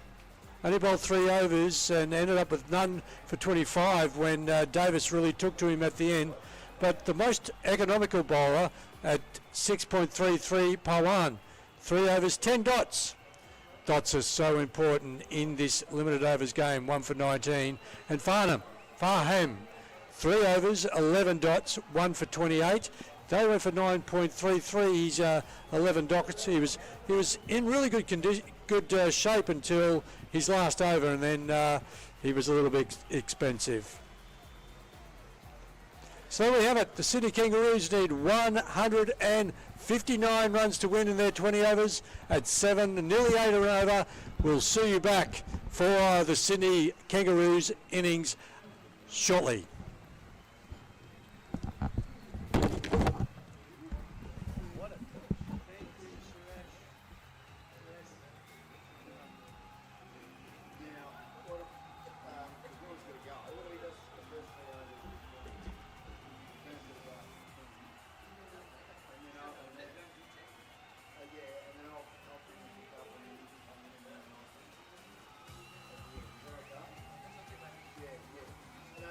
S1: Only bowled 3 overs and ended up with none for 25 when Davis really took to him at the end. But the most economical bowler at 6.33, Pawan. 3 overs, 10 dots. Dots are so important in this limited overs game, 1 for 19. And Farham, 3 overs, 11 dots, 1 for 28. They went for 9.33. He's 11 dots. He was in really good shape until his last over, and then he was a little bit expensive. So there we have it. The Sydney Kangaroos need 159 runs to win in their 20 overs at 7, nearly 8 or over. We'll see you back for the Sydney Kangaroos innings shortly.
S8: No,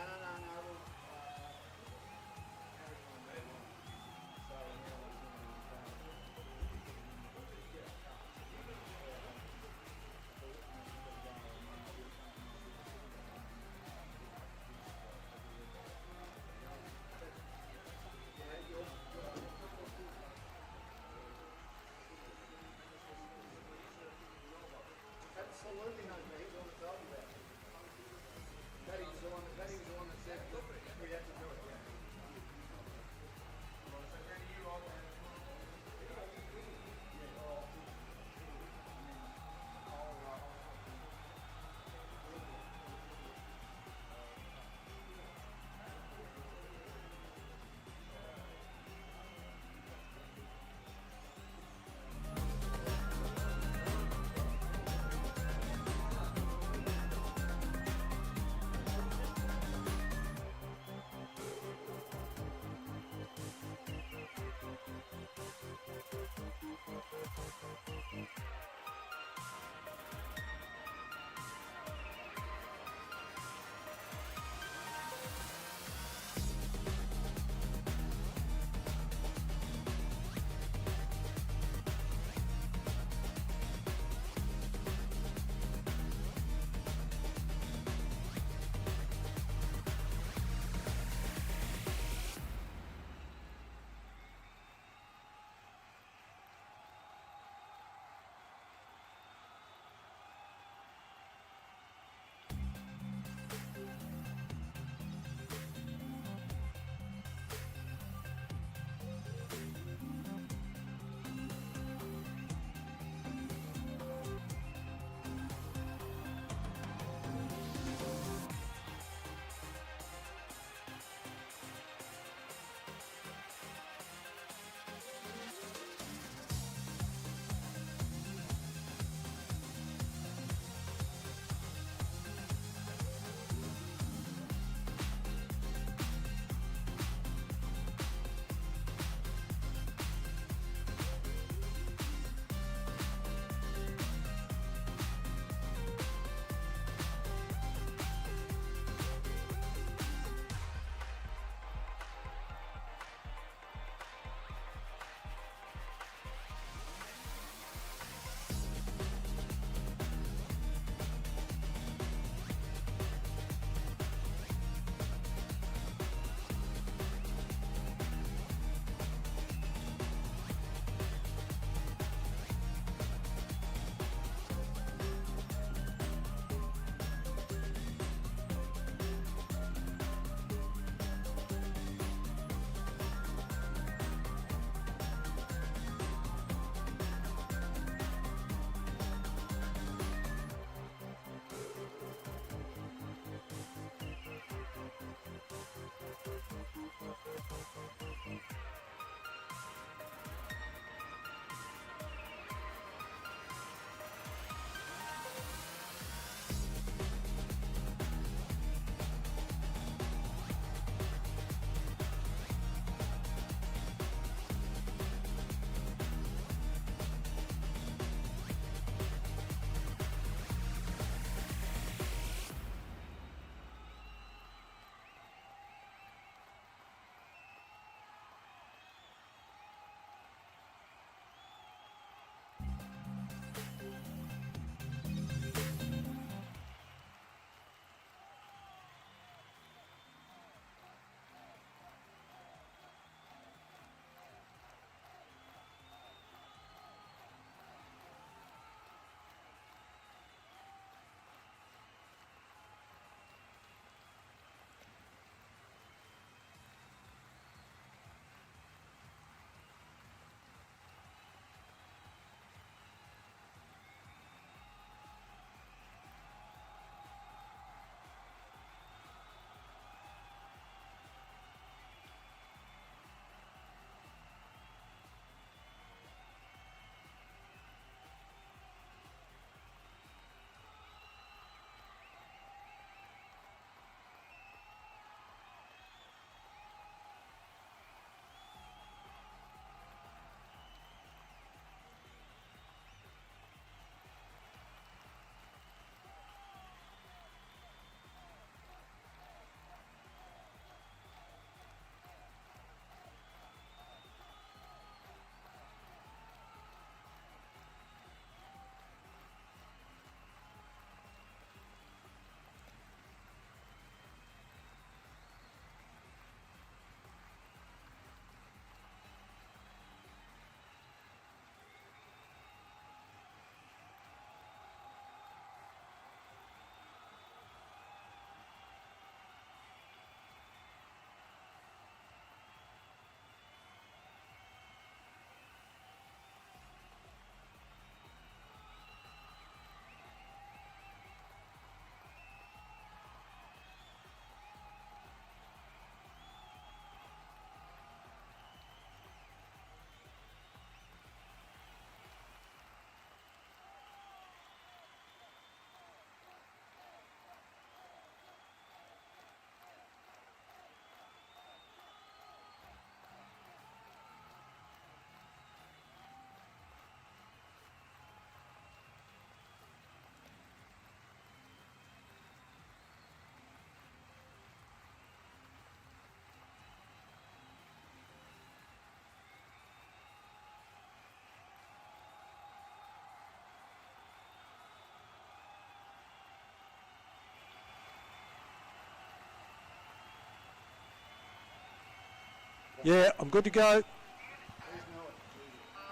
S1: Yeah, I'm good to go.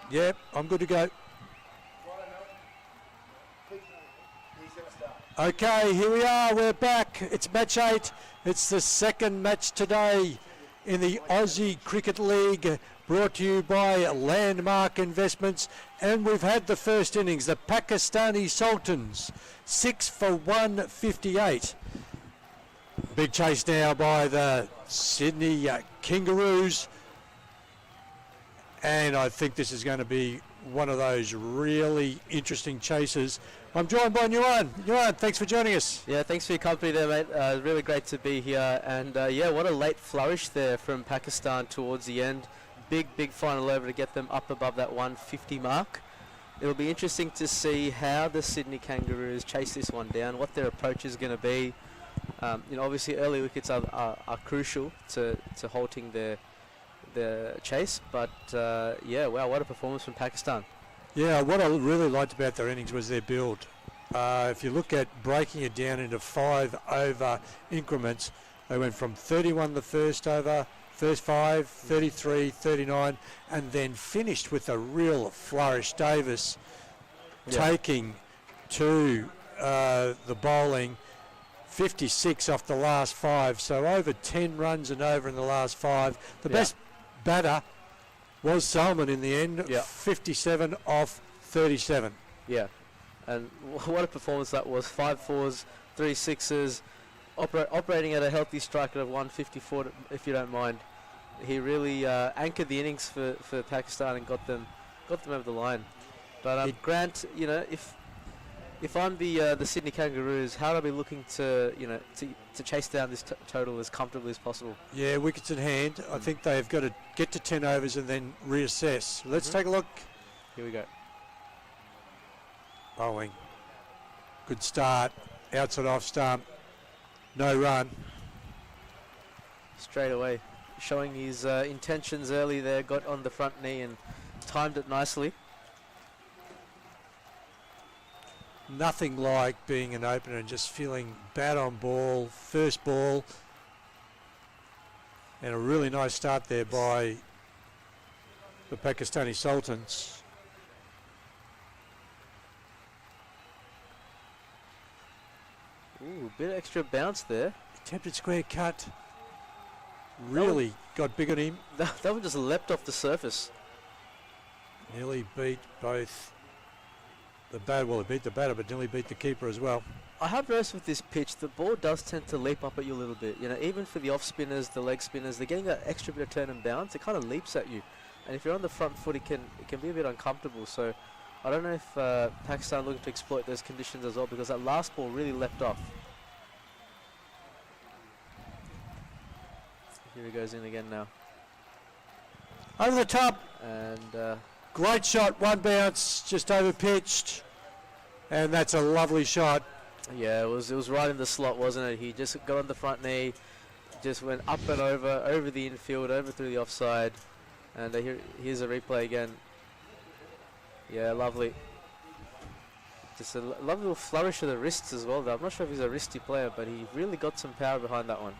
S1: Yeah, I'm good to go. Okay, here we are. We're back. It's match 8. It's the second match today in the Aussie Cricket League, brought to you by Landmark Investments. And we've had the first innings. The Pakistani Sultans, 6 for 158. Big chase now by the Sydney Kangaroos. And I think this is going to be one of those really interesting chases. I'm joined by Nuan. Nuan, thanks for joining us.
S7: Yeah, thanks for your company there, mate. Really great to be here. And yeah, what a late flourish there from Pakistan towards the end. Big final over to get them up above that 150 mark. It'll be interesting to see how the Sydney Kangaroos chase this one down, what their approach is going to be. You know, obviously early wickets are crucial to halting their chase, but yeah, wow, what a performance from Pakistan.
S1: Yeah, what I really liked about their innings was their build. If you look at breaking it down into 5 over increments, they went from 31 the first over, first 5, 33, 39, and then finished with a real flourish. Davis taking to the bowling, 56 off the last 5, so over 10 runs and over in the last 5. The best batter was Salman in the end, 57 off 37.
S7: Yeah, and what a performance that was. 5 fours, 3 sixes, operating at a healthy strike rate of 154, if you don't mind. He really anchored the innings for Pakistan and got them over the line. But Grant, you know, if I'm the Sydney Kangaroos, how would I be looking to, you know, to chase down this total as comfortably as possible?
S1: Yeah, wickets in hand. I think they've got to get to 10 overs and then reassess. Let's take a look.
S7: Here we go.
S1: Bowling. Good start. Outside off stump. No run.
S7: Straight away. Showing his intentions early there. Got on the front knee and timed it nicely.
S1: Nothing like being an opener and just feeling bad on ball, first ball, and a really nice start there by the Pakistani Sultans.
S7: Ooh, bit of extra bounce there.
S1: Attempted square cut. Really got big on him.
S7: That one just leapt off the surface.
S1: Nearly beat both the batter. Well, it beat the batter, but nearly beat the keeper as well.
S7: I have noticed with this pitch, the ball does tend to leap up at you a little bit. You know, even for the off spinners, the leg spinners, they're getting that extra bit of turn and bounce. It kind of leaps at you, and if you're on the front foot, it can be a bit uncomfortable. So, I don't know if Pakistan are looking to exploit those conditions as well, because that last ball really leapt off. Here he goes in again now.
S1: Over the top.
S7: And
S1: great shot, one bounce, just over pitched, and that's a lovely shot.
S7: yeah, it was right in the slot, wasn't it? He just got on the front knee, just went up and over the infield, over through the offside, and here's a replay again. Yeah, lovely. Just a lovely little flourish of the wrists as well, though. I'm not sure if he's a wristy player, but he really got some power behind that one.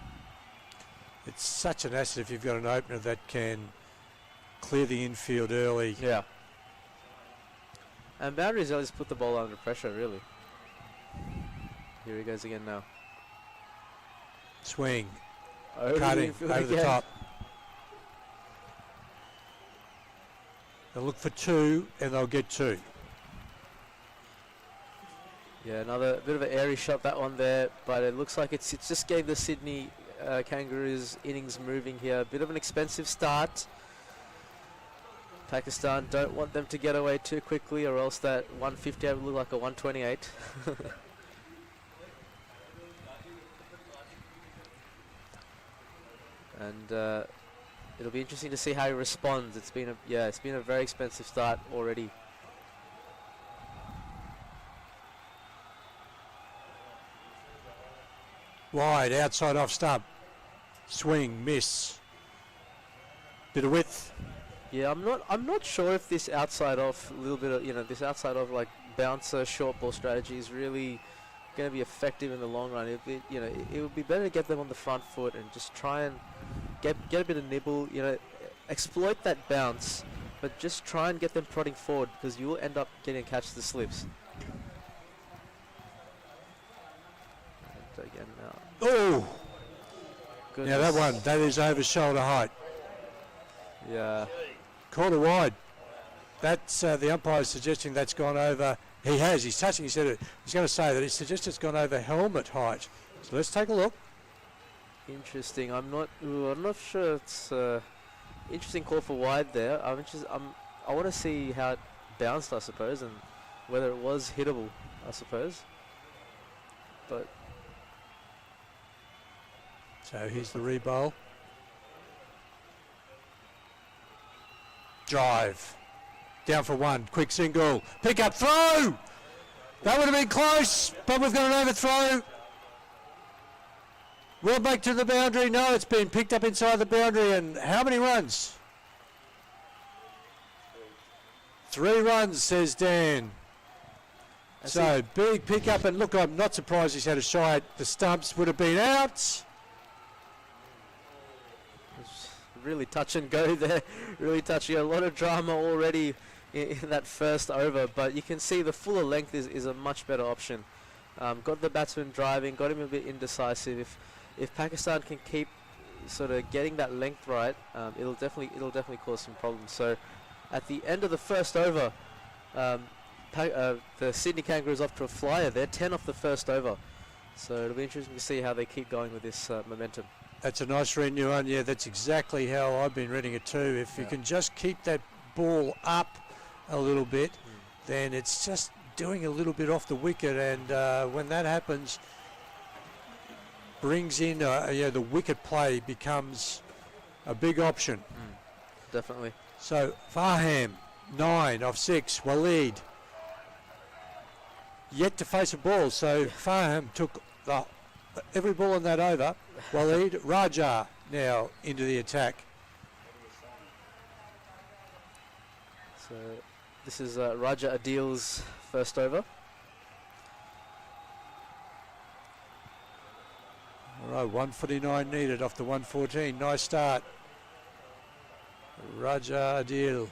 S1: It's such an asset if you've got an opener that can clear the infield early.
S7: Yeah. And boundaries always put the ball under pressure, really. Here he goes again now.
S1: Swing.
S7: Over
S1: Cutting
S7: infield
S1: over the
S7: again.
S1: top. They'll look for 2 and they'll get 2.
S7: Yeah, another bit of an airy shot, that one there, but it looks like it's just gave the Sydney Kangaroos innings moving here. A bit of an expensive start. Pakistan don't want them to get away too quickly, or else that 158 would look like a 128. And it'll be interesting to see how he responds. It's been a very expensive start already.
S1: Wide, outside off stump. Swing, miss. Bit of width.
S7: Yeah, I'm not sure if this outside off, a little bit of, this outside off like bouncer short ball strategy is really going to be effective in the long run. It would be better to get them on the front foot and just try and get a bit of nibble, you know, exploit that bounce, but just try and get them prodding forward because you will end up getting a catch the slips. And again now.
S1: Oh!
S7: Goodness.
S1: Now that one, that is over shoulder height.
S7: Yeah.
S1: Quarter wide. That's the umpire is suggesting that's gone over. He has. He's touching. He said it. He's going to say that he suggests it's gone over helmet height. So let's take a look.
S7: Interesting. I'm not sure. It's interesting call for wide there. I want to see how it bounced, I suppose, and whether it was hittable, I suppose. But
S1: so here's the rebowl. Drive. Down for one. Quick single. Pick up. Throw! That would have been close, but we've got an overthrow. Will back to the boundary. No, it's been picked up inside the boundary. And how many runs? 3 runs, says Dan. So big pick up, and look, I'm not surprised he's had a shy at the stumps. Would have been out.
S7: really touch and go there. Really touchy. A lot of drama already in that first over, but you can see the fuller length is a much better option. Got the batsman driving, got him a bit indecisive. If Pakistan can keep sort of getting that length right, it'll definitely cause some problems. So at the end of the first over, the Sydney Kangaroos off to a flyer. They're 10 off the first over. So it'll be interesting to see how they keep going with this momentum.
S1: That's a nice read, Nguyen. Yeah, that's exactly how I've been reading it too. If you can just keep that ball up a little bit, then it's just doing a little bit off the wicket, and when that happens, brings in the wicket play becomes a big option.
S7: Definitely.
S1: So Farham, 9 off 6. Waleed yet to face a ball. So Farham took every ball in that over. Waleed, Raja now into the attack.
S7: So this is Raja Adil's first over.
S1: All right, 149 needed off the 114. Nice start. Raja Adil.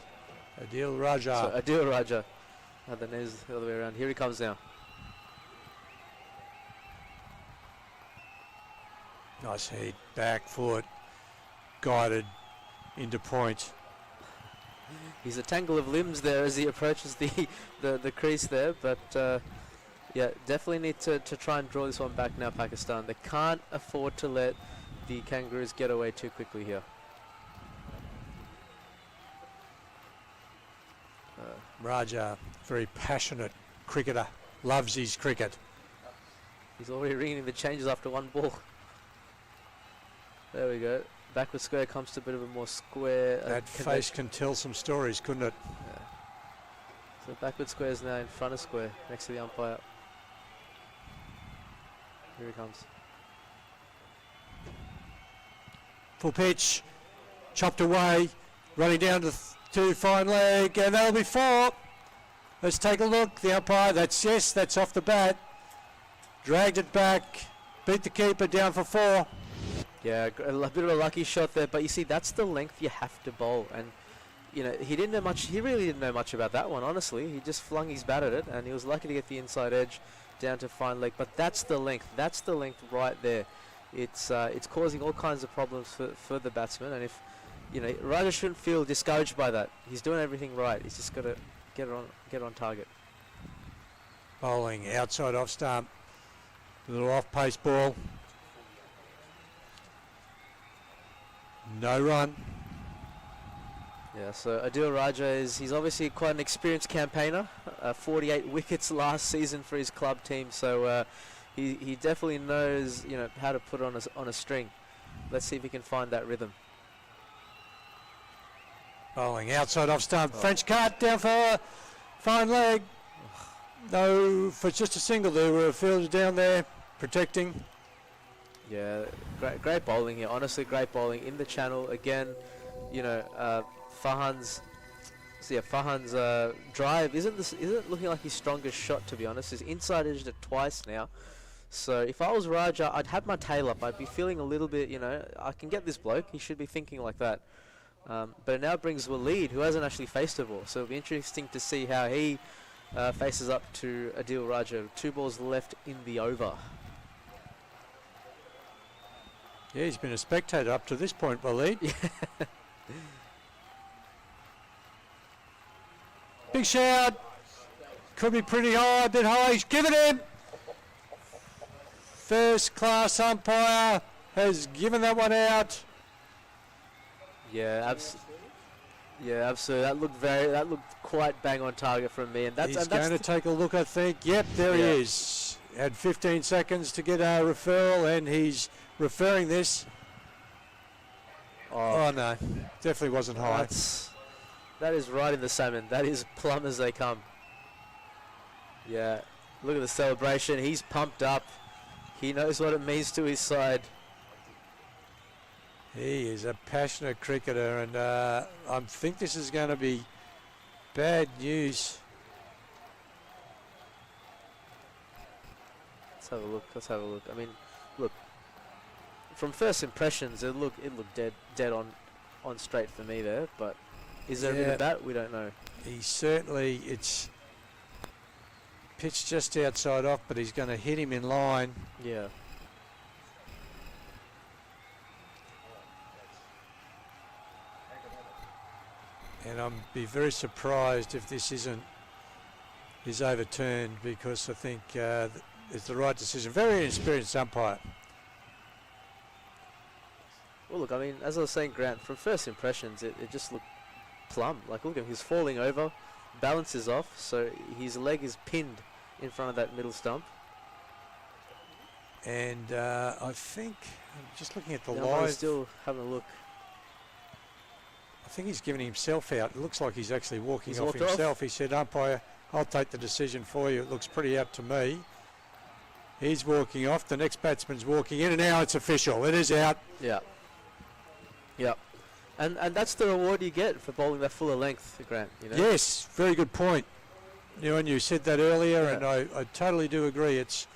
S1: Adil Raja.
S7: So Adil Raja. The name's the other way around. Here he comes now.
S1: Nice heat, back foot, guided into point.
S7: He's a tangle of limbs there as he approaches the crease there, but yeah, definitely need to try and draw this one back now, Pakistan. They can't afford to let the Kangaroos get away too quickly here.
S1: Raja, very passionate cricketer, loves his cricket.
S7: He's already ringing the changes after one ball. There we go. Backward square comes to a bit of a more square.
S1: That face can tell some stories, couldn't it?
S7: Yeah. So backward square is now in front of square, next to the umpire. Here he comes.
S1: Full pitch, chopped away, running down to fine leg, and that'll be 4. Let's take a look. The umpire, that's off the bat. Dragged it back, beat the keeper down for 4.
S7: Yeah, a bit of a lucky shot there, but you see, that's the length you have to bowl, and you know, he really didn't know much about that one, honestly. He just flung his bat at it, and he was lucky to get the inside edge down to fine leg, but that's the length right there. It's causing all kinds of problems for the batsman, and if, you know, Raja shouldn't feel discouraged by that. He's doing everything right. He's just got to get on target.
S1: Bowling outside off stump, a little off pace ball. No run.
S7: Yeah, so Adil Raja he's obviously quite an experienced campaigner. 48 wickets last season for his club team, so he definitely knows, you know, how to put on a string. Let's see if he can find that rhythm.
S1: Bowling outside off stump. French cut down for fine leg. No, for just a single. There were fielders down there protecting.
S7: Yeah, great bowling here. Honestly, great bowling in the channel again. You know, Farhan's drive isn't looking like his strongest shot, to be honest. He's inside edged it twice now, So if I was Raja, I'd have my tail up. I'd be feeling a little bit, you know, I can get this bloke. He should be thinking like that. But it now brings Waleed, who hasn't actually faced a ball. So it'll be interesting to see how he faces up to Adil Raja. 2 balls left in the over.
S1: Yeah, he's been a spectator up to this point, Waleed. Big shout. Could be pretty high, a bit high. He's given him. First class umpire has given that one out.
S7: Yeah, absolutely. That looked quite bang on target from me, and that's
S1: He's going to take a look, I think. Yep, there he is. Had 15 seconds to get a referral, and he's referring this. Oh no, definitely wasn't high.
S7: That is right in the salmon. That is plumb as they come. Yeah, look at the celebration. He's pumped up. He knows what it means to his side.
S1: He is a passionate cricketer, and I think this is going to be bad news.
S7: Let's have a look. Let's have a look. I mean, look. From first impressions, it looked dead on straight for me there. But is there a bit of that? We don't know.
S1: He certainly, it's pitched just outside off, but he's going to hit him in line.
S7: Yeah.
S1: And I'd be very surprised if this is overturned, because I think it's the right decision. Very experienced umpire.
S7: Well, look, I mean, as I was saying, Grant, from first impressions, it just looked plumb. Like, look at him, he's falling over, balance is off, so his leg is pinned in front of that middle stump.
S1: And I think, I'm just looking at the
S7: I'm
S1: live.
S7: still having a look.
S1: I think he's giving himself out. It looks like he's actually walking
S7: He's
S1: off
S7: walked
S1: himself. He said, umpire, I'll take the decision for you. It looks pretty out to me. He's walking off. The next batsman's walking in, and now it's official. It is out.
S7: Yeah. Yeah. And that's the reward you get for bowling that fuller length, Grant. You know?
S1: Yes, very good point. And you said that earlier, and I totally do agree. It's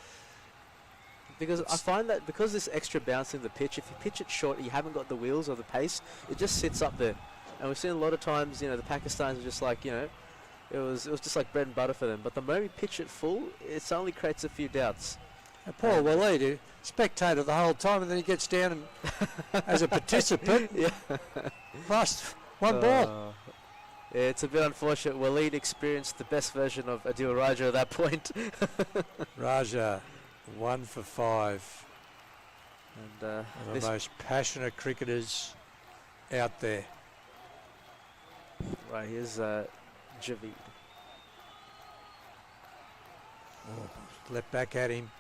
S7: because I find that because this extra bounce in the pitch, if you pitch it short, you haven't got the wheels or the pace, it just sits up there. And we've seen a lot of times, you know, the Pakistanis are just like, you know, it was just like bread and butter for them. But the moment you pitch it full, it only creates a few doubts.
S1: Paul Waleed, spectator the whole time, and then he gets down and as a participant, lost one ball.
S7: Yeah, it's a bit unfortunate. Waleed experienced the best version of Adil Raja at that point.
S1: Raja, 1 for 5.
S7: And
S1: one of the most passionate cricketers out there.
S7: Right, here's Javeed.
S1: Left back at him.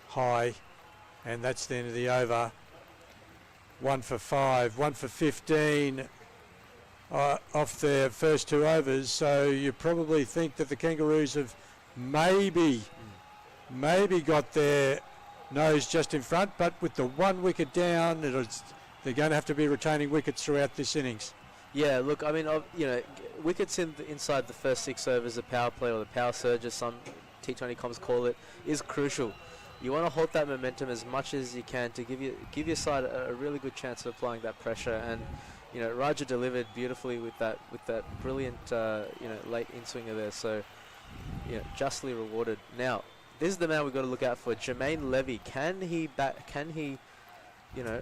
S1: High, and that's the end of the over. 1 for 5, 1 for 15 off their first 2 overs. So you probably think that the Kangaroos have maybe got their nose just in front, but with the 1 wicket down, they're going to have to be retaining wickets throughout this innings.
S7: Yeah, look, I mean, you know, wickets inside the first 6 overs, the power play or the power surge, as some T20 comms call it, is crucial. You want to hold that momentum as much as you can to give your side a really good chance of applying that pressure. And you know, Raja delivered beautifully with that brilliant you know, late in-swinger there. So you know, justly rewarded. Now this is the man we've got to look out for, Jermaine Levy. Can he you know,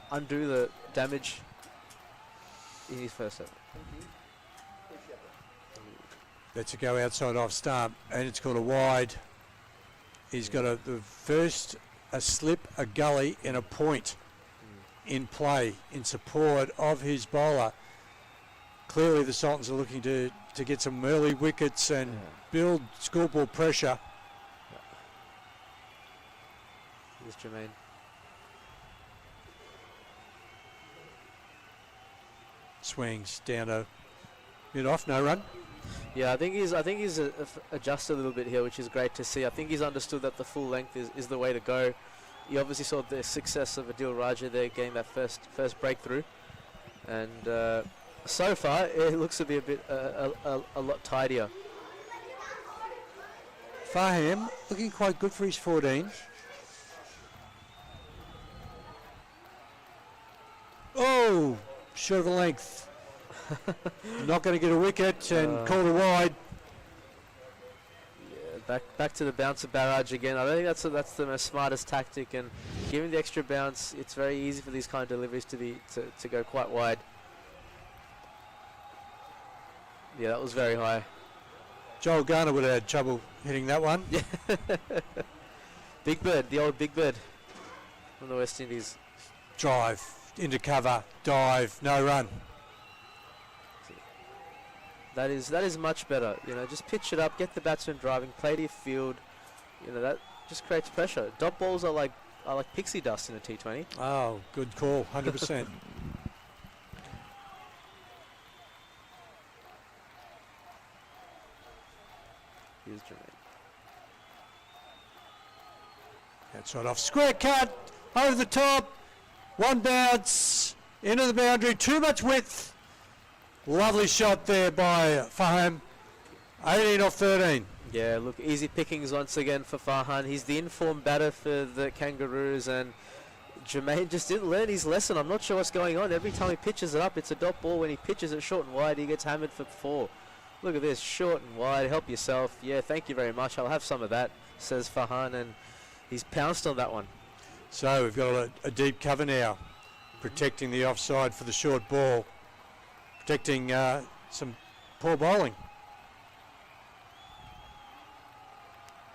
S7: undo the damage in his first over?
S1: That's a go outside off stump, and it's called a wide. He's got a slip, a gully, and a point in play in support of his bowler. Clearly the Sultans are looking to get some early wickets and build scoreboard pressure.
S7: Here's Jermaine.
S1: Swings down a bit off, no run.
S7: Yeah, I think he's adjusted a little bit here, which is great to see. I think he's understood that the full length is the way to go. You obviously saw the success of Adil Raja there, getting that first breakthrough, and so far it looks to be a lot tidier
S1: Faham looking quite good for his 14. Oh, short of a length. Not going to get a wicket and called a wide.
S7: Yeah, back to the bouncer barrage again. I don't think that's the most smartest tactic, and given the extra bounce, it's very easy for these kind of deliveries to go quite wide. Yeah, that was very high.
S1: Joel Garner would have had trouble hitting that one.
S7: Big Bird, the old Big Bird from the West Indies.
S1: Drive, into cover, dive, no run.
S7: That is much better. You know, just pitch it up, get the batsman driving, play to your field. You know, that just creates pressure. Dot balls are like pixie dust in a T20.
S1: Oh, good call, 100%.
S7: Here's Jermaine.
S1: That's right off. Square cut, over the top, one bounce, into the boundary, too much width. Lovely shot there by Faham. 18 off 13.
S7: Yeah, look, easy pickings once again for Farhan. He's the informed batter for the Kangaroos, and Jermaine just didn't learn his lesson. I'm not sure what's going on. Every time he pitches it up, it's a dot ball. When he pitches it short and wide, he gets hammered for 4. Look at this, short and wide, help yourself. Yeah, thank you very much. I'll have some of that, says Farhan, and he's pounced on that one.
S1: So we've got a deep cover now, protecting the offside for the short ball, protecting some poor bowling.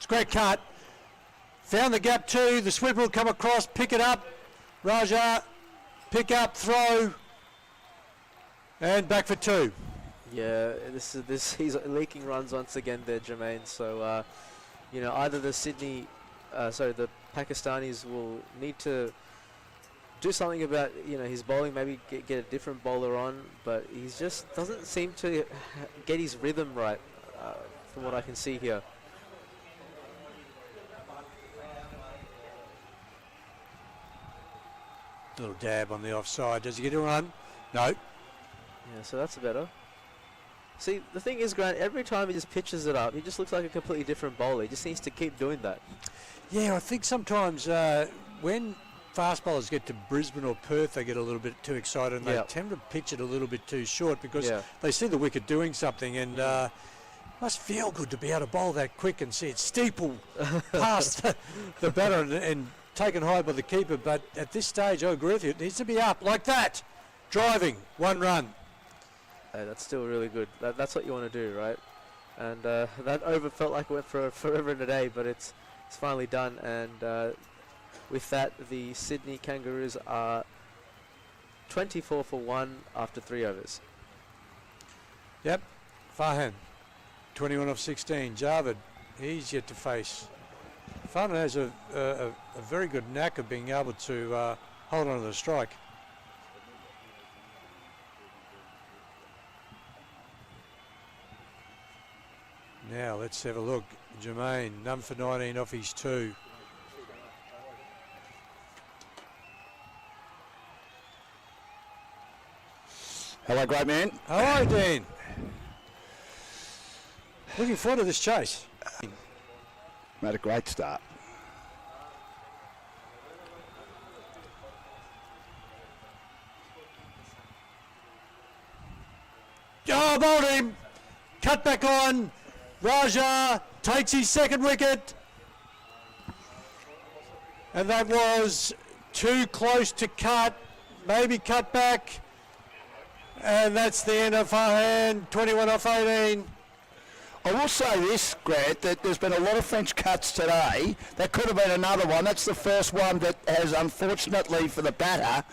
S1: Square cut, found the gap too, the sweeper will come across, pick it up, Raja, pick up, throw, and back for 2.
S7: Yeah, he's leaking runs once again there, Jermaine. So, you know, either the the Pakistanis will need to do something about, you know, his bowling, maybe get a different bowler on, but he just doesn't seem to get his rhythm right, from what I can see here.
S1: Little dab on the offside. Does he get a run? No.
S7: Yeah, so that's better. See, the thing is, Grant, every time he just pitches it up, he just looks like a completely different bowler. He just needs to keep doing that.
S1: Yeah, I think sometimes when fast bowlers get to Brisbane or Perth, they get a little bit too excited and they tend to pitch it a little bit too short because they see the wicket doing something, and must feel good to be able to bowl that quick and see it steeple past the batter and taken high by the keeper. But at this stage, I agree with you, it needs to be up like that. Driving, 1 run.
S7: Hey, that's still really good. That's what you want to do, right? And that over felt like it went for forever and a day, but it's finally done. And with that, the Sydney Kangaroos are 24 for 1 after 3 overs.
S1: Yep, Farhan, 21 off 16. Javed, he's yet to face. Farhan has a very good knack of being able to hold on to the strike. Now let's have a look. Jermaine, none for 19 off his 2.
S4: Hello, great man.
S1: Hello, Dean. Looking forward to this chase.
S4: Made a great start.
S1: Oh, bowled him. Cut back on. Raja takes his 2nd wicket. And that was too close to cut. Maybe cut back. And that's the end of Farhan, 21 off 18.
S4: I will say this, Grant, that there's been a lot of French cuts today. That could have been another one. That's the first one that has, unfortunately for the batter,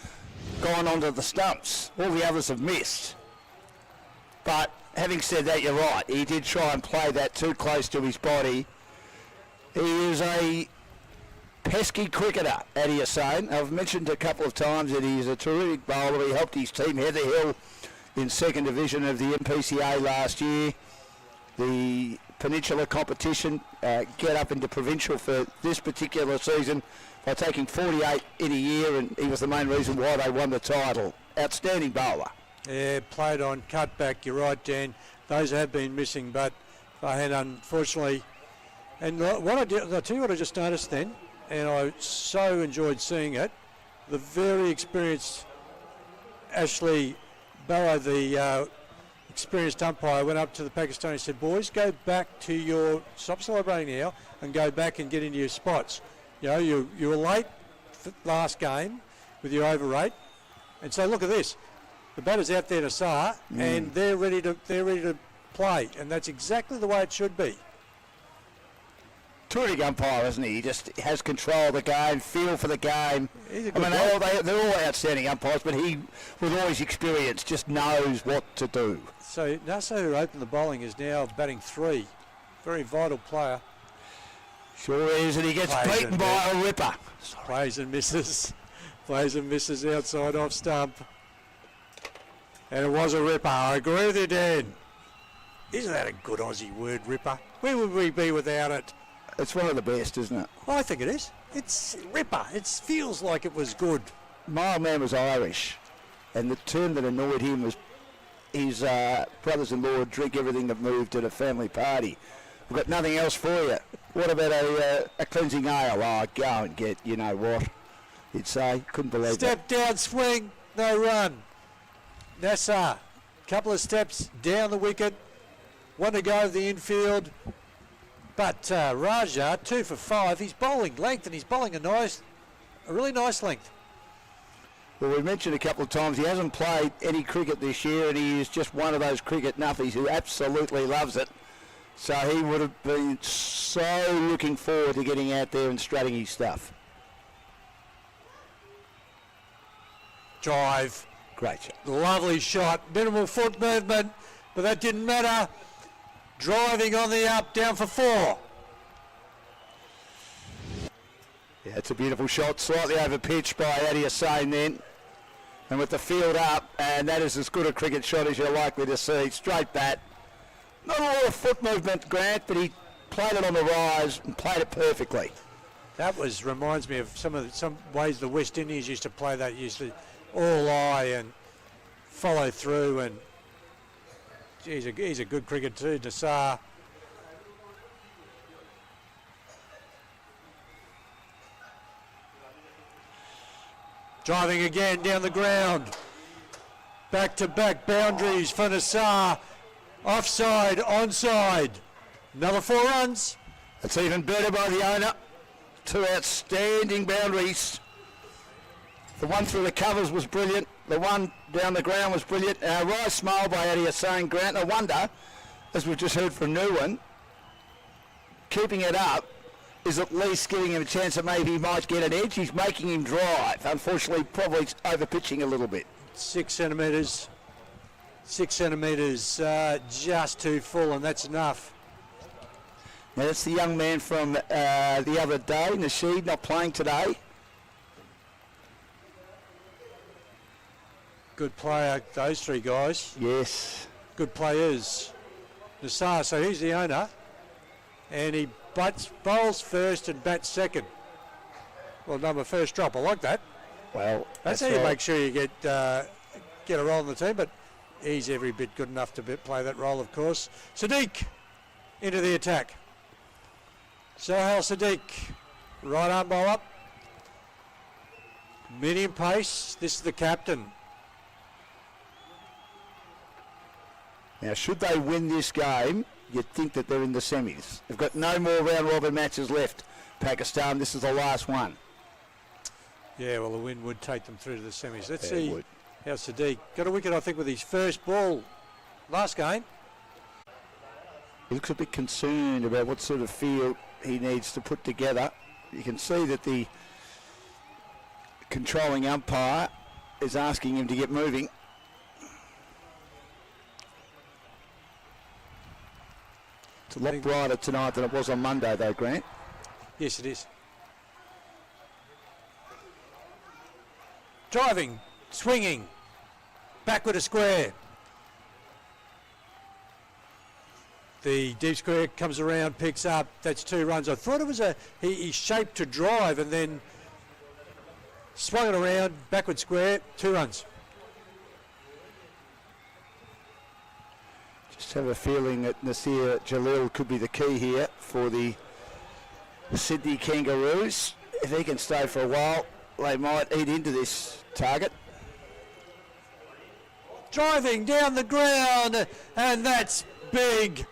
S4: gone onto the stumps. All the others have missed. But having said that, you're right. He did try and play that too close to his body. He is a pesky cricketer, Adi Hussain. I've mentioned a couple of times that he's a terrific bowler. He helped his team, Heather Hill, in 2nd division of the MPCA last year. The Peninsula competition, get up into provincial for this particular season by taking 48 in a year, and he was the main reason why they won the title. Outstanding bowler.
S1: Yeah, played on, cut back. You're right, Dan. Those have been missing, but Farhan unfortunately And what I did, I'll tell you what I just noticed then, and I so enjoyed seeing it. The very experienced Ashley Barrow, the experienced umpire, went up to the Pakistani and said, boys, go back to your, stop celebrating now, and go back and get into your spots. You know, you were late last game with your over rate, and so look at this. The batter's out there to Saar, and they're ready to play, and that's exactly the way it should be.
S4: Terrific umpire, isn't he? He just has control of the game, feel for the game.
S1: He's a
S4: I
S1: good
S4: mean,
S1: guy.
S4: they're all outstanding umpires, but he, with all his experience, just knows what to do.
S1: So Nasser, who opened the bowling, is now batting 3. Very vital player.
S4: Sure is, and he gets
S1: Plays
S4: beaten
S1: and
S4: by a ripper.
S1: Plays and misses. Plays and misses outside off stump. And it was a ripper. I agree with you, Dan. Isn't that a good Aussie word, ripper? Where would we be without it?
S4: It's one of the best, isn't it?
S1: I think it is. It's ripper. It feels like it was good.
S4: My old man was Irish, and the term that annoyed him was his brothers-in-law would drink everything that moved at a family party. We've got nothing else for you. What about a cleansing ale? Oh, go and get, you know what, he'd say. Couldn't believe
S1: Step down, swing, no run. Nassar, couple of steps down the wicket. One to go of the infield. But Raja, 2 for 5. He's bowling length, and he's bowling a really nice length.
S4: Well, we mentioned a couple of times he hasn't played any cricket this year, and he is just one of those cricket nuffies who absolutely loves it. So he would have been so looking forward to getting out there and strutting his stuff.
S1: Drive.
S4: Great shot.
S1: Lovely shot. Minimal foot movement, but that didn't matter. Driving on the up, down for 4.
S4: Yeah, it's a beautiful shot, slightly over pitch by Adi Hussain then. And with the field up, and that is as good a cricket shot as you're likely to see. Straight bat. Not a lot of foot movement, Grant, but he played it on the rise and played it perfectly.
S1: That reminds me of some ways the West Indies used to play that, used to all eye and follow through, and he's a good cricketer too, Nassar. Driving again down the ground. Back-to-back boundaries for Nassar. Offside, onside. Another 4 runs.
S4: It's even better by the owner. 2 outstanding boundaries. The one through the covers was brilliant. The one down the ground was brilliant. A right smile by Adi Hussain, Grant. I wonder, as we've just heard from Nguyen, keeping it up is at least giving him a chance that maybe he might get an edge. He's making him drive. Unfortunately, probably over pitching a little bit.
S1: 6 centimetres. 6 centimetres, just too full, and that's enough.
S4: Now that's the young man from the other day, Nasheed, not playing today.
S1: Good player, those 3 guys.
S4: Yes.
S1: Good players. Nassar, so he's the owner, and he bowls first and bats second. Well, number first drop. I like that.
S4: Well,
S1: That's how you make sure you get a role in the team, but he's every bit good enough to play that role, of course. Sadiq into the attack. Sohail Sadiq, right arm bowl up. Medium pace. This is the captain.
S4: Now, should they win this game, you'd think that they're in the semis. They've got no more round-robin matches left, Pakistan. This is the last one.
S1: Yeah, well, the win would take them through to the semis. Let's
S4: Yeah, it
S1: see
S4: would.
S1: how Sadiq got a wicket, I think, with his first ball last game.
S4: He looks a bit concerned about what sort of field he needs to put together. You can see that the controlling umpire is asking him to get moving. It's a lot brighter tonight than it was on Monday, though, Grant.
S1: Yes, it is. Driving, swinging, backward a square. The deep square comes around, picks up. That's 2 runs. I thought it was he shaped to drive and then swung it around, backward square, 2 runs.
S4: Just have a feeling that Nasir Jalil could be the key here for the Sydney Kangaroos. If he can stay for a while, they might eat into this target.
S1: Driving down the ground, and that's big.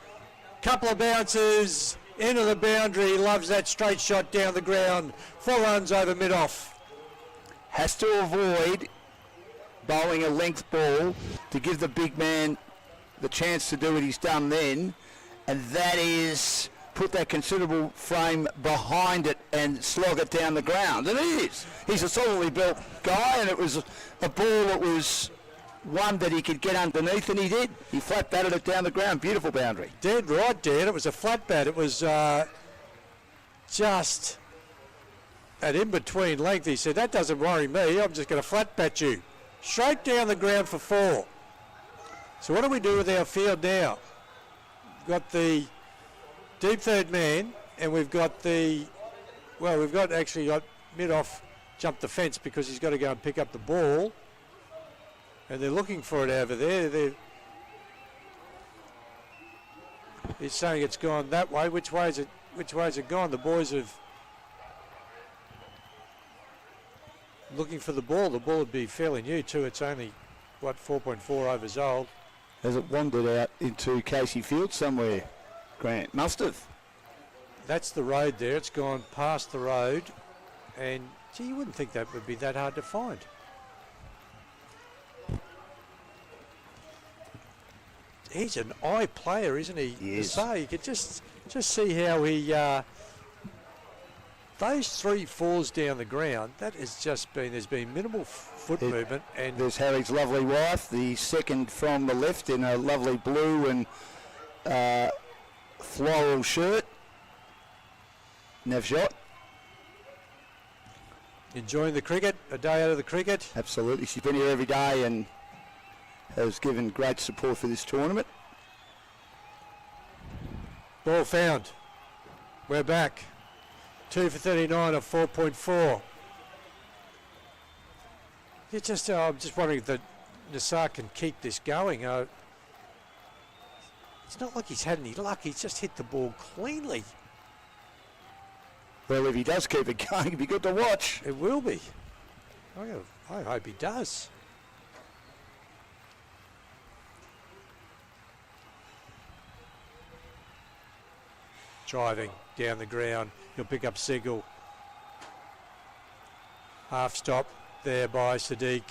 S1: Couple of bounces into the boundary. Loves that straight shot down the ground. 4 runs over mid-off.
S4: Has to avoid bowling a length ball to give the big man the chance to do what he's done then, and that is put that considerable frame behind it and slog it down the ground. And he is. He's a solidly built guy, and it was a ball that was one that he could get underneath, and he did. He flat batted it down the ground. Beautiful boundary.
S1: Dead right, Dan. It was a flat bat. It was just an in-between length. He said, that doesn't worry me. I'm just going to flat bat you. Straight down the ground for 4. So what do we do with our field now? We've got the deep third man, and we've got actually got mid-off jump the fence because he's got to go and pick up the ball. And they're looking for it over there. He's saying it's gone that way. Which way is it gone? The boys have looking for the ball. The ball would be fairly new too. It's only 4.4 overs old.
S4: Has it wandered out into Casey Field somewhere, Grant? Must have.
S1: That's the road there. It's gone past the road, and gee, you wouldn't think that would be that hard to find. He's an eye player, isn't he?
S4: He is.
S1: So you could just see how he those 3 4s down the ground. That has just been there's been minimal foot movement, and
S4: There's Harry's lovely wife, the second from the left in a lovely blue and floral shirt. Navjot.
S1: enjoying the cricket. A day out of the cricket.
S4: Absolutely. She's been here every day and has given great support for this tournament.
S1: Ball found. We're back. 2 for 39 of 4.4. I'm just wondering if Nassar can keep this going. It's not like he's had any luck. He's just hit the ball cleanly.
S4: Well, if he does keep it going, it'll be good to watch.
S1: It will be. I hope he does. Driving down the ground. He'll pick up Siegel. Half stop there by Sadiq.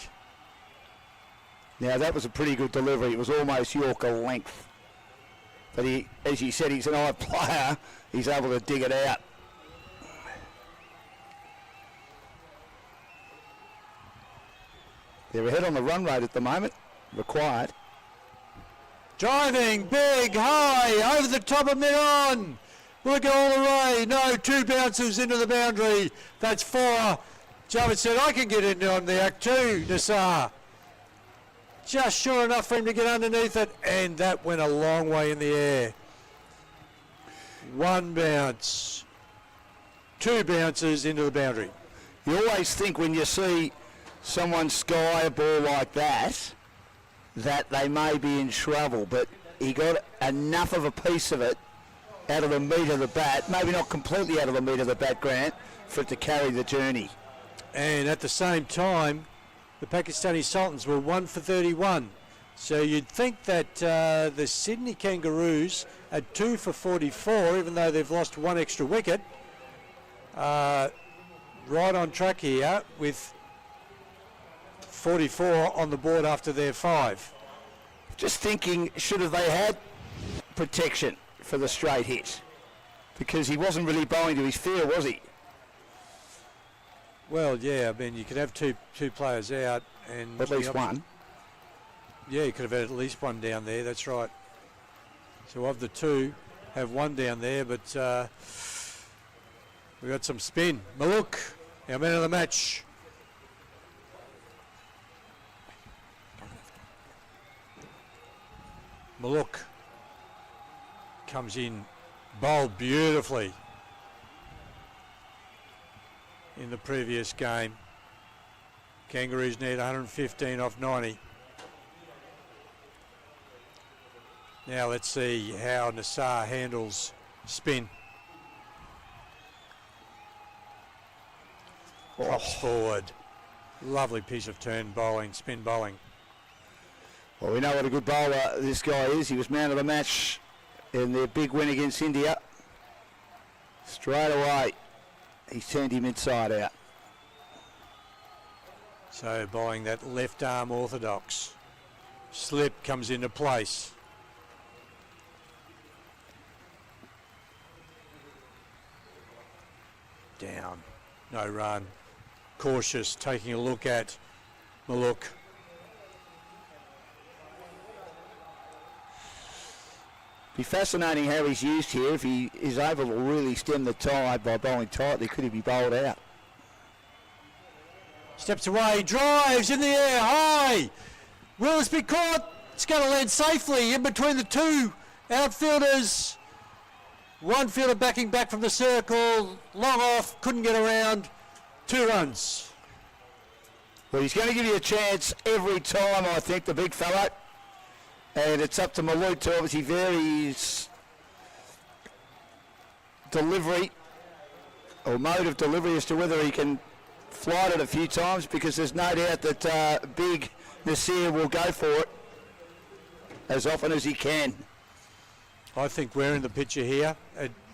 S4: Now, that was a pretty good delivery. It was almost Yorker length. But he, as you said, he's an eye player. He's able to dig it out. They're ahead on the run rate at the moment, required.
S1: Driving big, high, over the top of mid-on. Will it go all the way? No, 2 bounces into the boundary. That's 4. Jarvis said, I can get in on the act too, Nassar. Just sure enough for him to get underneath it, and that went a long way in the air. 1 bounce. 2 bounces into the boundary.
S4: You always think when you see someone sky a ball like that, that they may be in trouble, but he got enough of a piece of it out of the meat of the bat, maybe not completely out of the meat of the bat, Grant, for it to carry the journey.
S1: And at the same time, the Pakistani Sultans were 1 for 31. So you'd think that the Sydney Kangaroos at 2 for 44, even though they've lost 1 extra wicket, right on track here with 44 on the board after their 5.
S4: Just thinking, should have they had protection for the straight hit? Because he wasn't really bowling to his field, was he?
S1: Well, yeah, I mean, you could have two players out. And
S4: At least one.
S1: Yeah, you could have had at least one down there, that's right. So of the 2, have 1 down there, but we got some spin. Maluk, our man of the match. Maluk comes in, bowled beautifully in the previous game. Kangaroos need 115 off 90. Now let's see how Nassar handles spin. Pops forward. Lovely piece of turn bowling, spin bowling.
S4: Well, we know what a good bowler this guy is. He was man of the match in their big win against India. Straight away, he's turned him inside out.
S1: So bowling that left arm orthodox. Slip comes into place. Down. No run. Cautious, taking a look at Maluk.
S4: Be fascinating how he's used here. If he is able to really stem the tide by bowling tightly, could he be bowled out?
S1: Steps away, drives in the air, high. Will this be caught? It's going to land safely in between the two outfielders. One fielder backing back from the circle, long off, couldn't get around. 2 runs.
S4: Well, he's going to give you a chance every time, I think, the big fellow. And it's up to Maluk to obviously vary his delivery or mode of delivery as to whether he can flight it a few times, because there's no doubt that big Nasir will go for it as often as he can.
S1: I think we're in the picture here,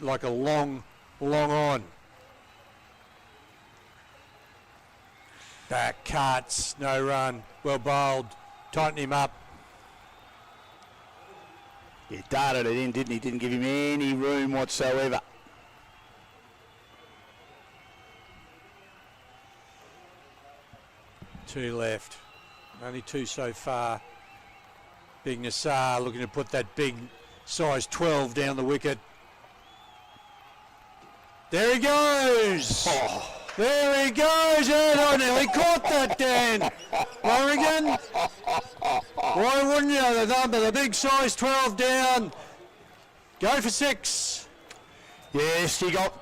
S1: like a long on. Back cuts, no run, well bowled, tighten him up.
S4: He darted it in, didn't he? Didn't give him any room whatsoever.
S1: Two left, only 2 so far. Big Nassar looking to put that big size 12 down the wicket. There he goes!
S4: Oh.
S1: There he goes! And I nearly caught that, Dan. Oregon. Why wouldn't you? The number, the big size 12 down. Go for 6.
S4: Yes, he got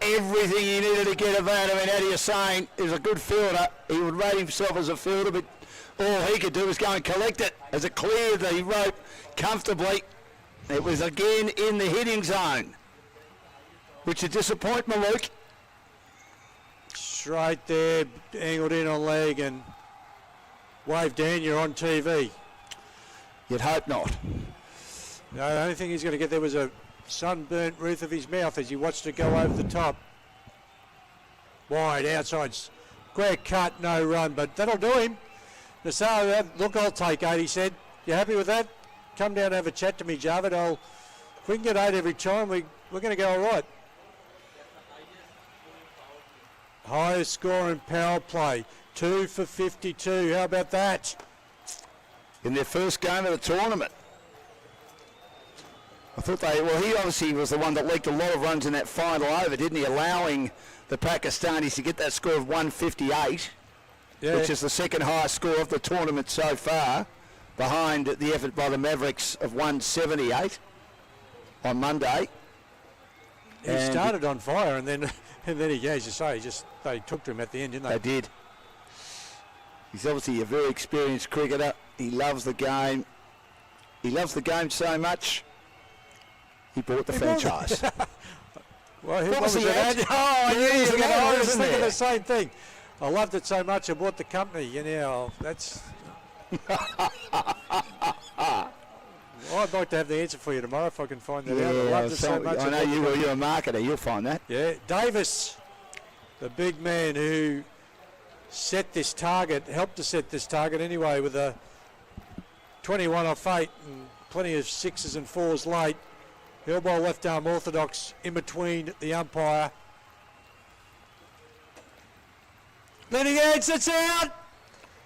S4: everything he needed to get of that. I mean, Eddie is saying he's a good fielder. He would rate himself as a fielder, but all he could do was go and collect it as it cleared the rope comfortably. It was again in the hitting zone, which is disappoint Maluk.
S1: Straight there, angled in on leg, and wave, Dan, you're on TV.
S4: You'd hope not.
S1: No, the only thing he's going to get there was a sunburnt roof of his mouth as he watched it go over the top. Wide, outside, square cut, no run, but that'll do him. Nassar, look, I'll take 8, he said. You happy with that? Come down and have a chat to me, Javed. If we can get 8 every time, we're going to go all right. Highest score in power play, 2 for 52. How about that?
S4: In their first game of the tournament. I thought he obviously was the one that leaked a lot of runs in that final over, didn't he? Allowing the Pakistanis to get that score of 158, which is the second highest score of the tournament so far, behind the effort by the Mavericks of 178 on Monday.
S1: He started on fire, and then he, as you say, they took to him at the end, didn't they?
S4: They did. He's obviously a very experienced cricketer. He loves the game. He loves the game so much, he bought the franchise.
S1: Well,
S4: what was the ad?
S1: I was thinking the same thing. I loved it so much I bought the company. You know, that's... I'd like to have the answer for you tomorrow if I can find that out. I loved it so much.
S4: I know you will. You're a marketer. You'll find that.
S1: Yeah, Davis, the big man who set this target, helped to set this target anyway with a 21 off 8 and plenty of 6s and 4s late. He'll bowl left arm orthodox in between the umpire. Leading edge, that's out.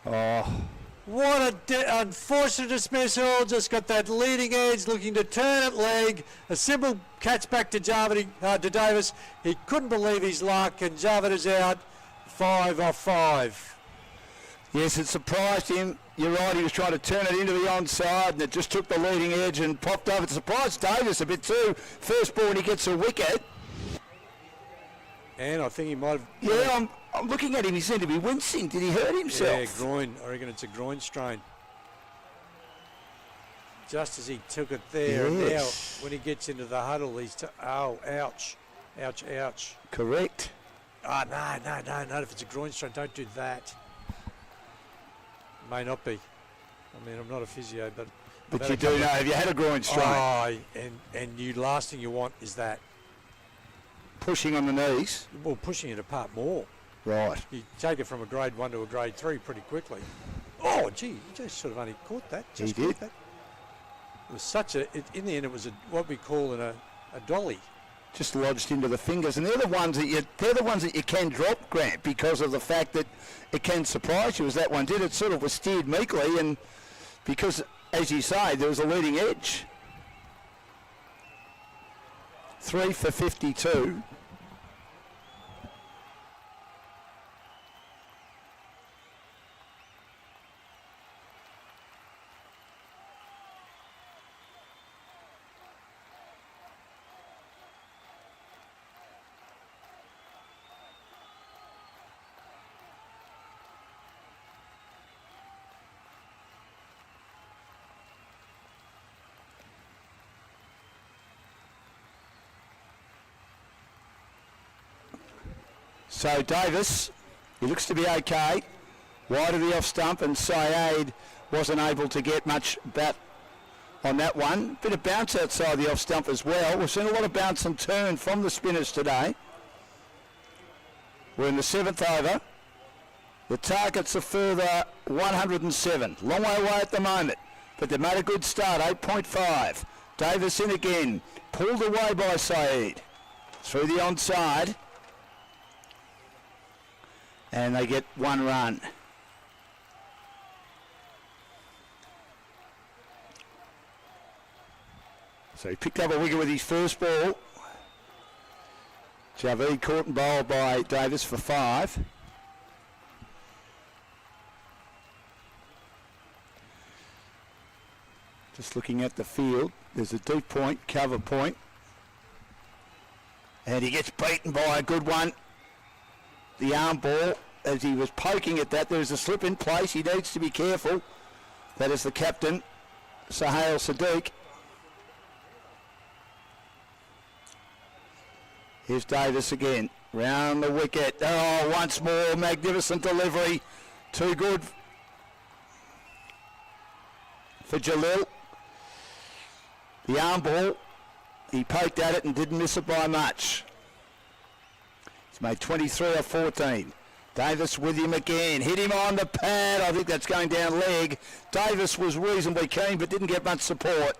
S4: Oh.
S1: What a unfortunate dismissal. Just got that leading edge, looking to turn at leg. A simple catch back to to Davis. He couldn't believe his luck, and Javed is out. 5 off 5.
S4: Yes, it surprised him. You're right, he was trying to turn it into the onside, and it just took the leading edge and popped over. It surprised Davis a bit too. First ball, and he gets a wicket.
S1: And I think he might have...
S4: Yeah, I'm looking at him. He seemed to be wincing. Did he hurt himself?
S1: Yeah, groin. I reckon it's a groin strain. Just as he took it there, and now when he gets into the huddle, he's... oh, ouch. Ouch, ouch.
S4: Correct.
S1: No. If it's a groin strain, don't do that. May not be. I mean, I'm not a physio, but
S4: you do know, have you had a groin strain?
S1: Oh, and you last thing you want is that.
S4: Pushing on the knees?
S1: Well, pushing it apart more.
S4: Right.
S1: You take it from a grade 1 to a grade 3 pretty quickly. Oh, gee, you just sort of only caught that.
S4: He did.
S1: That. It was in the end, it was what we call a dolly.
S4: Just lodged into the fingers, and they're the ones that you can drop, Grant, because of the fact that it can surprise you, as that one did. It sort of was steered meekly, and because, as you say, there was a leading edge. 3 for 52. So Davis, he looks to be okay. Wide of the off stump, and Syed wasn't able to get much bat on that one. Bit of bounce outside the off stump as well. We've seen a lot of bounce and turn from the spinners today. We're in the 7th over. The target's a further 107. Long way away at the moment, but they've made a good start, 8.5. Davis in again, pulled away by Syed. Through the onside. And they get 1 run. So he picked up a wicket with his first ball. Javed caught and bowled by Davis for 5. Just looking at the field, there's a deep point, cover point. And he gets beaten by a good one. The arm ball, as he was poking at that, there's a slip in place. He needs to be careful. That is the captain, Sohail Sadiq. Here's Davis again, round the wicket. Oh, once more, magnificent delivery. Too good for Jalil. The arm ball, he poked at it and didn't miss it by much. He's made 23 or 14. Davis with him again. Hit him on the pad. I think that's going down leg. Davis was reasonably keen but didn't get much support.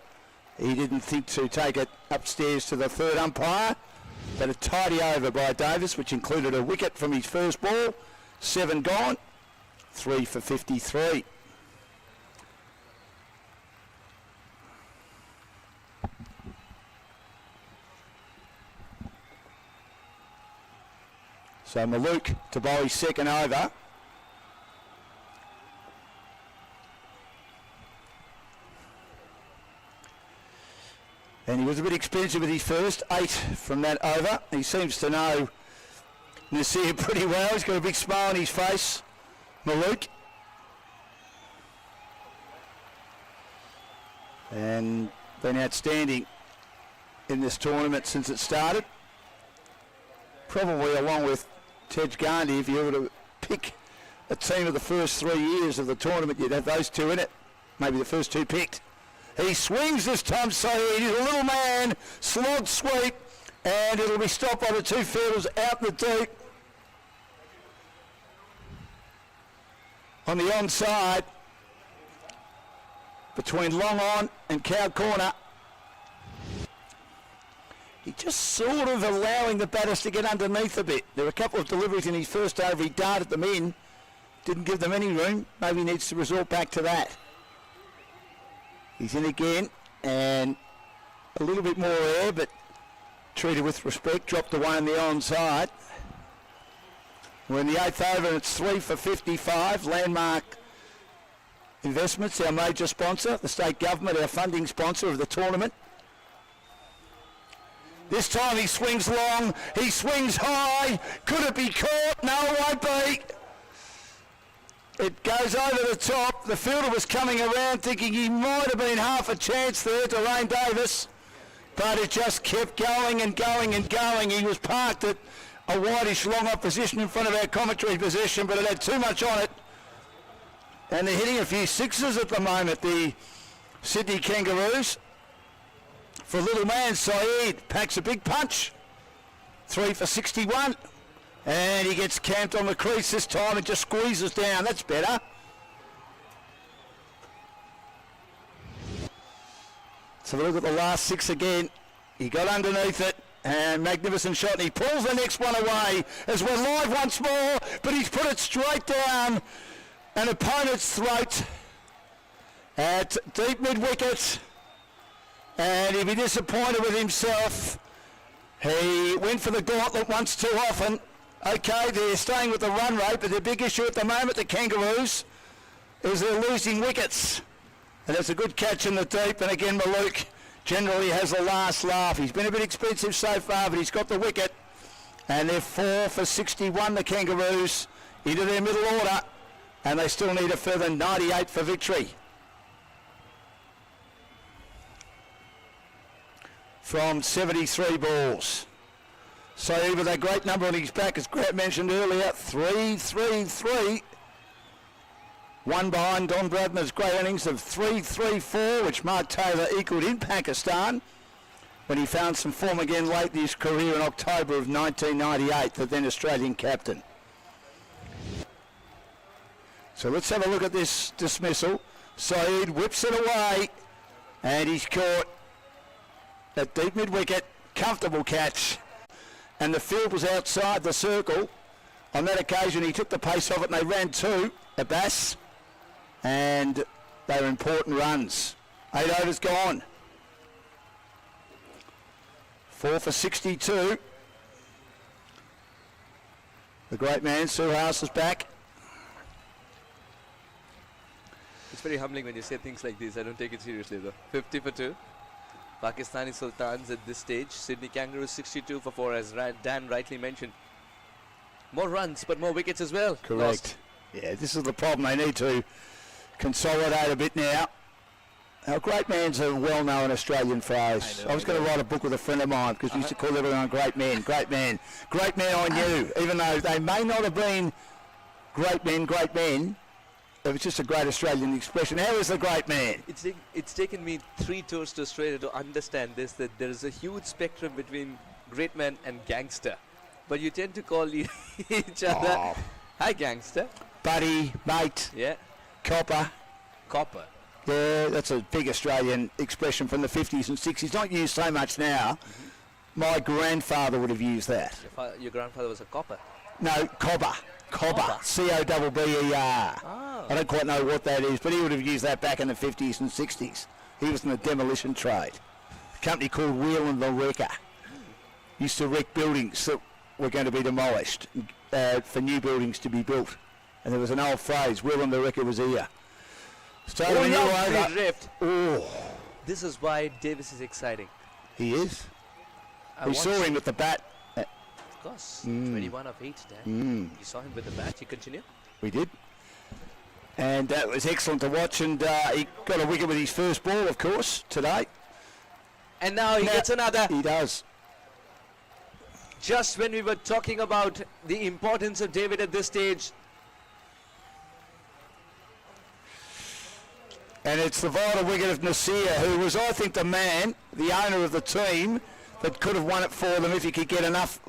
S4: He didn't think to take it upstairs to the third umpire. But a tidy over by Davis, which included a wicket from his first ball. 7 gone. 3 for 53. So Malouk to bowl his second over. And he was a bit expensive with his first, 8 from that over. He seems to know Nasir pretty well. He's got a big smile on his face, Malouk. And been outstanding in this tournament since it started. Probably along with Tej Gandhi, if you were to pick a team of the first 3 years of the tournament, you'd have those two in it. Maybe the first 2 picked. He swings this time, so he's a little man, slog sweep, and it'll be stopped by the 2 fielders out in the deep. On the onside, between long on and cow corner. He just sort of allowing the batters to get underneath a bit. There were a couple of deliveries in his first over. He darted them in, didn't give them any room. Maybe he needs to resort back to that. He's in again, and a little bit more air, but treated with respect. Dropped the one on the onside. We're in the 8th over, and it's 3 for 55. Landmark Investments, our major sponsor, the state government, our funding sponsor of the tournament. This time he swings long, he swings high. Could it be caught? No, it won't be. It goes over the top. The fielder was coming around thinking he might have been half a chance there to Davis, but it just kept going and going and going. He was parked at a whitish long off position in front of our commentary position, but it had too much on it. And they're hitting a few sixes at the moment, the Sydney Kangaroos. For a little man, Saeed packs a big punch. 3 for 61. And he gets camped on the crease this time and just squeezes down. That's better. Let's have a look at the last 6 again. He got underneath it. And magnificent shot. And he pulls the next one away as we're live once more. But he's put it straight down an opponent's throat at deep mid-wicket. And he'll be disappointed with himself. He went for the gauntlet once too often. Okay, they're staying with the run rate, but the big issue at the moment, the Kangaroos, is they're losing wickets. And it's a good catch in the deep, and again, Malouk generally has the last laugh. He's been a bit expensive so far, but he's got the wicket. And they're 4 for 61, the Kangaroos, into their middle order, and they still need a further 98 for victory. From 73 balls. So with a great number on his back, as Grant mentioned earlier, 3-3-3. One behind Don Bradner's great innings of 3-3-4, which Mark Taylor equalled in Pakistan when he found some form again late in his career in October of 1998, the then Australian captain. So let's have a look at this dismissal. Saeed whips it away, and he's caught at deep mid-wicket. Comfortable catch. And the field was outside the circle. On that occasion, he took the pace of it, and they ran 2 at Bass. And they were important runs. 8 overs gone. 4 for 62. The great man, Suhas, is back.
S2: It's very humbling when you say things like this. I don't take it seriously though. 50 for 2. Pakistani Sultans at this stage. Sydney Kangaroos 62 for 4, as Dan rightly mentioned. More runs, but more wickets as well.
S4: Correct.
S2: Lost.
S4: Yeah, this is the problem. They need to consolidate a bit now. Now, great man's a well-known Australian phrase. I was going to write a book with a friend of mine because we used to call everyone great man, great man. Great man on you, even though they may not have been great men. It was just a great Australian expression. How is the great man?
S2: It's taken me 3 tours to Australia to understand this, that there is a huge spectrum between great man and gangster. But you tend to call each other, hi gangster.
S4: Buddy, mate,
S2: Yeah,
S4: copper.
S2: copper.
S4: Yeah, that's a big Australian expression from the 50s and 60s. Not used so much now. My grandfather would have used that.
S2: Your grandfather was a copper.
S4: No, cobber. Cobber. C-O-B-B-E-R.
S2: Oh.
S4: I don't quite know what that is, but he would have used that back in the 50s and 60s. He was in the demolition trade. A company called Wheel and the Wrecker. Used to wreck buildings that were going to be demolished for new buildings to be built. And there was an old phrase, Wheel and the Wrecker was here. Started a new over.
S2: Drift.
S4: Oh,
S2: This is why Davis is exciting.
S4: he is.
S2: I
S4: We saw
S2: watched-
S4: him with the bat.
S2: Of course, 21 of 8, Dan. You saw him with the bat. You continue?
S4: We did. And that was excellent to watch. And he got a wicket with his first ball, of course, today.
S2: And now he
S4: Now-
S2: gets another.
S4: He does.
S2: Just when we were talking about the importance of David at this stage,
S4: And it's the vital wicket of Nasir, who was, I think, the man, the owner of the team, that could have won it for them if he could get enough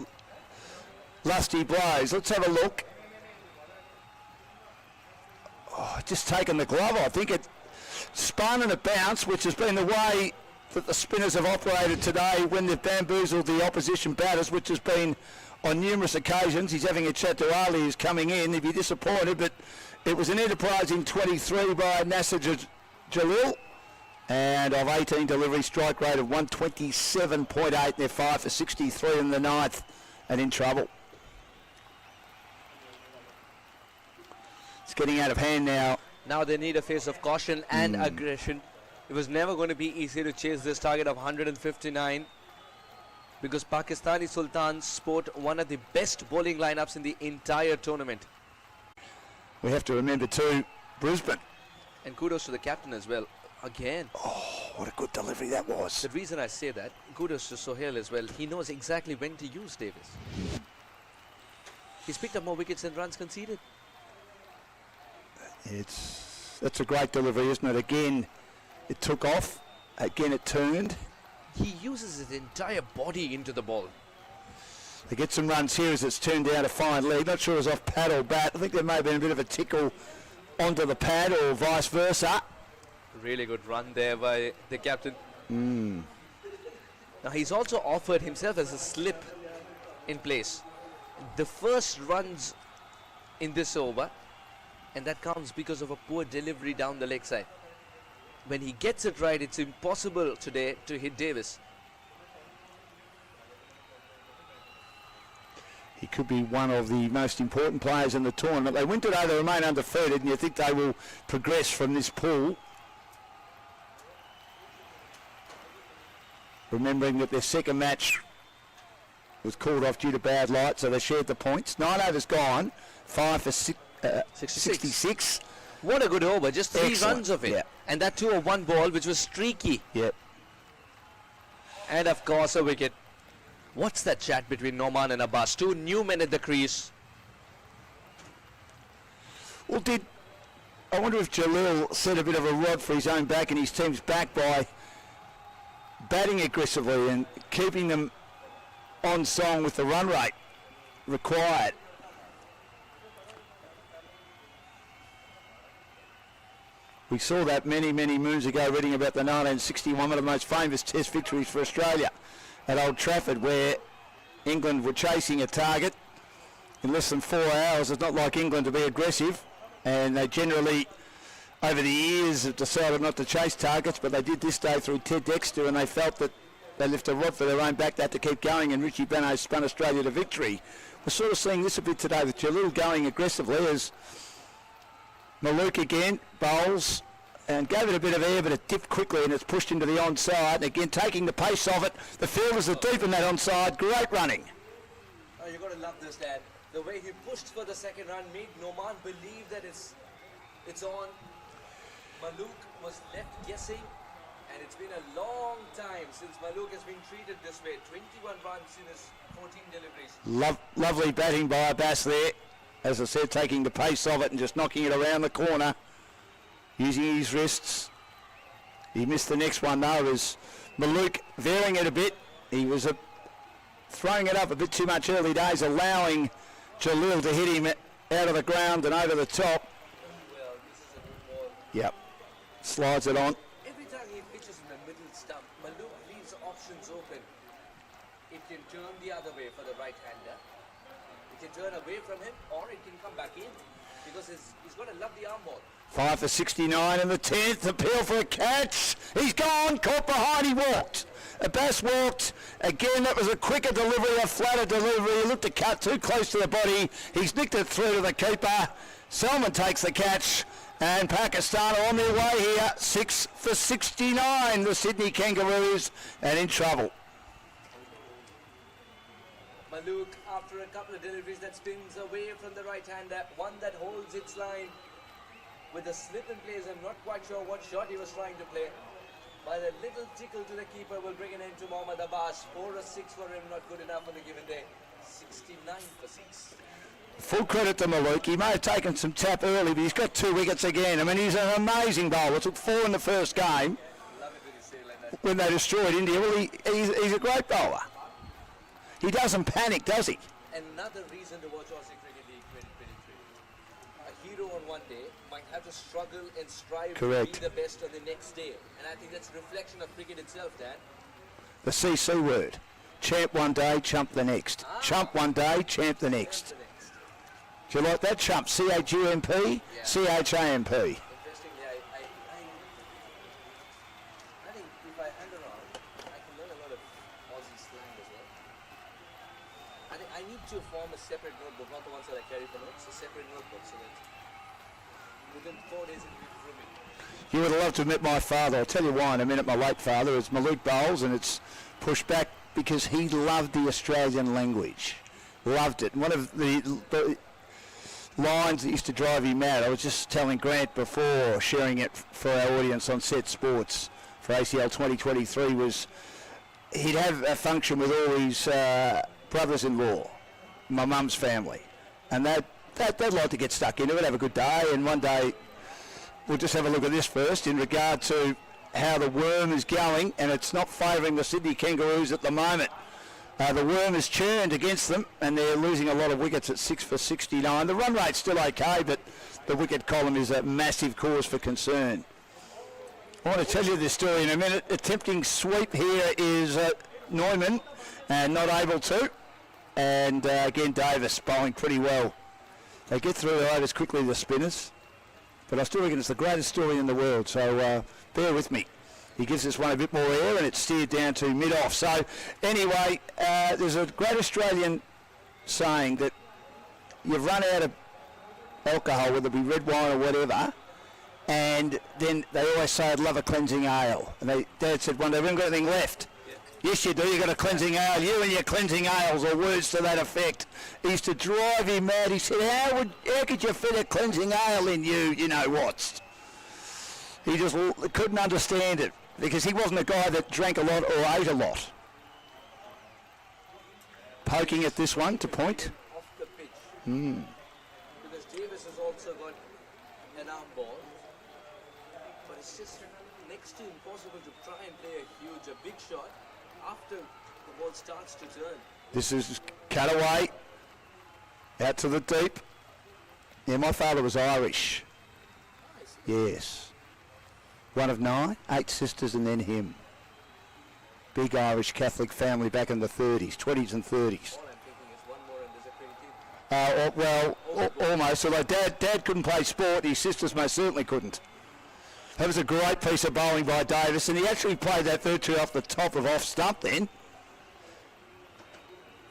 S4: lusty blows. Let's have a look. Oh, just taken the glove. I think it spun and it bounced, which has been the way that the spinners have operated today when they've bamboozled the opposition batters, which has been on numerous occasions. He's having a chat to Ali, who's coming in. He'd be disappointed, but it was an enterprising 23 by Nasser Jalil, and of 18 delivery, strike rate of 127.8, and they're 5 for 63 in the 9th and in trouble. It's getting out of hand now.
S2: now they need a face of caution and aggression. It was never going to be easy to chase this target of 159 because Pakistani Sultans sport one of the best bowling lineups in the entire tournament.
S4: We have to remember too, Brisbane.
S2: And kudos to the captain as well. Again,
S4: Oh, what a good delivery that was.
S2: the reason I say that, kudos to Sohail as well. He knows exactly when to use Davis. He's picked up more wickets than runs conceded.
S4: That's a great delivery, isn't it? Again, it took off. Again, it turned.
S2: He uses his entire body into the ball.
S4: They get some runs here as it's turned down a fine leg. Not sure it was off pad or bat. I think there may have been a bit of a tickle onto the pad or vice versa.
S2: Really good run there by the captain. Now he's also offered himself as a slip in place. The first runs in this over, and that comes because of a poor delivery down the leg side. When he gets it right, it's impossible today to hit Davis.
S4: He could be one of the most important players in the tournament. They win today, they remain undefeated, and you think they will progress from this pool. Remembering that their second match was called off due to bad light, so they shared the points. 9 overs gone, 5 for 66.
S2: What a good over, just 3
S4: Excellent.
S2: runs of it.
S4: Yeah.
S2: And that too, a 1 ball, which was streaky.
S4: Yep.
S2: And of course, a wicket. What's that chat between Norman and Abbas? 2 new men at the crease.
S4: Well, I wonder if Jalil set a bit of a rod for his own back and his team's back by batting aggressively and keeping them on song with the run rate required. We saw that many, many moons ago, reading about the 1961, one of the most famous Test victories for Australia at Old Trafford, where England were chasing a target in less than 4 hours. It's not like England to be aggressive, and they generally, over the years, have decided not to chase targets, but they did this day through Ted Dexter, and they felt that they left a rod for their own back. They had to keep going, and Richie Benaud spun Australia to victory. We're sort of seeing this a bit today with Jalil going aggressively as Malouk again bowls and gave it a bit of air, but it dipped quickly and it's pushed into the onside. And again, taking the pace of it, the fielders are deep in that onside. Great running.
S2: Oh, you've got to love this, Dad. The way he pushed for the second run made Noman believe that it's on. Malouk was left guessing, and it's been a long time since Malouk has been treated this way. 21 runs in his 14 deliveries.
S4: Lovely batting by Abbas there. As I said, taking the pace of it and just knocking it around the corner, using his wrists. He missed the next one though, as Malouk varying it a bit. He was throwing it up a bit too much early days, allowing Jalil to hit him out of the ground and over the top.
S2: Well, this is a good ball.
S4: Yep, slides it on.
S2: Every time he pitches in the middle stump, Malouk leaves options open. It can turn the other way for the right-hander. It can turn away from him, or it can come back in, because he's got a lovely arm ball.
S4: 5 for 69 in the 10th. Appeal for a catch. He's gone. Caught behind. He walked. Abbas walked. Again, that was a quicker delivery, a flatter delivery. He looked to cut too close to the body. He's nicked it through to the keeper. Salman takes the catch. And Pakistan are on their way here. 6 for 69, the Sydney Kangaroos, and in trouble.
S2: Malouk, after a couple of deliveries that spins away from the right-hander, one that holds its line with a slip in place. I'm not quite sure what shot he was trying to play. But a little tickle to the keeper will bring an end to Mohammad Abbas. 4 or 6 for him, not good enough on the given day. 69 for 6.
S4: Full credit to Malouk. He may have taken some tap early, but he's got 2 wickets again. I mean, he's an amazing bowler. Took 4 in the first game
S2: Love it when you say it like that.
S4: when they destroyed India. Well, he's a great bowler. He doesn't panic, does he?
S2: Another reason to watch Aussie Cricket League 2023. A hero on one day might have to struggle and strive
S4: Correct.
S2: to be the best on the next day. And I think that's a reflection of cricket itself, Dan.
S4: The CC word. Champ one day, chump the next. Chump one day, champ the next. Do you like that, chump? C-H-U-M-P?
S2: Yeah.
S4: C-H-A-M-P.
S2: Interestingly, I think if I hang around, I can learn a lot of Aussie slang as well. I think I need to form a separate notebook, not the ones that I carry for notes, a separate notebook so that within 4 days it will be from me.
S4: You would have loved to have met my father. I'll tell you why in a minute. My late father is Malouk Bowles, and it's pushed back because he loved the Australian language. Loved it. And one of the lines that used to drive him mad, I was just telling Grant before sharing it for our audience on Set Sports for ACL 2023, was he'd have a function with all his brothers-in-law, my mum's family, and they'd like to get stuck into it, have a good day, and one day we'll just have a look at this first in regard to how the Worm is going, and it's not favouring the Sydney Kangaroos at the moment. The Worm has churned against them, and they're losing a lot of wickets at 6 for 69. The run rate's still okay, but the wicket column is a massive cause for concern. I want to tell you this story in a minute. Attempting sweep here is Neumann, and not able to. And again, Davis bowling pretty well. They get through the overs quickly, the spinners. But I still reckon it's the greatest story in the world, so bear with me. He gives this one a bit more air, and it's steered down to mid-off. So anyway, there's a great Australian saying that you've run out of alcohol, whether it be red wine or whatever, and then they always say, I'd love a cleansing ale. And Dad said one day, we haven't got anything left. Yes, you do. You got a cleansing ale. You and your cleansing ales, or words to that effect. He used to drive him mad. He said, how could you fit a cleansing ale in you know what? He just couldn't understand it because he wasn't a guy that drank a lot or ate a lot. Poking at this one to point.
S2: Off the pitch. Because Davis has also got an arm ball. But it's just next to impossible to try and play a big shot after the ball starts to turn.
S4: This is cut away. Out to the deep. Yeah, my father was Irish. Yes. One of 9, 8 sisters and then him. Big Irish Catholic family back in the 30s, 20s and 30s.
S2: All I'm thinking is one more and there's a cricket team.
S4: Well, almost. Although Dad couldn't play sport, his sisters most certainly couldn't. That was a great piece of bowling by Davis, and he actually played that third tee off the top of off stump then.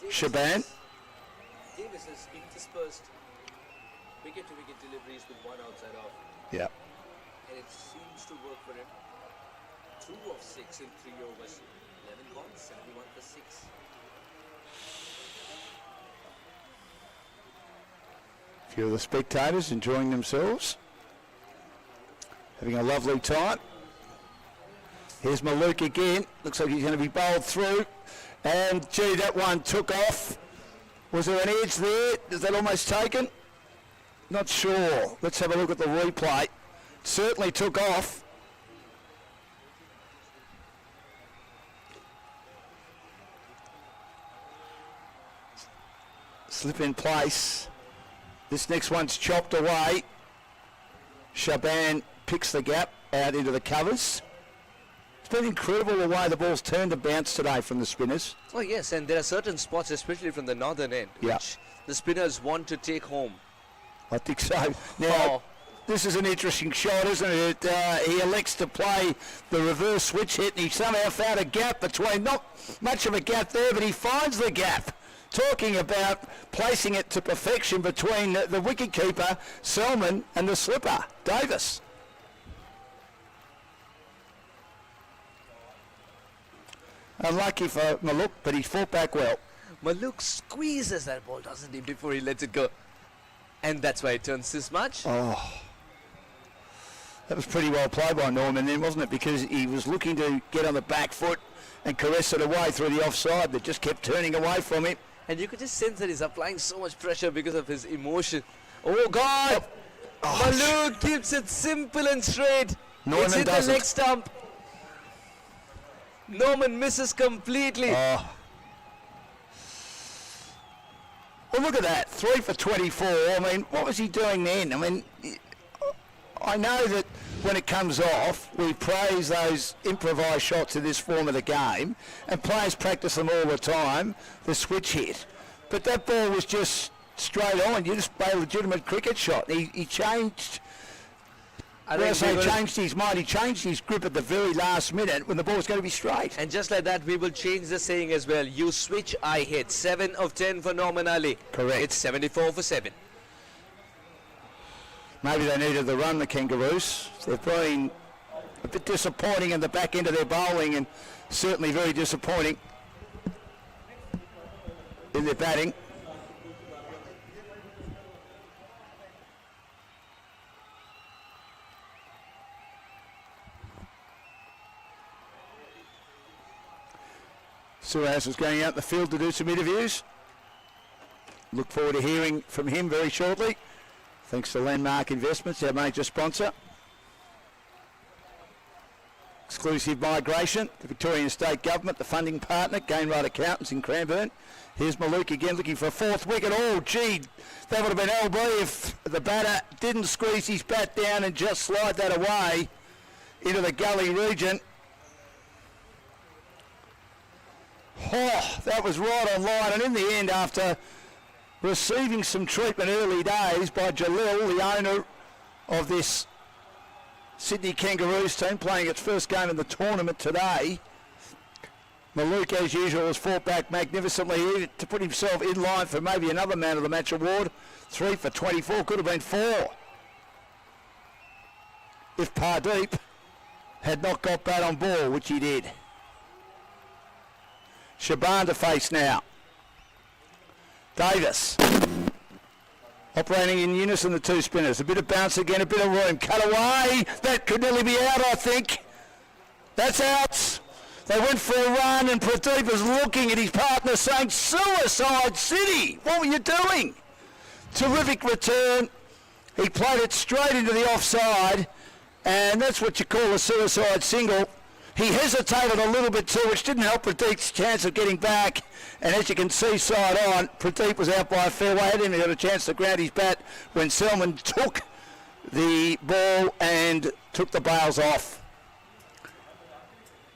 S4: Shaban.
S2: Davis has interspersed wicket-to-wicket deliveries with one outside off.
S4: Yeah.
S2: And it seems to work for him. 2 of 6 in 3 overs. 11 gone, 71 for 6.
S4: A few of the spectators enjoying themselves. Having a lovely time. Here's Maluk again. Looks like he's going to be bowled through. And, gee, that one took off. Was there an edge there? Is that almost taken? Not sure. Let's have a look at the replay. Certainly took off. Slip in place. This next one's chopped away. Shaban picks the gap out into the covers. It's been incredible the way the ball's turned and bounced today from the spinners.
S2: Oh yes, and there are certain spots, especially from the northern end, which the spinners want to take home.
S4: I think so. Now, this is an interesting shot, isn't it? He elects to play the reverse switch hit, and he somehow found a gap between, not much of a gap there, but he finds the gap. Talking about placing it to perfection between the wicketkeeper, Selman, and the slipper, Davis. Unlucky for Maluk, but he fought back well.
S2: Maluk squeezes that ball, doesn't he, before he lets it go. And that's why it turns this much.
S4: Oh, that was pretty well played by Norman then, wasn't it? Because he was looking to get on the back foot and caress it away through the offside, but just kept turning away from him.
S2: And you could just sense that he's applying so much pressure because of his emotion. Oh, God! Maluk keeps it simple and straight.
S4: Norman
S2: it's hit
S4: doesn't.
S2: the leg stump. Norman misses completely.
S4: Oh. Well, look at that. 3 for 24. I mean, what was he doing then? I mean, I know that when it comes off, we praise those improvised shots in this form of the game, and players practice them all the time, the switch hit. But that ball was just straight on. You just play a legitimate cricket shot. He changed. Changed his mind. He changed his grip at the very last minute when the ball was going to be straight.
S2: And just like that, we will change the saying as well. You switch, I hit. 7 of 10 for Norman Ali.
S4: Correct.
S2: It's 74 for 7.
S4: Maybe they needed the run, the Kangaroos. They've been a bit disappointing in the back end of their bowling, and certainly very disappointing in their batting. Suarez was going out in the field to do some interviews. Look forward to hearing from him very shortly. Thanks to Landmark Investments, our major sponsor. Exclusive migration, the Victorian State Government, the funding partner, Gainwright Accountants in Cranbourne. Here's Malouk again looking for a fourth wicket. Oh, gee, that would have been LB if the batter didn't squeeze his bat down and just slide that away into the gully region. Oh, that was right on line, and in the end, after receiving some treatment early days by Jalil, the owner of this Sydney Kangaroos team, playing its first game in the tournament today, Malouk, as usual, has fought back magnificently to put himself in line for maybe another Man of the Match award. 3 for 24, could have been 4 if Pardeep had not got bat on ball, which he did. Shaban to face now. Davis. Operating in unison, the two spinners. A bit of bounce again, a bit of room. Cut away. That could nearly be out, I think. That's out. They went for a run, and Pradeep is looking at his partner saying, "Suicide City, what were you doing?" Terrific return. He played it straight into the offside, and that's what you call a suicide single. He hesitated a little bit too, which didn't help Pradeep's chance of getting back. And as you can see side on, Pradeep was out by a fair way. Hadn't even got a chance to ground his bat when Selman took the ball and took the bails off.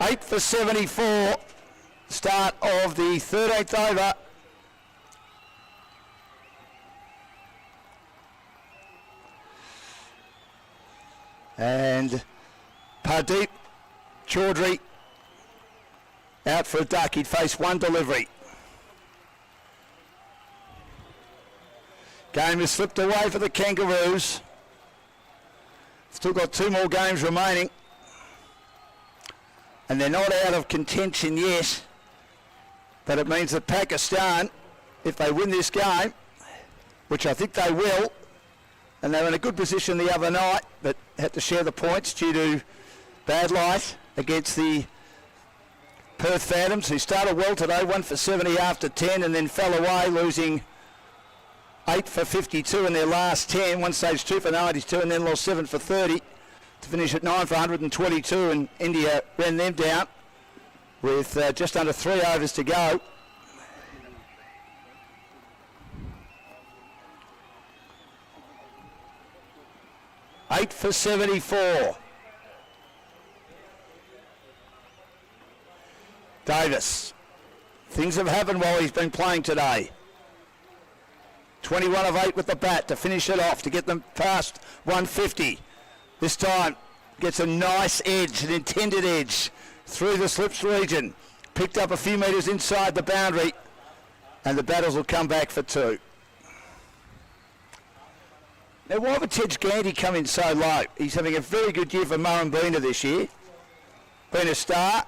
S4: 8 for 74, start of the 13th over. And Pardeep Chaudhry out for a duck. He'd face one delivery. Game has slipped away for the Kangaroos. Still got 2 more games remaining. And they're not out of contention yet. But it means that Pakistan, if they win this game, which I think they will, and they were in a good position the other night, but had to share the points due to bad light against the Perth Phantoms, who started well today, 1 for 70 after 10, and then fell away, losing 8 for 52 in their last 10. One stage 2 for 92, and then lost 7 for 30 to finish at 9 for 122, and India ran them down with just under 3 overs to go. Eight for 74. Davis. Things have happened while he's been playing today. 21 of 8 with the bat to finish it off, to get them past 150. This time gets a nice edge, an intended edge, through the slips region. Picked up a few metres inside the boundary, and the batters will come back for 2. Now, why would Tej Gandhi come in so low? He's having a very good year for Murrumbina this year. Been a star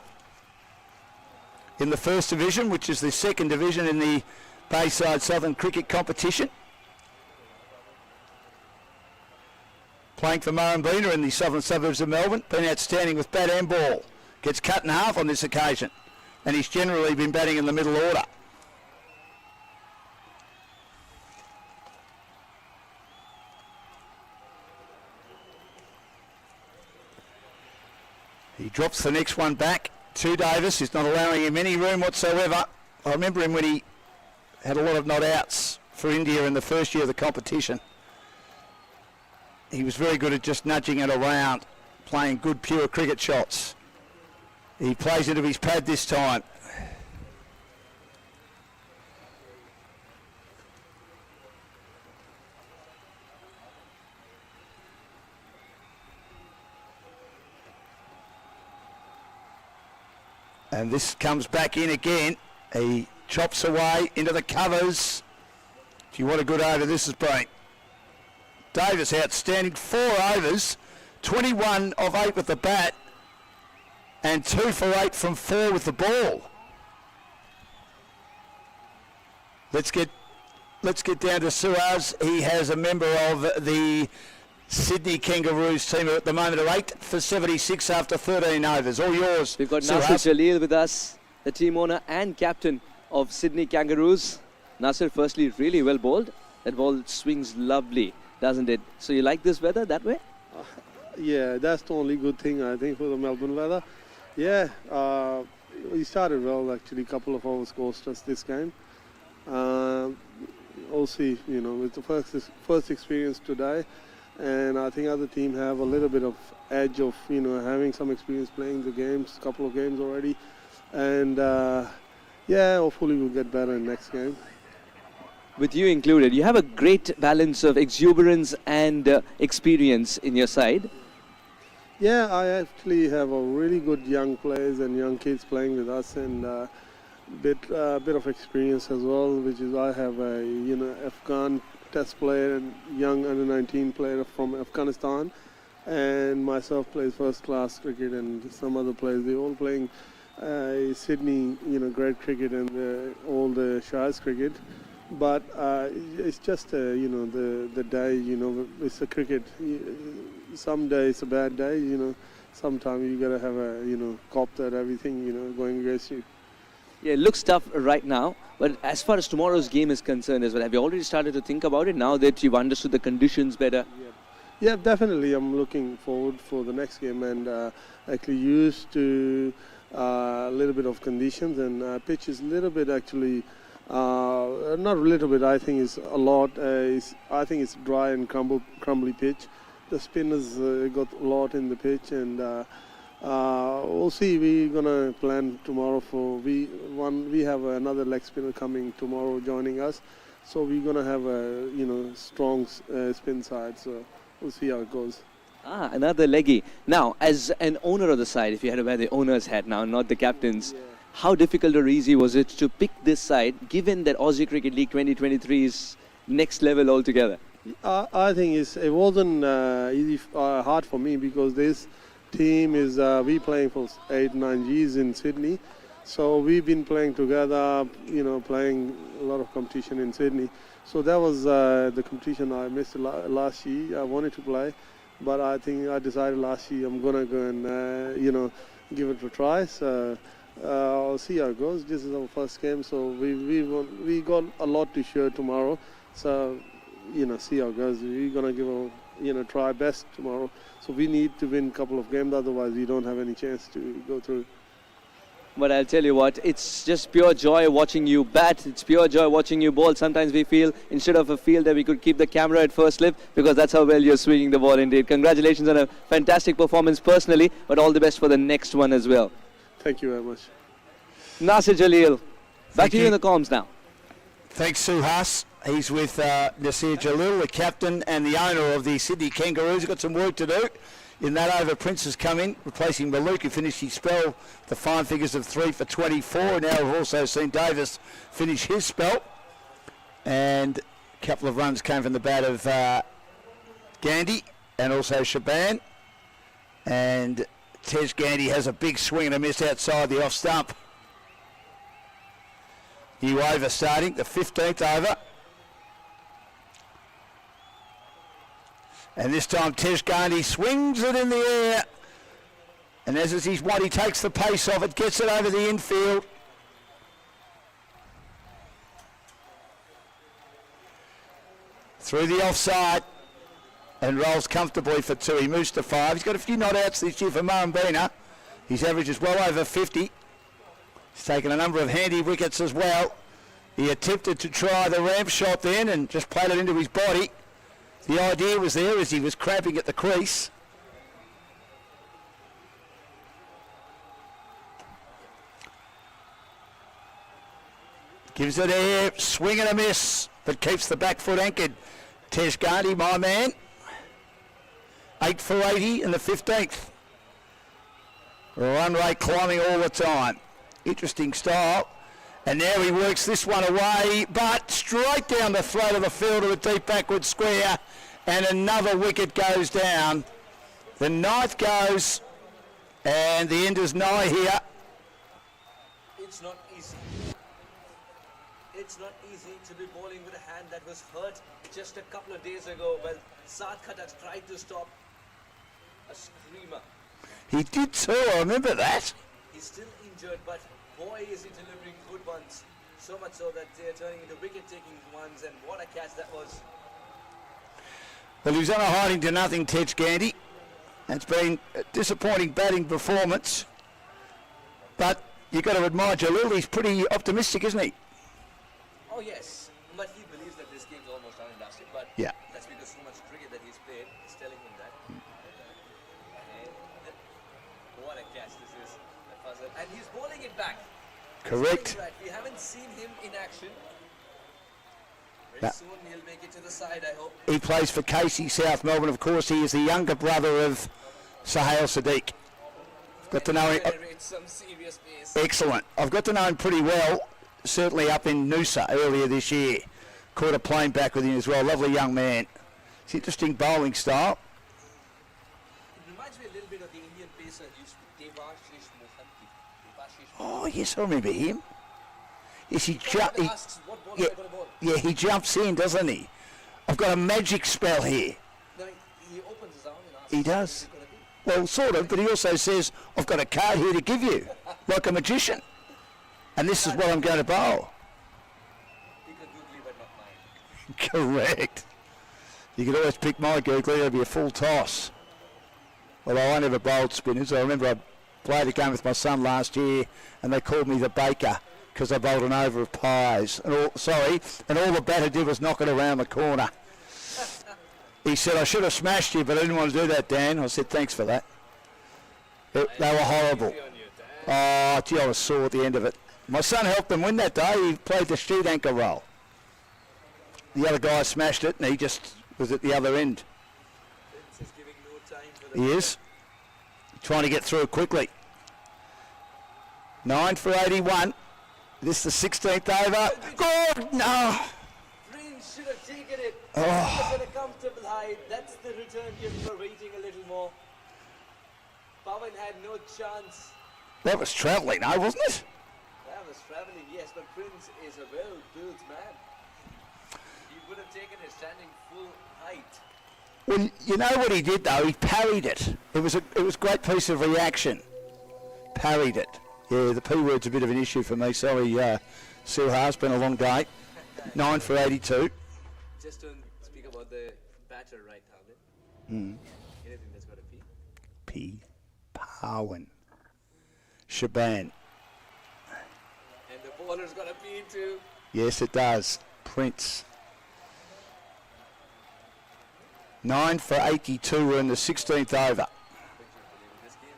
S4: in the first division, which is the second division in the Bayside Southern Cricket competition. Playing for Murrumbina in the southern suburbs of Melbourne. Been outstanding with bat and ball. Gets cut in half on this occasion. And he's generally been batting in the middle order. He drops the next one back to Davis. He's not allowing him any room whatsoever. I remember him when he had a lot of not outs for India in the first year of the competition. He was very good at just nudging it around, playing good pure cricket shots. He plays into his pad this time. And this comes back in again. He chops away into the covers. Gee, what a good over this has been. Davis outstanding, 4 overs, 21 of 8 with the bat, and 2 for 8 from 4 with the ball. Let's get down to Suaz. He has a member of the Sydney Kangaroos team at the moment, are 8 for 76 after 13 overs. All yours.
S5: We've got
S4: Suaz.
S5: Nasir Jalil with us, the team owner and captain of Sydney Kangaroos. Nasir, firstly, really well bowled. That ball swings lovely, doesn't it? So you like this weather that way?
S8: Yeah, that's the only good thing I think for the Melbourne weather. Yeah, we started well actually. Couple of overs cost us this game. We'll see, you know, with the first experience today, and I think other team have a little bit of edge of, you know, having some experience playing the games, couple of games already, and yeah, hopefully we'll get better in next game.
S5: With you included, you have a great balance of exuberance and experience in your side.
S8: Yeah, I actually have a really good young players and young kids playing with us, and bit of experience as well, which is I have a, you know, Afghan test player and young under-19 player from Afghanistan, and myself plays first class cricket, and some other players, they all playing Sydney, you know, great cricket and all the Shires cricket. But it's just you know, the day, you know, it's a cricket. Some day it's a bad day, you know. Sometimes you gotta have a, you know, cop that everything, you know, going against you.
S5: Yeah, it looks tough right now, but as far as tomorrow's game is concerned as well, have you already started to think about it now that you've understood the conditions better?
S8: Yeah, definitely. I'm looking forward for the next game, and actually used to a little bit of conditions, and pitch is a little bit actually, not a little bit, I think it's a lot. I think it's dry and crumbly pitch. The spinners got a lot in the pitch, and we'll see. We're gonna plan tomorrow for we have another leg spinner coming tomorrow joining us, so we're gonna have a, you know, strong spin side. So we'll see how it goes.
S5: Another leggy. Now, as an owner of the side, if you had to wear the owner's hat now, not the captain's, how difficult or easy was it to pick this side, given that Aussie Cricket League 2023 is next level altogether?
S8: I think it wasn't easy, hard for me, because this team is we playing for 8-9 Gs in Sydney, so we've been playing together, you know, playing a lot of competition in Sydney. So that was the competition I missed last year. I wanted to play, but I think I decided last year I'm gonna go and you know, give it a try. So I'll see how it goes. This is our first game, so we got a lot to show tomorrow. So, you know, see how it goes. We're gonna give a, you know, try best tomorrow. So we need to win a couple of games, otherwise we don't have any chance to go through.
S5: But I'll tell you what, it's just pure joy watching you bat. It's pure joy watching you bowl. Sometimes we feel, instead of a field, that we could keep the camera at first slip, because that's how well you're swinging the ball indeed. Congratulations on a fantastic performance personally, but all the best for the next one as well.
S8: Thank you very much.
S5: Nasir Jaleel, back to you in the comms now.
S4: Thanks, Suhas. He's with Nasir Jalil, the captain and the owner of the Sydney Kangaroos. He's got some work to do. In that over, Prince has come in, replacing Malouk, who finished his spell, the fine figures of 3 for 24. And now we've also seen Davis finish his spell. And a couple of runs came from the bat of Gandhi and also Shaban. And Tej Gandhi has a big swing and a miss outside the off stump. New over starting, the 15th over. And this time Tej Gandhi swings it in the air. And as is his want, he takes the pace off it, gets it over the infield. Through the offside. And rolls comfortably for 2. He moves to 5. He's got a few not outs this year for Murrumbina. His average is well over 50. He's taken a number of handy wickets as well. He attempted to try the ramp shot then and just played it into his body. The idea was there as he was cramping at the crease. Gives it air, swing and a miss, but keeps the back foot anchored. Tej Gandhi, my man. 8 for 80 in the 15th. Run rate climbing all the time. Interesting style. And now he works this one away, but straight down the throat of the field to a deep backward square, and another wicket goes down. The 9th goes, and the end is nigh here.
S2: It's not easy. It's not easy to be bowling with a hand that was hurt just a couple of days ago. Well, Saad Khattak tried to stop a screamer.
S4: He did too, I remember that.
S2: He's still injured, but boy is he delivering good ones. So much so that they're turning into wicket-taking ones, and what a catch that was.
S4: Well, he was on a hiding to nothing, Tej Gandhi. It's been a disappointing batting performance, but you've got to admire Jalil. He's pretty optimistic, isn't he?
S2: Oh yes, but he believes that this game's almost done and dusted, but
S4: Yeah.
S2: that's because so much cricket that he's played is telling him that. And what a catch this is. And he's bowling it back.
S4: Correct.
S2: Right. We haven't seen him in action. Very
S4: Yeah.
S2: soon he'll make it to the side, I hope.
S4: He plays for Casey, South Melbourne. Of course, he is the younger brother of Sohail Sadiq. Got to know him.
S2: It's some serious pace.
S4: Excellent. I've got to know him pretty well, certainly up in Noosa earlier this year. Caught a plane back with him as well. Lovely young man. It's interesting bowling style.
S2: It reminds me a little bit of the Indian pacer Devashish Mohanty.
S4: Oh, yes, I remember him. Yes, he
S2: Asks, what ball
S4: yeah,
S2: am I going to bowl?
S4: yeah, he jumps in, doesn't he? I've got a magic spell here.
S2: No, he opens his arm and asks.
S4: He does.
S2: What's it going to be?
S4: Well, sort of, but he also says, I've got a card here to give you, like a magician. And this is what I'm going to bowl.
S2: He could googly, but not mine.
S4: Correct. You could always pick my googly, it'll be a full toss. Well, I never bowled spinners. I remember I played a game with my son last year, and they called me the baker because I bowled an over of pies. And all the batter did was knock it around the corner. He said, I should have smashed you, but I didn't want to do that, Dan. I said, thanks for that. They were horrible. Oh, gee, I was sore at the end of it. My son helped them win that day. He played the street anchor role. The other guy smashed it, and he just was at the other end.
S2: Vince is giving no time for the
S4: He is. Trying to get through it quickly. 9 for 81. This is the 16th over. Good! No!
S2: Prince should have taken it.
S4: Oh.
S2: He was at a comfortable height. That's the return gift for waiting a little more. Pawan had no chance.
S4: That was travelling, no, wasn't it?
S2: That was travelling, yes, but Prince is a well-built man. He would have taken it standing full height.
S4: Well, you know what he did though? He parried it. It was a great piece of reaction. Parried it. Yeah, the P word's a bit of an issue for me. Sorry, Suha, it's been a long day. 9 for 82.
S2: Just don't speak about the batter right now, then. Anything that's got a P.
S4: P. Pawan. Shaban.
S2: And the bowler's got a P too.
S4: Yes, it does. Prince. 9 for 82. We're in the 16th over.
S2: This game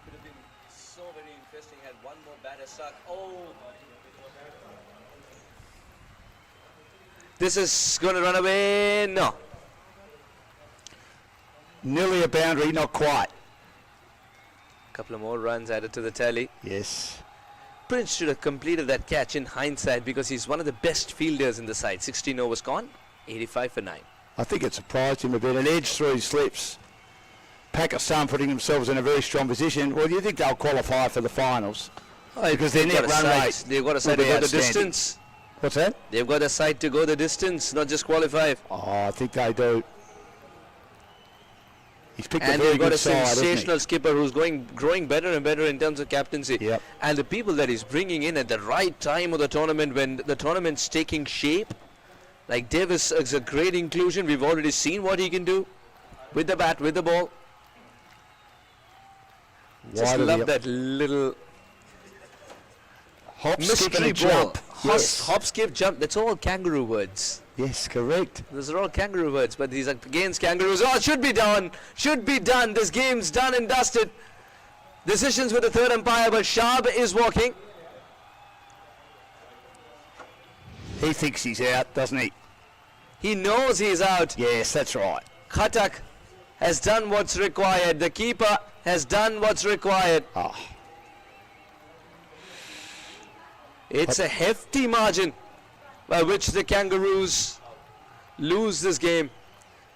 S2: could have been so very interesting had one more batter stuck. Oh! This is going to run away. No.
S4: Nearly a boundary, not quite.
S2: Couple of more runs added to the tally.
S4: Yes.
S2: Prince should have completed that catch in hindsight because he's one of the best fielders in the side. 16 overs gone, 85 for 9.
S4: I think it surprised him a bit. An edge through his slips. Pakistan putting themselves in a very strong position. Well, do you think they'll qualify for the finals? Because their net run rate.
S2: They've got a side
S4: will
S2: to
S4: be
S2: go the
S4: outstanding.
S2: distance.
S4: What's that?
S2: They've got a side to go the distance, not just qualify.
S4: Oh, I think they do. He's picked
S2: And
S4: a very
S2: they've got
S4: good
S2: a
S4: side, hasn't he?
S2: sensational skipper who's growing better and better in terms of captaincy.
S4: Yep.
S2: And the people that he's bringing in at the right time of the tournament, when the tournament's taking shape. Like Davis is a great inclusion. We've already seen what he can do with the bat, with the ball. Just
S4: Wide of
S2: love
S4: the-
S2: that little
S4: Hop, skip and
S2: mystery
S4: a
S2: ball.
S4: jump. Yes.
S2: Hop, skip, jump. That's all kangaroo words.
S4: Yes, correct.
S2: Those are all kangaroo words, but these are against kangaroos. Oh, it should be done. Should be done. This game's done and dusted. Decisions with the third umpire, but Shab is walking.
S4: He thinks he's out, doesn't he?
S2: He knows he's out.
S4: Yes, that's right.
S2: Khatak has done what's required. The keeper has done what's required.
S4: Oh,
S2: It's a hefty margin by which the Kangaroos lose this game.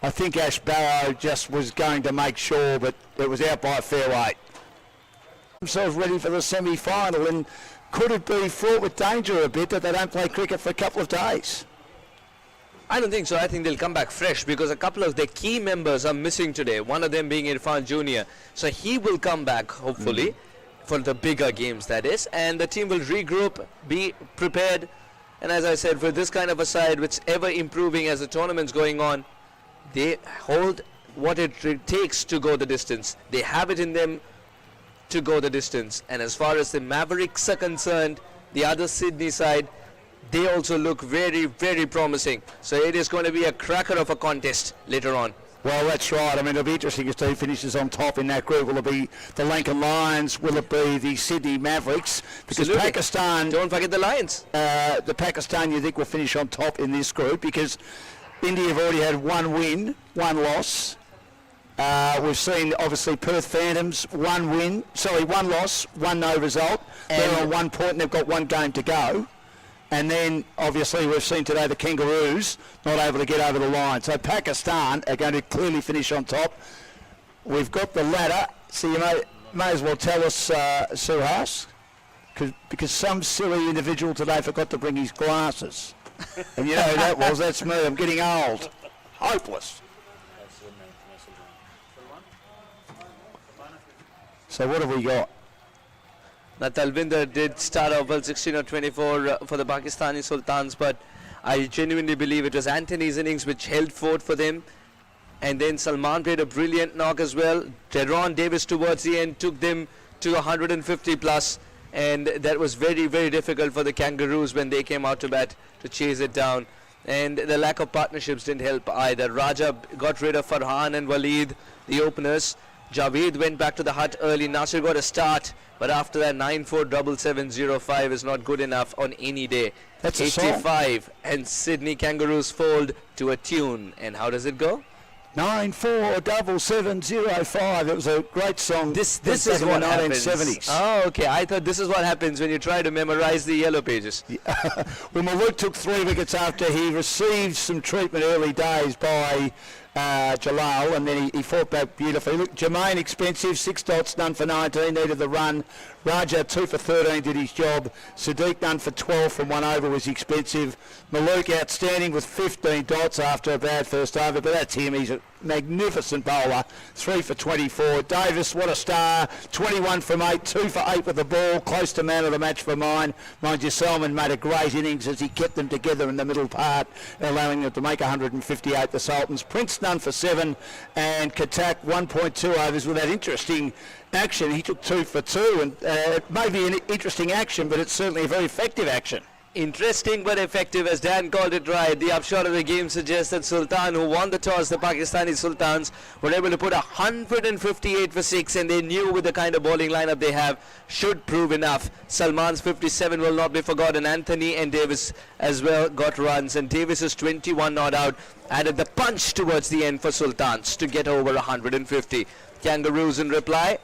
S4: I think Ash Barrow just was going to make sure, but it was out by a fair weight. Themselves ready for the semi-final, and could it be fraught with danger a bit that they don't play cricket for a couple of days?
S2: I don't think so. I think they'll come back fresh because a couple of their key members are missing today. One of them being Irfan Jr. So he will come back, hopefully, for the bigger games, that is, and the team will regroup, be prepared, and as I said, for this kind of a side, which ever improving as the tournament's going on, they hold what it takes to go the distance. They have it in them to go the distance. And as far as the Mavericks are concerned, the other Sydney side, they also look very, very promising. So it is going to be a cracker of a contest later on.
S4: Well, that's right. I mean, it'll be interesting as who finishes on top in that group. Will it be the Lankan Lions? Will it be the Sydney Mavericks? Because
S2: Absolutely.
S4: Pakistan...
S2: Don't forget the Lions.
S4: The Pakistan, you think, will finish on top in this group because India have already had 1 win, 1 loss. We've seen, obviously, Perth Phantoms, 1 loss, 1 no result. They're on 1 point and they've got 1 game to go. And then, obviously, we've seen today the Kangaroos not able to get over the line. So Pakistan are going to clearly finish on top. We've got the ladder, so you may as well tell us, Suhas, because some silly individual today forgot to bring his glasses. And you know who that was? That's me. I'm getting old. Hopeless. So what have we got?
S2: Now Talvinder did start off well 16 or 24 for the Pakistani Sultans, but I genuinely believe it was Anthony's innings which held forth for them. And then Salman played a brilliant knock as well. Deron Davis towards the end took them to 150 plus, and that was very, very difficult for the Kangaroos when they came out to bat to chase it down. And the lack of partnerships didn't help either. Raja got rid of Farhan and Waleed, the openers. Javed went back to the hut early. Nasir got a start, but after that 9-4-7-7-0-5 is not good enough on any day.
S4: That's
S2: 85 and Sydney Kangaroos fold to a tune. And how does it go?
S4: 9-4-7-7-0-5. It was a great song.
S2: This is what happens.
S4: 1970s.
S2: Oh, okay. I thought this is what happens when you try to memorize the yellow pages.
S4: Well, Maluk took 3 wickets after he received some treatment early days by Jalal, and then he fought back beautifully. Look, Jermaine expensive, 6 dots, none for 19, needed the run. Raja 2 for 13 did his job. Sadiq none for 12 from 1 over was expensive. Maluk outstanding with 15 dots after a bad first over, but that's him. He's a magnificent bowler. 3 for 24. Davis, what a star. 21 from 8, 2 for 8 with the ball. Close to man of the match for mine. Mind you, Salman made a great innings as he kept them together in the middle part, allowing them to make 158, the Sultans. Prince none for 7, and Katak 1.2 overs with that interesting action. He took 2 for 2, and it may be an interesting action, but it's certainly a very effective action.
S2: Interesting but effective, as Dan called it right. The upshot of the game suggests that Sultan, who won the toss, the Pakistani Sultans, were able to put 158 for 6, and they knew with the kind of bowling lineup they have should prove enough. Salman's 57 will not be forgotten. Anthony and Davis as well got runs, and Davis's 21 not out added the punch towards the end for Sultans to get over 150. Kangaroos in reply,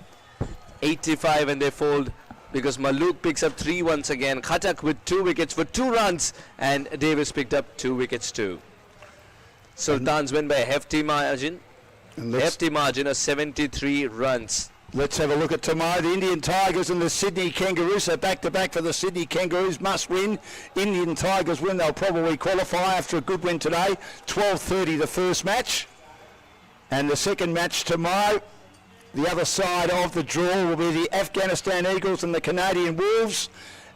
S2: 85, and they fold because Maluk picks up 3 once again. Khatak with 2 wickets for 2 runs, and Davis picked up 2 wickets too. Sultans win by a hefty margin. Of 73 runs.
S4: Let's have a look at tomorrow. The Indian Tigers and the Sydney Kangaroos are back-to-back for the Sydney Kangaroos. Must win. Indian Tigers win. They'll probably qualify after a good win today. 12:30 the first match. And the second match tomorrow, the other side of the draw will be the Afghanistan Eagles and the Canadian Wolves.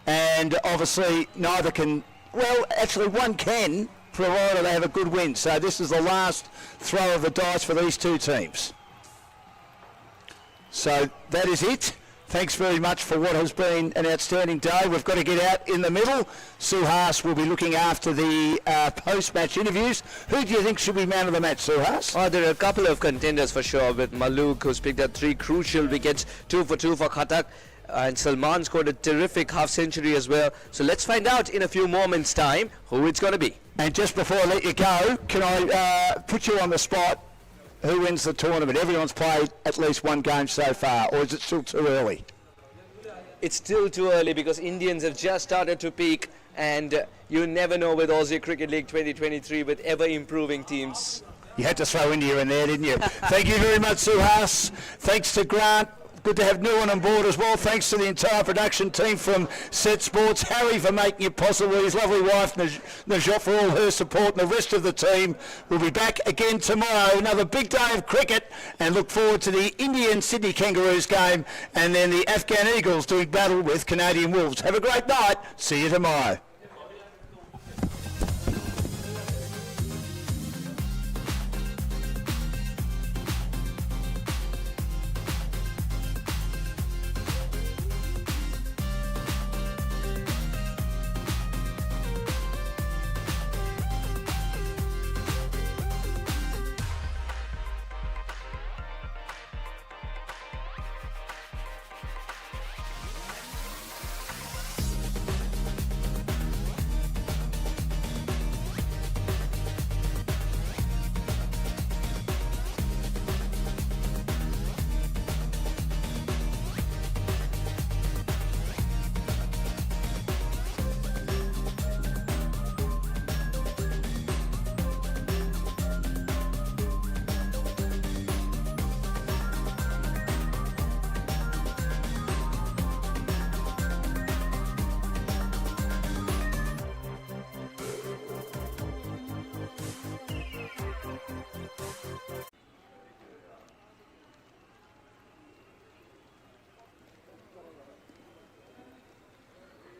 S4: And obviously neither can, well, actually one can, provided they have a good win. So this is the last throw of the dice for these 2 teams. So that is it. Thanks very much for what has been an outstanding day. We've got to get out in the middle. Suhas will be looking after the post-match interviews. Who do you think should be man of the match, Suhas?
S2: Oh, there are a couple of contenders for sure, with Maluk, who's picked up 3 crucial wickets, 2 for 2 for Khatak, and Salman scored a terrific half-century as well. So let's find out in a few moments' time who it's going to be.
S4: And just before I let you go, can I put you on the spot? Who wins the tournament? Everyone's played at least 1 game so far, or is it still too early?
S2: It's still too early because Indians have just started to peak, and you never know with Aussie Cricket League 2023 with ever-improving teams.
S4: You had to throw India in there, didn't you? Thank you very much, Suhas. Thanks to Grant. Good to have Nguyen on board as well. Thanks to the entire production team from Set Sports. Harry for making it possible. His lovely wife Najot for all her support, and the rest of the team. We'll be back again tomorrow. Another big day of cricket, and look forward to the Indian Sydney Kangaroos game, and then the Afghan Eagles doing battle with Canadian Wolves. Have a great night. See you tomorrow.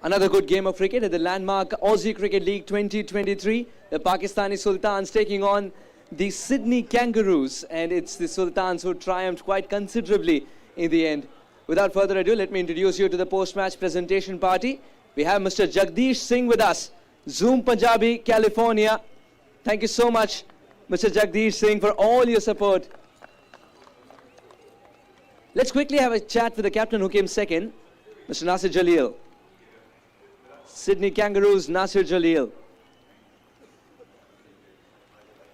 S5: Another good game of cricket at the landmark Aussie Cricket League 2023. The Pakistani Sultans taking on the Sydney Kangaroos, and it's the Sultans who triumphed quite considerably in the end. Without further ado, let me introduce you to the post-match presentation party. We have Mr. Jagdish Singh with us, Zoom Punjabi, California. Thank you so much, Mr. Jagdish Singh, for all your support. Let's quickly have a chat with the captain who came second, Mr. Nasir Jaleel. Sydney Kangaroos, Nasir Jaleel.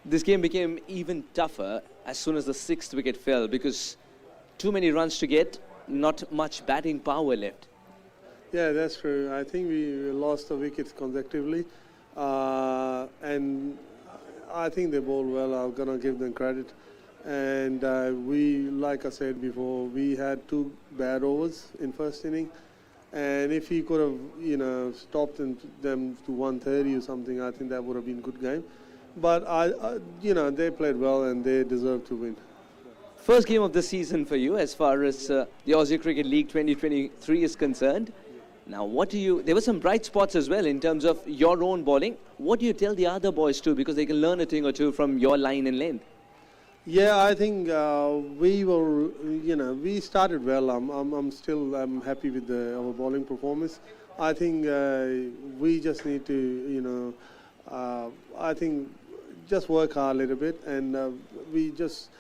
S5: This game became even tougher as soon as the 6th wicket fell, because too many runs to get, not much batting power left.
S8: Yeah, that's true. I think we lost the wickets consecutively, and I think they bowled well. I'm gonna give them credit. And we, like I said before, we had 2 bad overs in first inning. And if he could have, stopped them to 130 or something, I think that would have been a good game. But they played well and they deserve to win.
S5: First game of the season for you, as far as the Aussie Cricket League 2023 is concerned. Now, there were some bright spots as well in terms of your own bowling. What do you tell the other boys too, because they can learn a thing or two from your line and length?
S8: Yeah, I think we started well. I'm happy with our bowling performance. I think we just need to, just work hard a little bit, and we just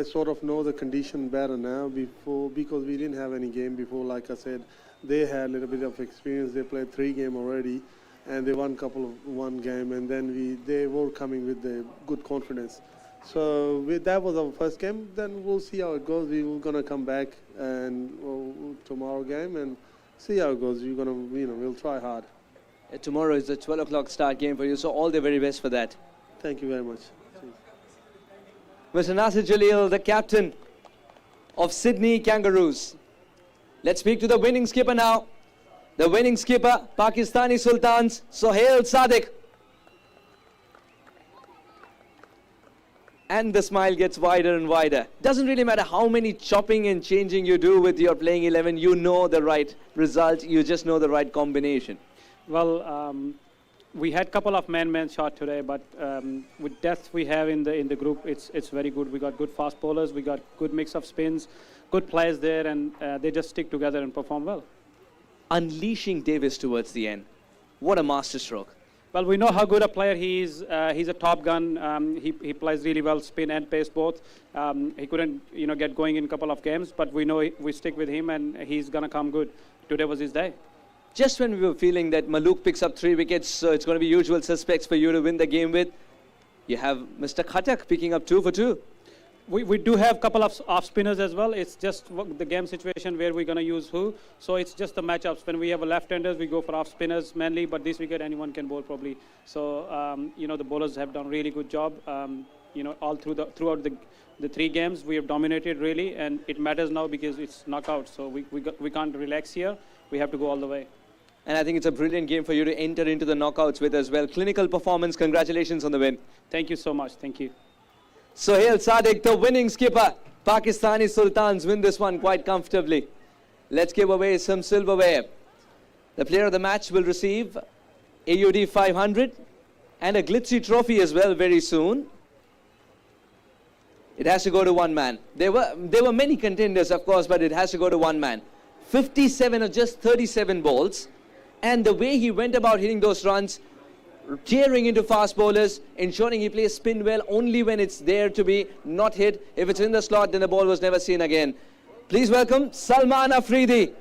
S8: sort of know the condition better now because we didn't have any game before. Like I said, they had a little bit of experience. They played 3 games already, and they won one game, and then they were coming with the good confidence. So that was our first game. Then we'll see how it goes. We're gonna come back and tomorrow game and see how it goes. We'll try hard.
S5: Tomorrow is the 12 o'clock start game for you, so all the very best for that.
S8: Thank you very much.
S5: Mr. Nasir Jaleel, the captain of Sydney Kangaroos. Let's speak to the winning skipper now. The winning skipper, Pakistani Sultans, Sohail Sadiq. And the smile gets wider and wider. Doesn't really matter how many chopping and changing you do with your playing 11, you know the right result, you just know the right combination.
S9: Well, we had a couple of man-man shot today, but with depth we have in the group, it's very good. We got good fast bowlers, we got good mix of spins, good players there, and they just stick together and perform well.
S5: Unleashing Davis towards the end. What a masterstroke.
S9: Well, we know how good a player he is. He's a top gun. He plays really well, spin and pace both. He couldn't, get going in a couple of games, but we know we stick with him and he's gonna come good. Today was his day.
S5: Just when we were feeling that Malouk picks up 3 wickets, so it's going to be usual suspects for you to win the game with, you have Mr. Khatak picking up 2 for 2.
S9: We do have a couple of off-spinners as well. It's just the game situation where we're going to use who. So it's just the matchups. When we have a left-handers, we go for off-spinners mainly, but this wicket anyone can bowl probably. So, the bowlers have done a really good job. all throughout the 3 games we have dominated really, and it matters now because it's knockout. So we can't relax here. We have to go all the way.
S5: And I think it's a brilliant game for you to enter into the knockouts with as well. Clinical performance. Congratulations on the win.
S9: Thank you so much. Thank you.
S5: Sohail Sadiq, the winning skipper. Pakistani Sultans win this one quite comfortably. Let's give away some silverware. The player of the match will receive AUD 500 and a glitzy trophy as well very soon. It has to go to one man. There were many contenders, of course, but it has to go to one man. 57 of just 37 balls. And the way he went about hitting those runs, tearing into fast bowlers, ensuring he plays spin well only when it's there to be, not hit. If it's in the slot, then the ball was never seen again. Please welcome Salman Afridi.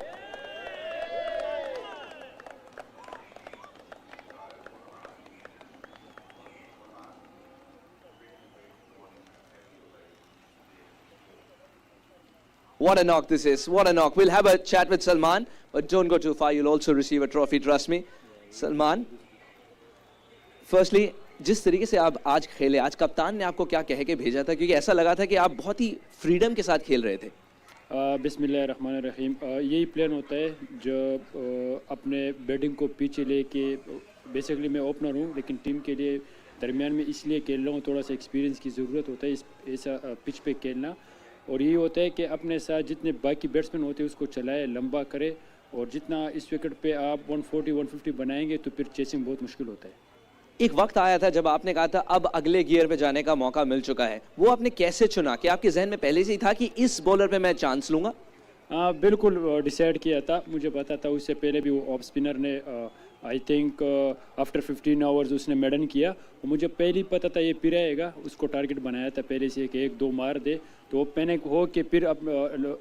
S5: What a knock this is. What a knock. We'll have a chat with Salman, but don't go too far. You'll also receive a trophy, trust me. Salman, firstly, जिस तरीके से आप आज खेले, आज कप्तान ने आपको क्या कह के भेजा था, क्योंकि ऐसा लगा था कि आप बहुत ही फ्रीडम के साथ खेल रहे थे.
S10: बिस्मिल्लाहिर्रहमानिर्रहीम. यही प्लान होता है जो अपने बैटिंग को पीछे लेके, बेसिकली मैं ओपनर हूँ लेकिन टीम के लिए दरमियान में इसलिए खेल रहा हूँ, थोड़ा सा एक्सपीरियंस की ज़रूरत होता है ऐसा पिच पे खेलना. और यही होता है कि अपने साथ जितने बाकी बैट्समैन होते हैं उसको चलाए, लंबा करे, और जितना इस विकेट पे आप 140-150 बनाएंगे तो फिर चेसिंग बहुत मुश्किल होता है.
S5: एक वक्त आया था जब आपने कहा था अब अगले गियर पे जाने का मौका मिल चुका है. वो आपने कैसे चुना? कि आपके जहन में पहले से ही था कि इस बॉलर पे मैं चांस लूंगा?
S10: बिल्कुल डिसाइड किया था. मुझे पता था उससे पहले भी वो ऑफ स्पिनर ने आई थिंक आफ्टर 15 आवर्स उसने मेडन किया, और मुझे पहले ही पता था ये फिर आएगा. उसको टारगेट बनाया था पहले से कि 1-2 मार दे, तो पैनिक हो कि फिर अब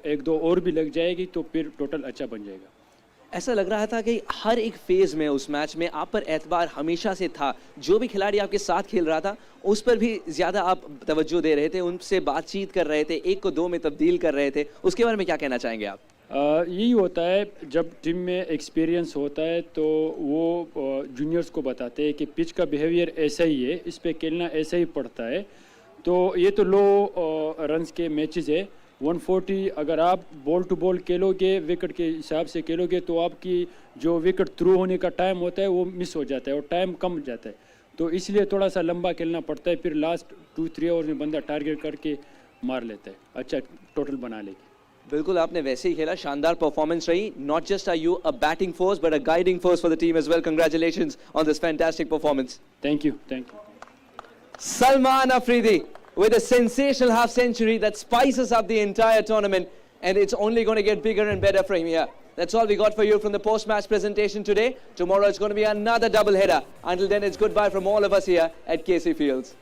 S10: 1-2 और भी लग जाएगी तो फिर टोटल अच्छा बन जाएगा.
S5: ऐसा लग रहा था कि हर एक फेज में उस मैच में आप पर एतबार हमेशा से था. जो भी खिलाड़ी आपके साथ खेल रहा था उस पर भी ज़्यादा आप तवज्जो दे रहे थे, उनसे बातचीत कर रहे थे, 1 को 2 में तब्दील कर रहे थे. उसके बारे में क्या कहना चाहेंगे आप?
S10: यही होता है जब टीम में एक्सपीरियंस होता है तो वो जूनियर्स को बताते हैं कि पिच का बिहेवियर ऐसा ही है, इस पे खेलना ऐसा ही पड़ता है. तो ये तो लो रन्स के मैचेस है. 140 अगर आप बॉल टू बॉल खेलोगे, विकेट के हिसाब से खेलोगे, तो आपकी जो विकेट थ्रू होने का टाइम होता है वो मिस हो जाता है और टाइम कम जाता है. तो इसलिए थोड़ा सा लंबा खेलना पड़ता है. फिर लास्ट 2-3 आवर्स में बंदा टारगेट करके मार लेता है, अच्छा टोटल बना लेगी.
S5: बिल्कुल आपने वैसे ही खेला. शानदार परफॉर्मेंस रही. Not just are you a batting force but a guiding force for the team as well. Congratulations on this fantastic performance.
S10: Thank you.
S5: Salman Afridi with a sensational half century that spices up the entire tournament, and it's only going to get bigger and better for him here. That's all we got for you from the post-match presentation today. Tomorrow it's going to be another double header. Until then, it's goodbye from all of us here at KC Fields.